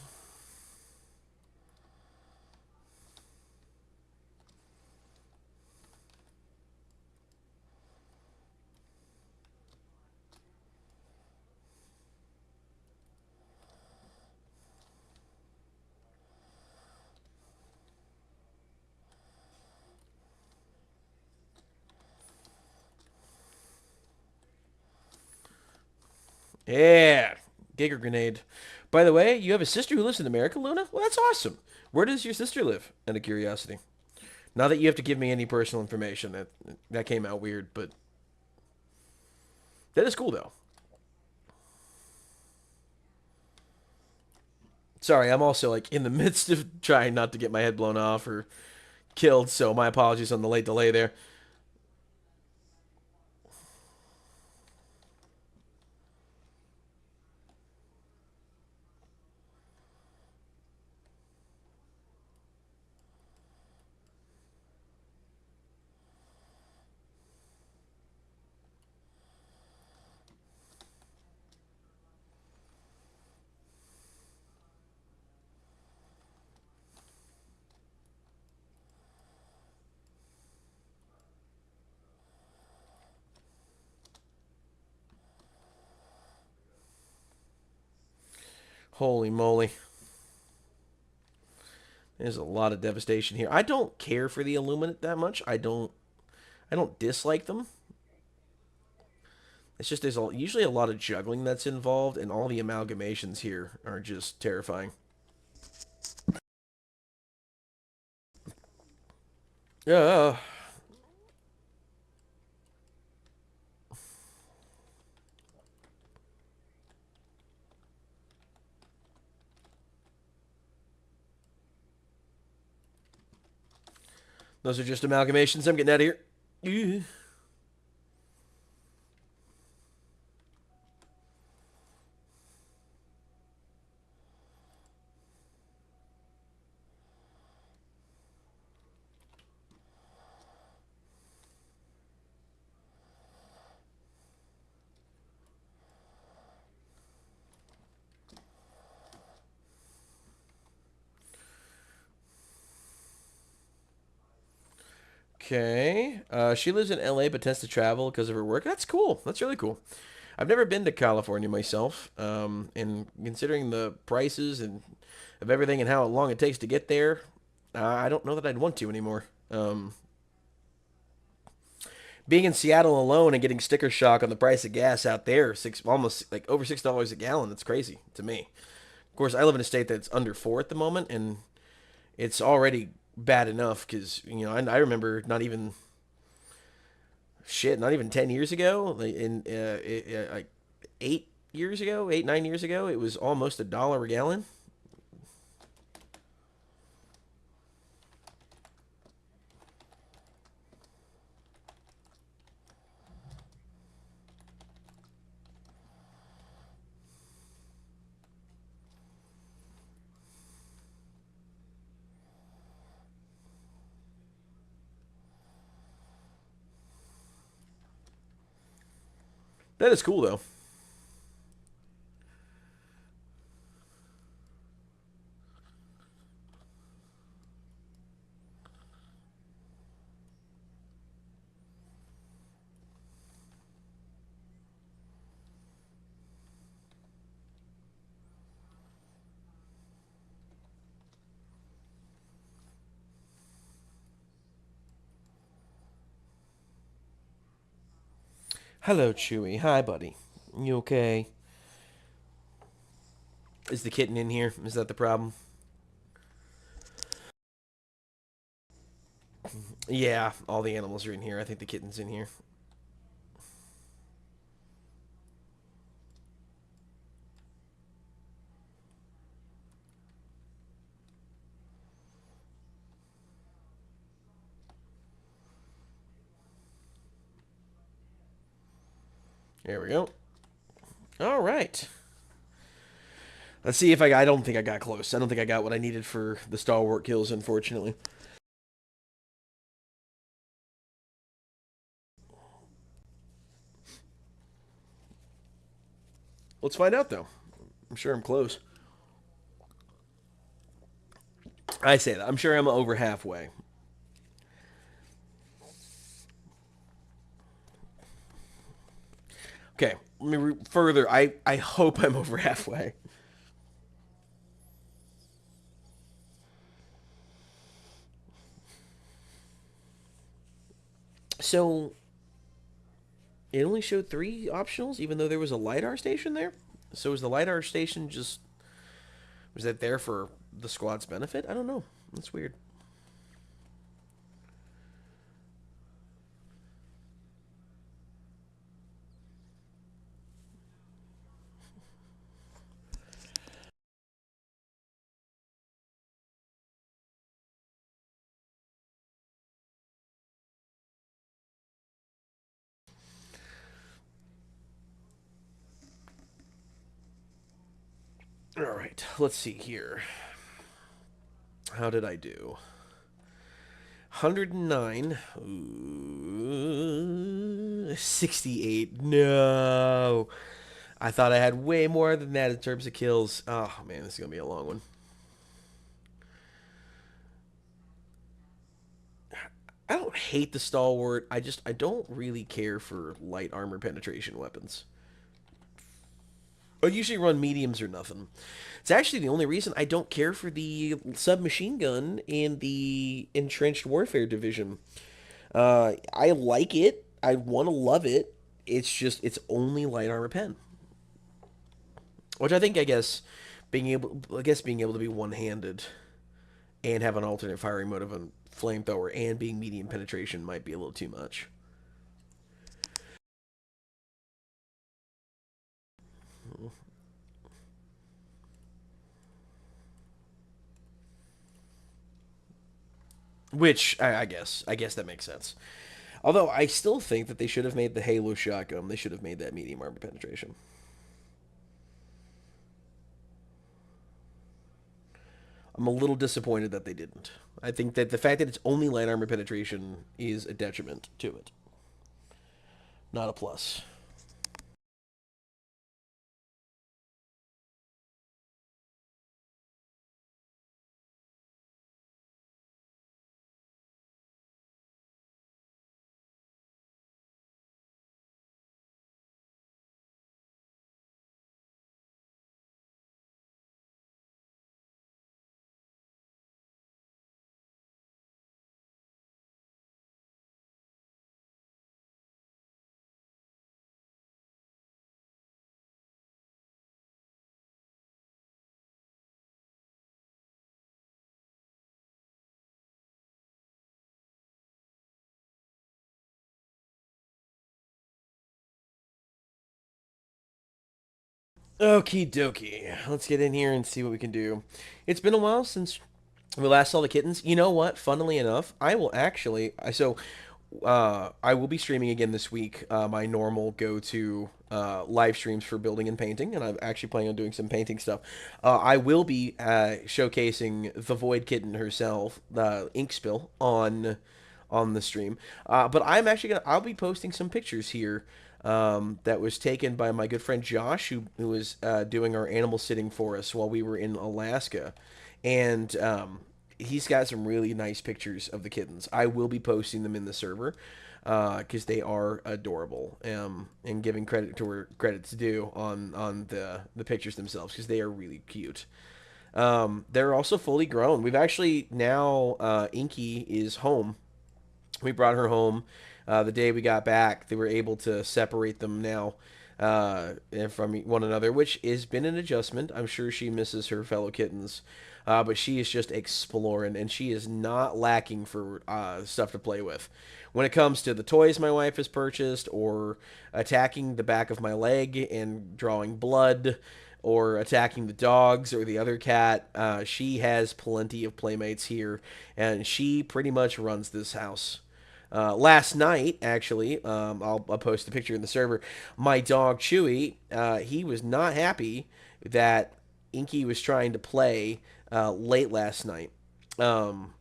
Yeah. Giga grenade. By the way, you have a sister who lives in America, Luna? Well, that's awesome. Where does your sister live? Out of curiosity. Not that you have to give me any personal information. That came out weird, but that is cool though. Sorry, I'm also like in the midst of trying not to get my head blown off or killed, so my apologies on the late delay there. Holy moly. There's a lot of devastation here. I don't care for the Illuminate that much. I don't dislike them. It's just usually a lot of juggling that's involved, and all the amalgamations here are just terrifying. Yeah, those are just amalgamations. I'm getting out of here. Yeah. Okay. She lives in LA but tends to travel because of her work. That's cool. That's really cool. I've never been to California myself, and considering the prices and of everything and how long it takes to get there, I don't know that I'd want to anymore. Being in Seattle alone and getting sticker shock on the price of gas out there, almost like over $6 a gallon. That's crazy to me. Of course, I live in a state that's under four at the moment, and it's already bad enough because I remember not even 10 years ago, like like 8 years ago, 8 9 years ago, it was almost $1 a gallon. That is cool though. Hello, Chewy. Hi, buddy. You okay? Is the kitten in here? Is that the problem? Yeah, all the animals are in here. I think the kitten's in here. There we go. All right. Let's see if I don't think I got close. I don't think I got what I needed for the stalwart kills, unfortunately. Let's find out, though. I'm sure I'm close. I say that. I'm sure I'm over halfway. Okay, let me further. I hope I'm over halfway. So it only showed three optionals, even though there was a LiDAR station there. So was the LiDAR station just was that there for the squad's benefit? I don't know. That's weird. All right, let's see here. How did I do? 109. Ooh, 68. No. I thought I had way more than that in terms of kills. Oh, man, this is going to be a long one. I don't hate the stalwart. I don't really care for light armor penetration weapons. I usually run mediums or nothing. It's actually the only reason I don't care for the submachine gun in the entrenched warfare division. I like it. I want to love it. It's just it's only light armor pen, which I guess being able to be one handed and have an alternate firing mode of a flamethrower and being medium penetration might be a little too much. Which I guess that makes sense. Although I still think that they should have made the Halo shotgun. They should have made that medium armor penetration. I'm a little disappointed that they didn't. I think that the fact that it's only light armor penetration is a detriment to it, not a plus. Okie dokie. Let's get in here and see what we can do. It's been a while since we last saw the kittens. You know what? Funnily enough, I will actually. I will be streaming again this week. My normal go-to live streams for building and painting, and I'm actually planning on doing some painting stuff. I will be showcasing the Void Kitten herself, the Ink Spill, on the stream. But I'll be posting some pictures here that was taken by my good friend Josh, who was doing our animal sitting for us while we were in Alaska, and he's got some really nice pictures of the kittens. I will be posting them in the server because they are adorable, and giving credit to where credit's due on the pictures themselves because they are really cute. They're also fully grown. We've actually now Inky is home. We brought her home the day we got back. They were able to separate them now from one another, which has been an adjustment. I'm sure she misses her fellow kittens, but she is just exploring, and she is not lacking for stuff to play with. When it comes to the toys my wife has purchased, or attacking the back of my leg and drawing blood, or attacking the dogs or the other cat, she has plenty of playmates here, and she pretty much runs this house. Last night, actually, I'll post a picture in the server. My dog Chewy, he was not happy that Inky was trying to play late last night, um,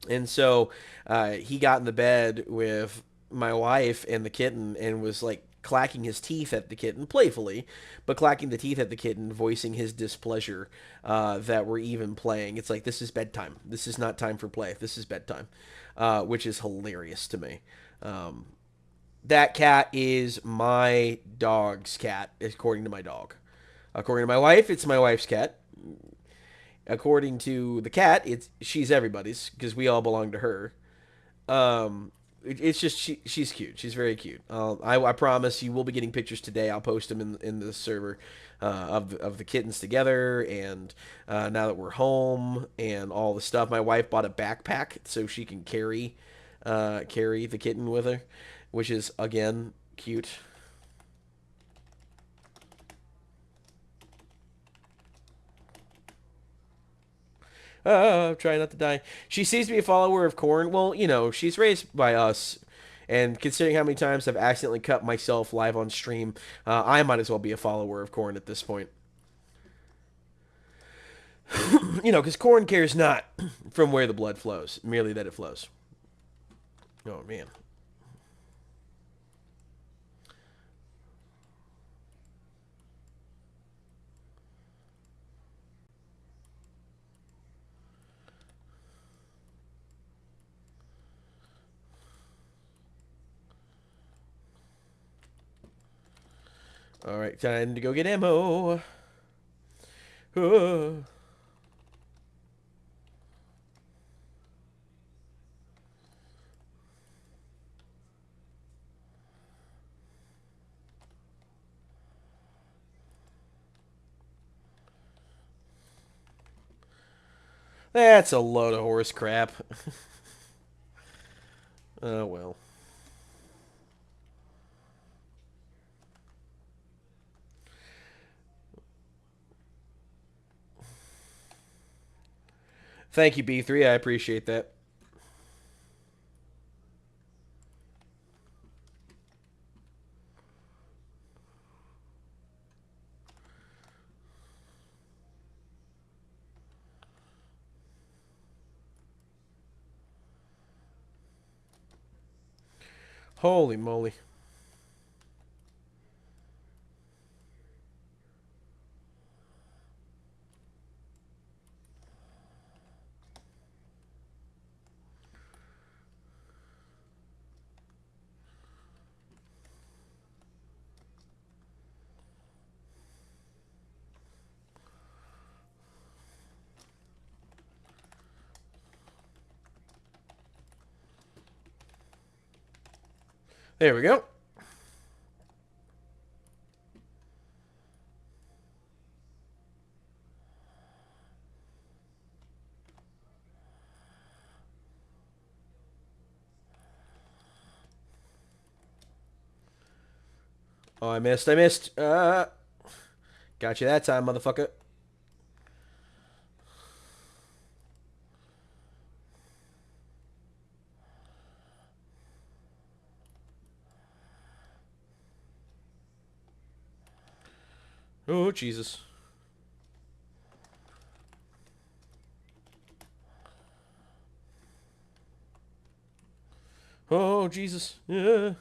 and so he got in the bed with my wife and the kitten and was like clacking his teeth at the kitten playfully, but clacking the teeth at the kitten, voicing his displeasure that we're even playing. It's like, this is bedtime. This is not time for play. This is bedtime, which is hilarious to me. Um, that cat is my dog's cat, according to my dog. According to my wife, it's my wife's cat. According to the cat, she's everybody's because we all belong to her. It's just she's cute. She's very cute. I promise you will be getting pictures today. I'll post them in the server of the kittens together, and now that we're home and all the stuff. My wife bought a backpack so she can carry the kitten with her, which is again cute. Try not to die. She seems to be a follower of Corn. Well, you know, she's raised by us, and considering how many times I've accidentally cut myself live on stream, I might as well be a follower of Corn at this point. Because corn cares not from where the blood flows, merely that it flows. Oh, man. All right, time to go get ammo. Uh, That's a load of horse crap. Oh, well. Thank you, B3. I appreciate that. Holy moly. There we go. Oh, I missed. I missed. Got you that time, motherfucker. Oh, Jesus. Oh, Jesus. Yeah.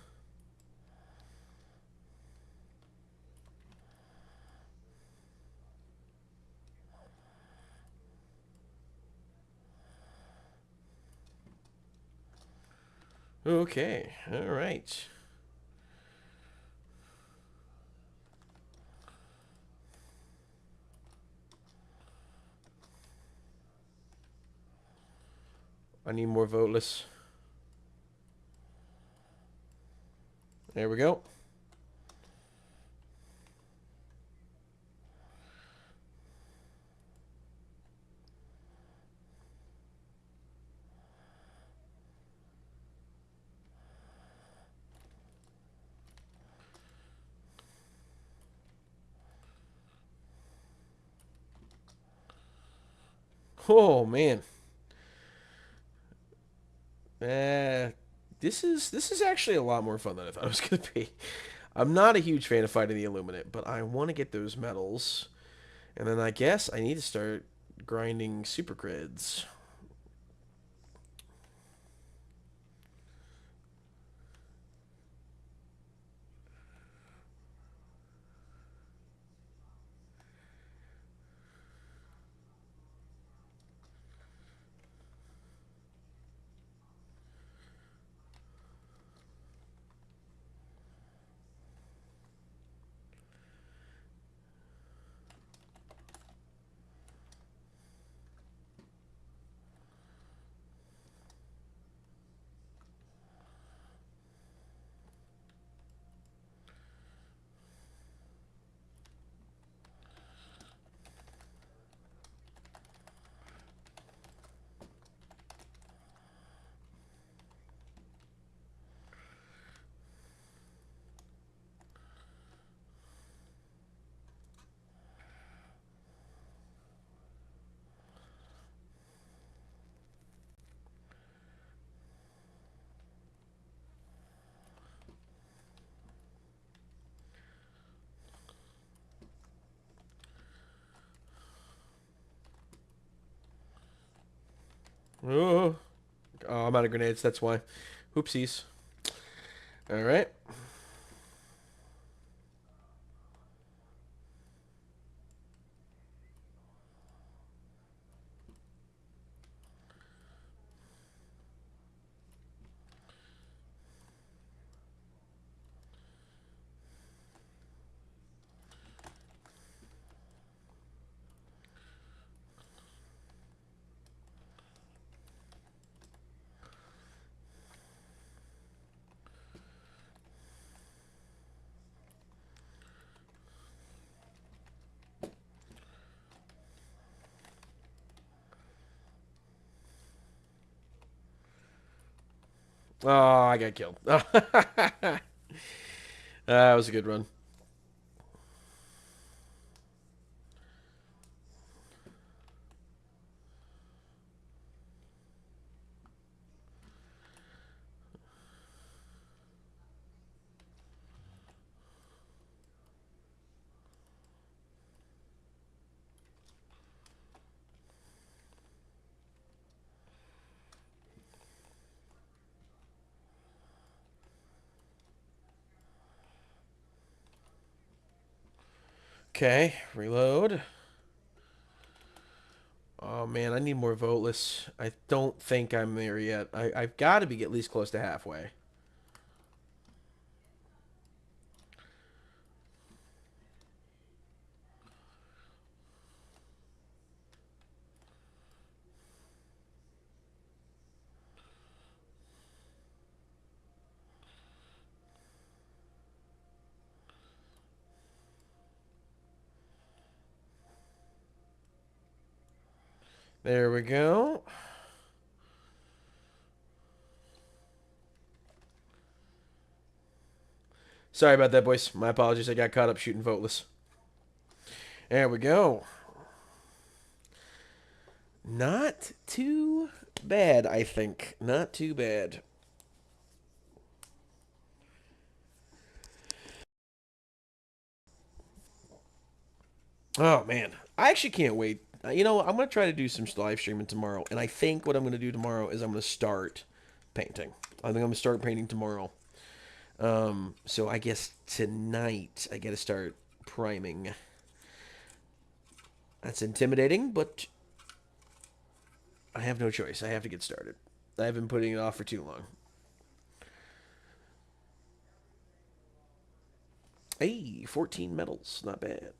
Okay. All right. I need more voteless. There we go. Oh, man. Uh, this is actually a lot more fun than I thought it was gonna be. I'm not a huge fan of fighting the Illuminate, but I want to get those medals, and then I guess I need to start grinding super creds. Oh, oh, I'm out of grenades. That's why. Oopsies. All right. Oh, I got killed. That was a good run. Okay, reload. Oh man, I need more voteless. I don't think I'm there yet. I've got to be at least close to halfway. There we go. Sorry about that, boys. My apologies. I got caught up shooting voteless. There we go. Not too bad, I think. Not too bad. Oh man, I actually can't wait. You know, I'm gonna try to do some live streaming tomorrow, and I think what I'm gonna do tomorrow is I'm gonna start painting. I think I'm gonna start painting tomorrow. So I guess tonight I gotta start priming. That's intimidating, but I have no choice. I have to get started. I've been putting it off for too long. Hey, 14 medals, not bad.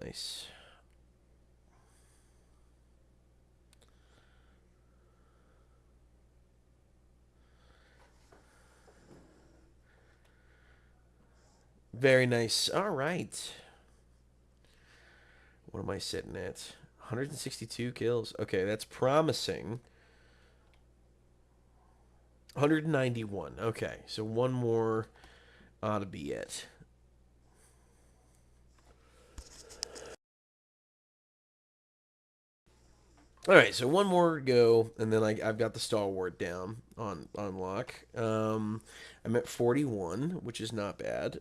Nice. Very nice. All right. What am I sitting at? 162 kills. Okay, that's promising. 191. Okay, so one more ought to be it. All right, so one more go, and then I've got the stalwart down on lock. I'm at 41, which is not bad,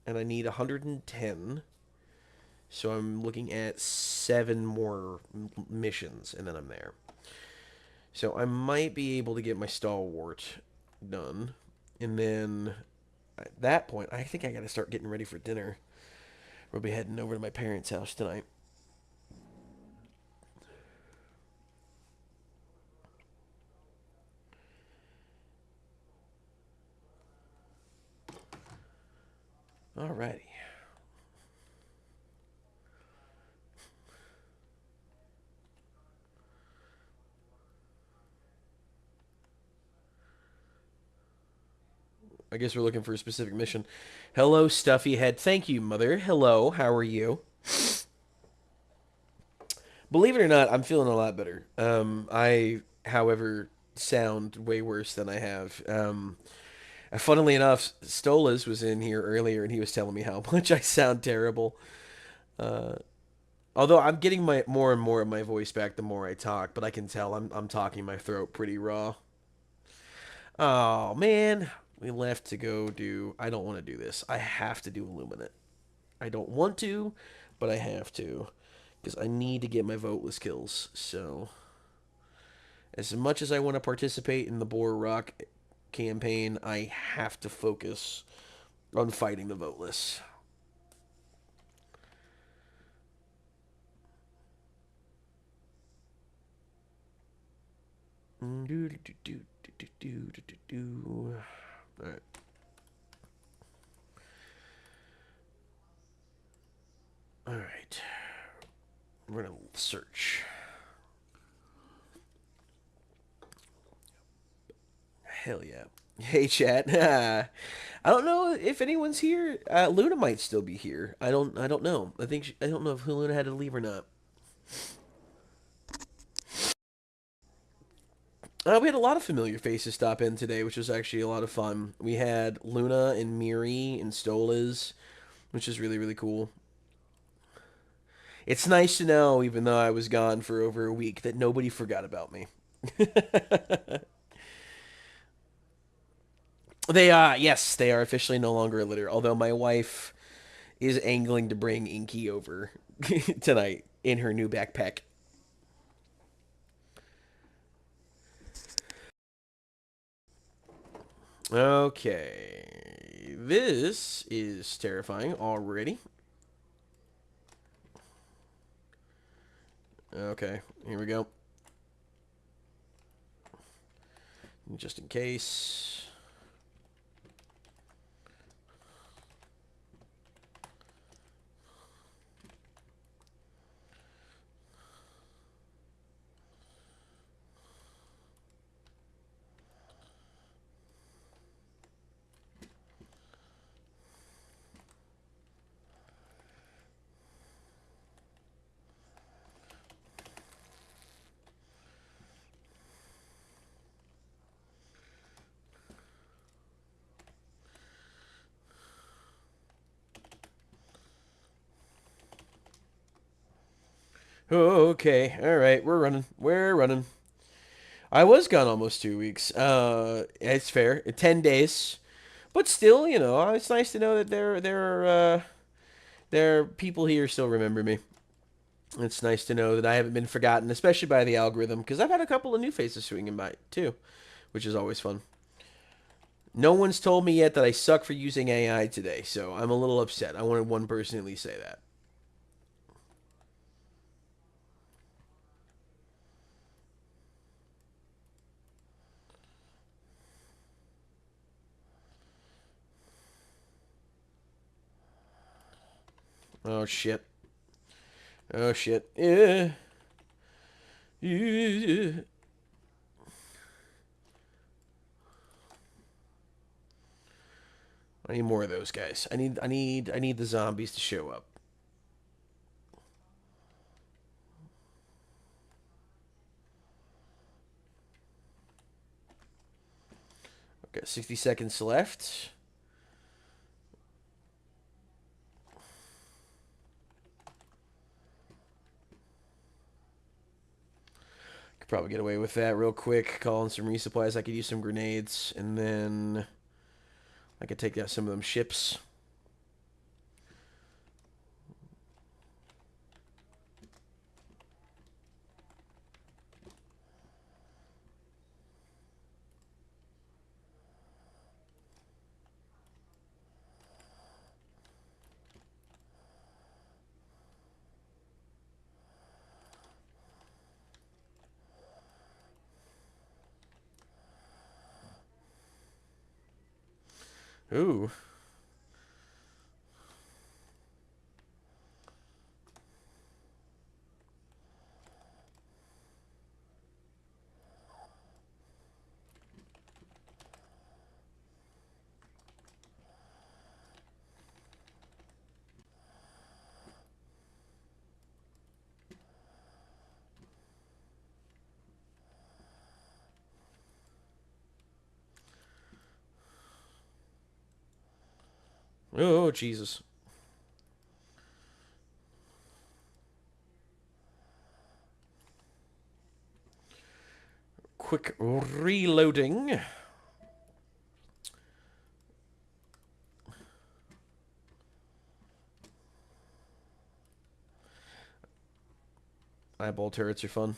and I need 110. So I'm looking at seven more missions, and then I'm there. So I might be able to get my stalwart done, and then at that point, I think I got to start getting ready for dinner. We'll be heading over to my parents' house tonight. Alrighty. I guess we're looking for a specific mission. Hello, Stuffy Head. Thank you, Mother. Hello, how are you? Believe it or not, I'm feeling a lot better. However, sound way worse than I have. Funnily enough, Stolas was in here earlier, and he was telling me how much I sound terrible. Uh, Although I'm getting my more and more of my voice back the more I talk, but I can tell I'm talking my throat pretty raw. Oh man, we left to go do. I don't want to do this. I have to do Illuminate. I don't want to, but I have to because I need to get my voteless kills. So as much as I want to participate in the Boar Rock campaign, I have to focus on fighting the voteless. All right. All right. We're gonna search. Hell yeah. Hey chat. I don't know if anyone's here. Luna might still be here. I don't know. I don't know if Luna had to leave or not. We had a lot of familiar faces stop in today, which was actually a lot of fun. We had Luna and Miri and Stolas, which is really really cool. It's nice to know, even though I was gone for over a week, that nobody forgot about me. Yes, they are officially no longer a litter. Although my wife is angling to bring Inky over tonight in her new backpack. Okay, this is terrifying already. Okay, here we go. Just in case. Okay, all right, we're running. We're running. I was gone almost 2 weeks. It's fair. 10 days, but still, it's nice to know that there are people here still remember me. It's nice to know that I haven't been forgotten, especially by the algorithm, because I've had a couple of new faces swinging by too, which is always fun. No one's told me yet that I suck for using AI today, so I'm a little upset. I wanted one person to at least say that. Oh shit. Oh shit. Yeah. Yeah. I need more of those guys. I need the zombies to show up. Okay, 60 seconds left. Could probably get away with that real quick. Calling some resupplies. I could use some grenades, and then I could take out some of them ships. Ooh. Oh, Jesus. Quick reloading. Eyeball turrets are fun.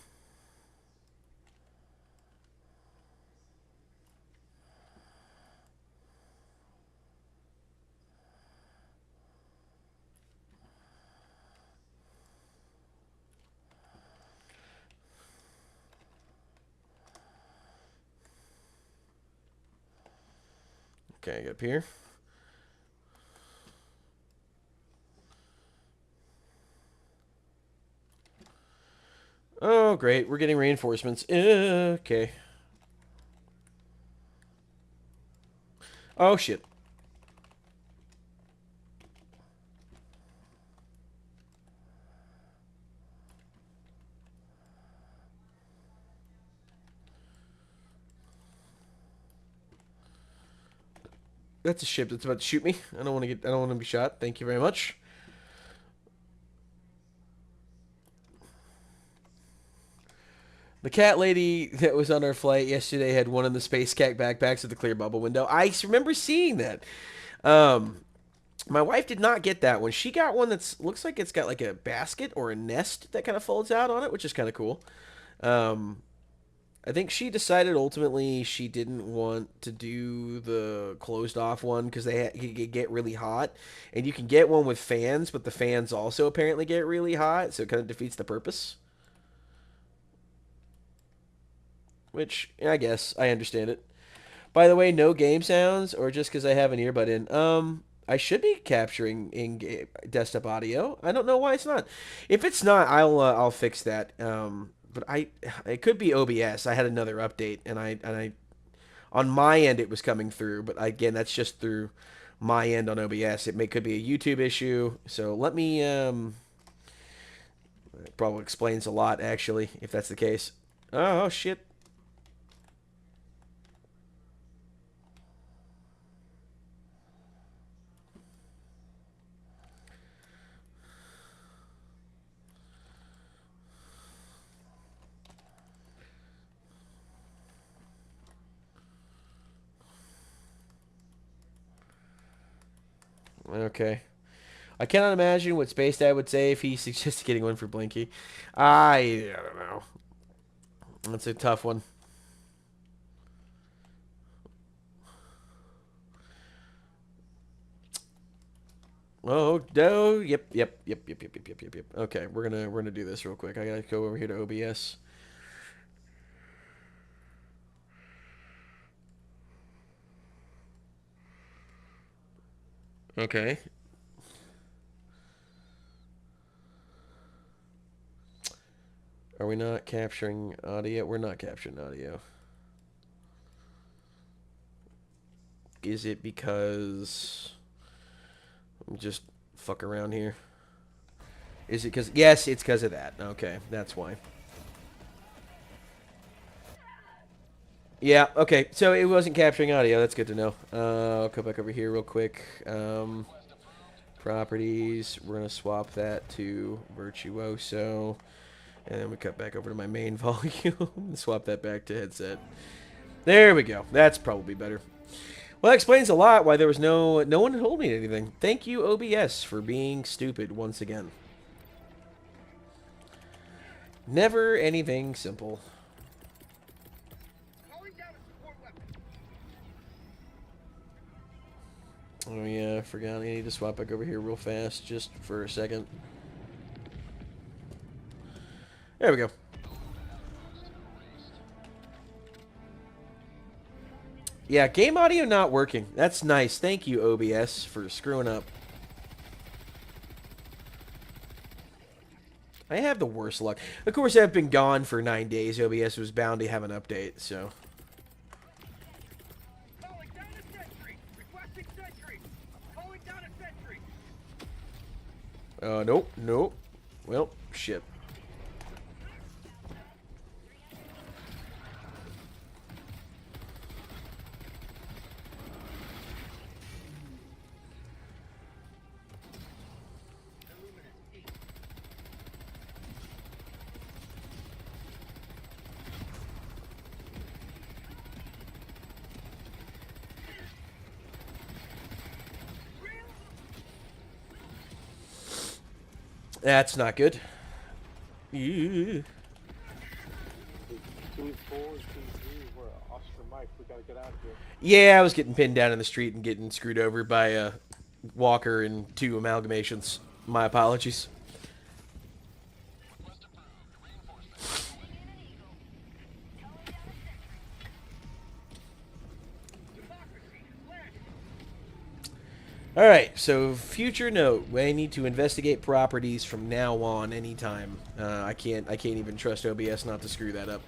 Okay, get up here. Oh, great. We're getting reinforcements. Okay. Oh, shit. That's a ship that's about to shoot me. I don't want to get. I don't want to be shot. Thank you very much. The cat lady that was on our flight yesterday had one of the space cat backpacks with the clear bubble window. I remember seeing that. Um, my wife did not get that one. She got one that's looks like it's got like a basket or a nest that kind of folds out on it, which is kind of cool. Um, I think she decided ultimately she didn't want to do the closed off one because it get really hot, and you can get one with fans, but the fans also apparently get really hot, so it kind of defeats the purpose. Which I guess I understand it. By the way, no game sounds, or just because I have an earbud in. I should be capturing in desktop audio. I don't know why it's not. If it's not, I'll fix that. But it could be OBS. I had another update, and I on my end it was coming through, but again that's just through my end on OBS. Could be a YouTube issue. So let me it probably explains a lot actually if that's the case. Oh shit. Okay. I cannot imagine what Space Dad would say if he suggested getting one for Blinky. I don't know. That's a tough one. Oh no! Yep. Okay, we're gonna do this real quick. I gotta go over here to OBS. Okay. Are we not capturing audio? We're not capturing audio. Is it because I'm just fuck around here? Is it because? Yes, it's because of that. Okay, that's why. Yeah. Okay. So it wasn't capturing audio. That's good to know. I'll come back over here real quick. Properties. We're gonna swap that to Virtuoso, and then we cut back over to my main volume. Swap that back to headset. There we go. That's probably better. Well, that explains a lot why there was no one told me anything. Thank you, OBS, for being stupid once again. Never anything simple. Oh yeah, I forgot. I need to swap back over here real fast, just for a second. There we go. Yeah, game audio not working. That's nice. Thank you, OBS, for screwing up. I have the worst luck. Of course, I've been gone for 9 days. OBS was bound to have an update, so. Nope, nope. Well, shit. That's not good. Ew. Team 4 and Team 3 were Oscar Mike. We gotta get out of here. Yeah, I was getting pinned down in the street and getting screwed over by a Walker and two amalgamations. My apologies. Alright, so future note. I need to investigate properties from now on anytime. I can't even trust OBS not to screw that up.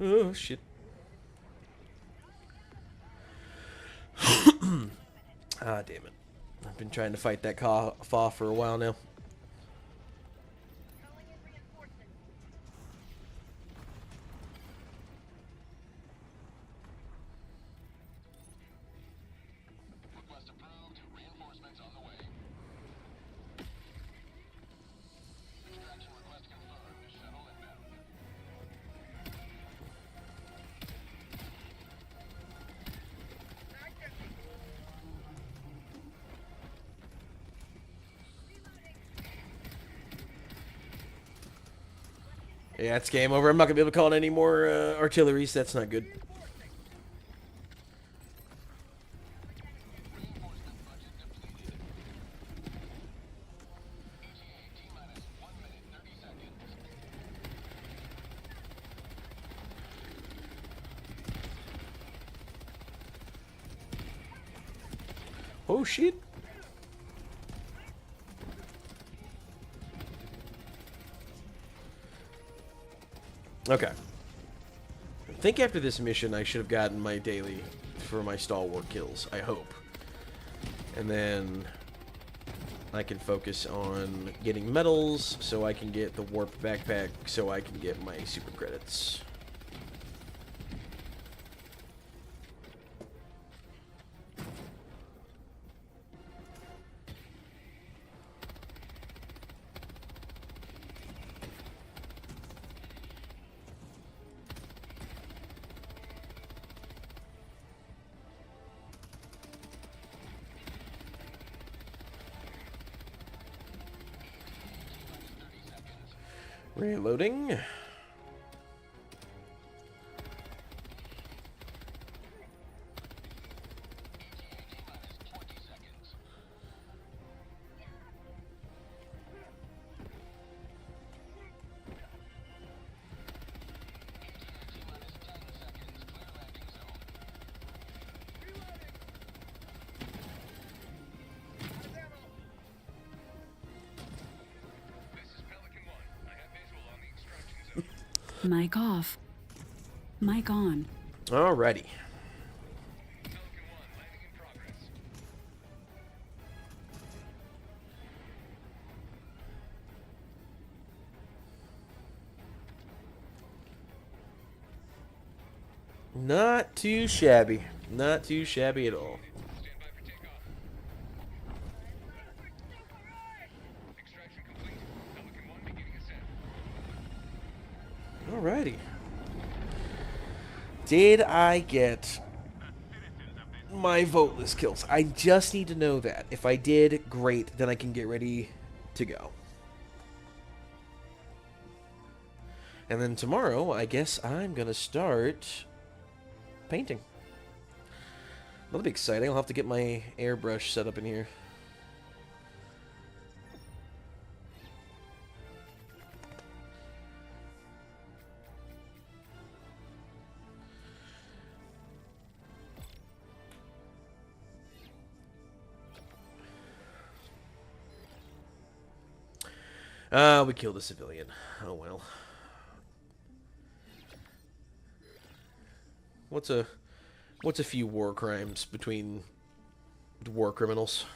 Oh, shit. Ah, damn it. I've been trying to fight that Fa for a while now. Yeah, it's game over. I'm not going to be able to call in any more artilleries. That's not good. Oh, shit. Okay. I think after this mission, I should have gotten my daily for my stalwart kills. I hope. And then I can focus on getting medals so I can get the warp backpack so I can get my super credits. Reloading. Mic off. Mic on. Alrighty. Not too shabby. Not too shabby at all. Alrighty. Did I get my voteless kills? I just need to know that. If I did, great. Then I can get ready to go. And then tomorrow, I guess I'm going to start painting. That'll be exciting. I'll have to get my airbrush set up in here. We killed a civilian. Oh well. What's a few war crimes between war criminals?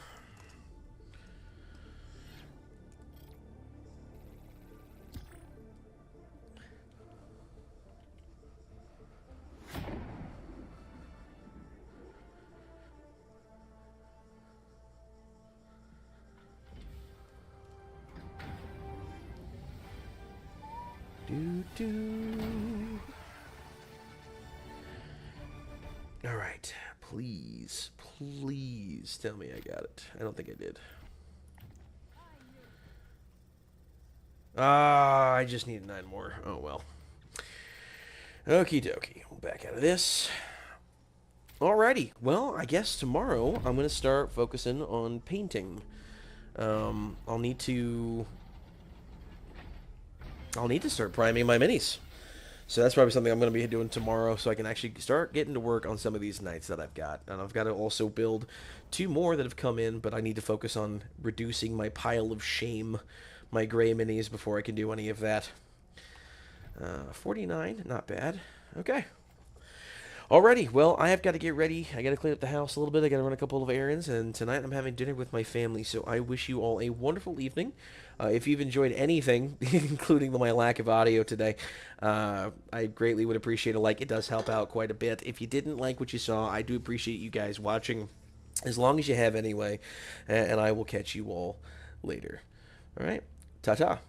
do. All right. Please, please tell me I got it. I don't think I did. Ah, I just need 9 more. Oh, well. Okie dokie. We'll back out of this. Alrighty. Well, I guess tomorrow I'm going to start focusing on painting. I'll need to start priming my minis. So that's probably something I'm going to be doing tomorrow so I can actually start getting to work on some of these nights that I've got. And I've got to also build 2 more that have come in, but I need to focus on reducing my pile of shame, my gray minis, before I can do any of that. 49, not bad. Okay. Alrighty, well, I have got to get ready. I got to clean up the house a little bit. I got to run a couple of errands, and tonight I'm having dinner with my family. So I wish you all a wonderful evening. If you've enjoyed anything, including my lack of audio today, I greatly would appreciate a like. It does help out quite a bit. If you didn't like what you saw, I do appreciate you guys watching, as long as you have anyway. And I will catch you all later. All right, ta-ta.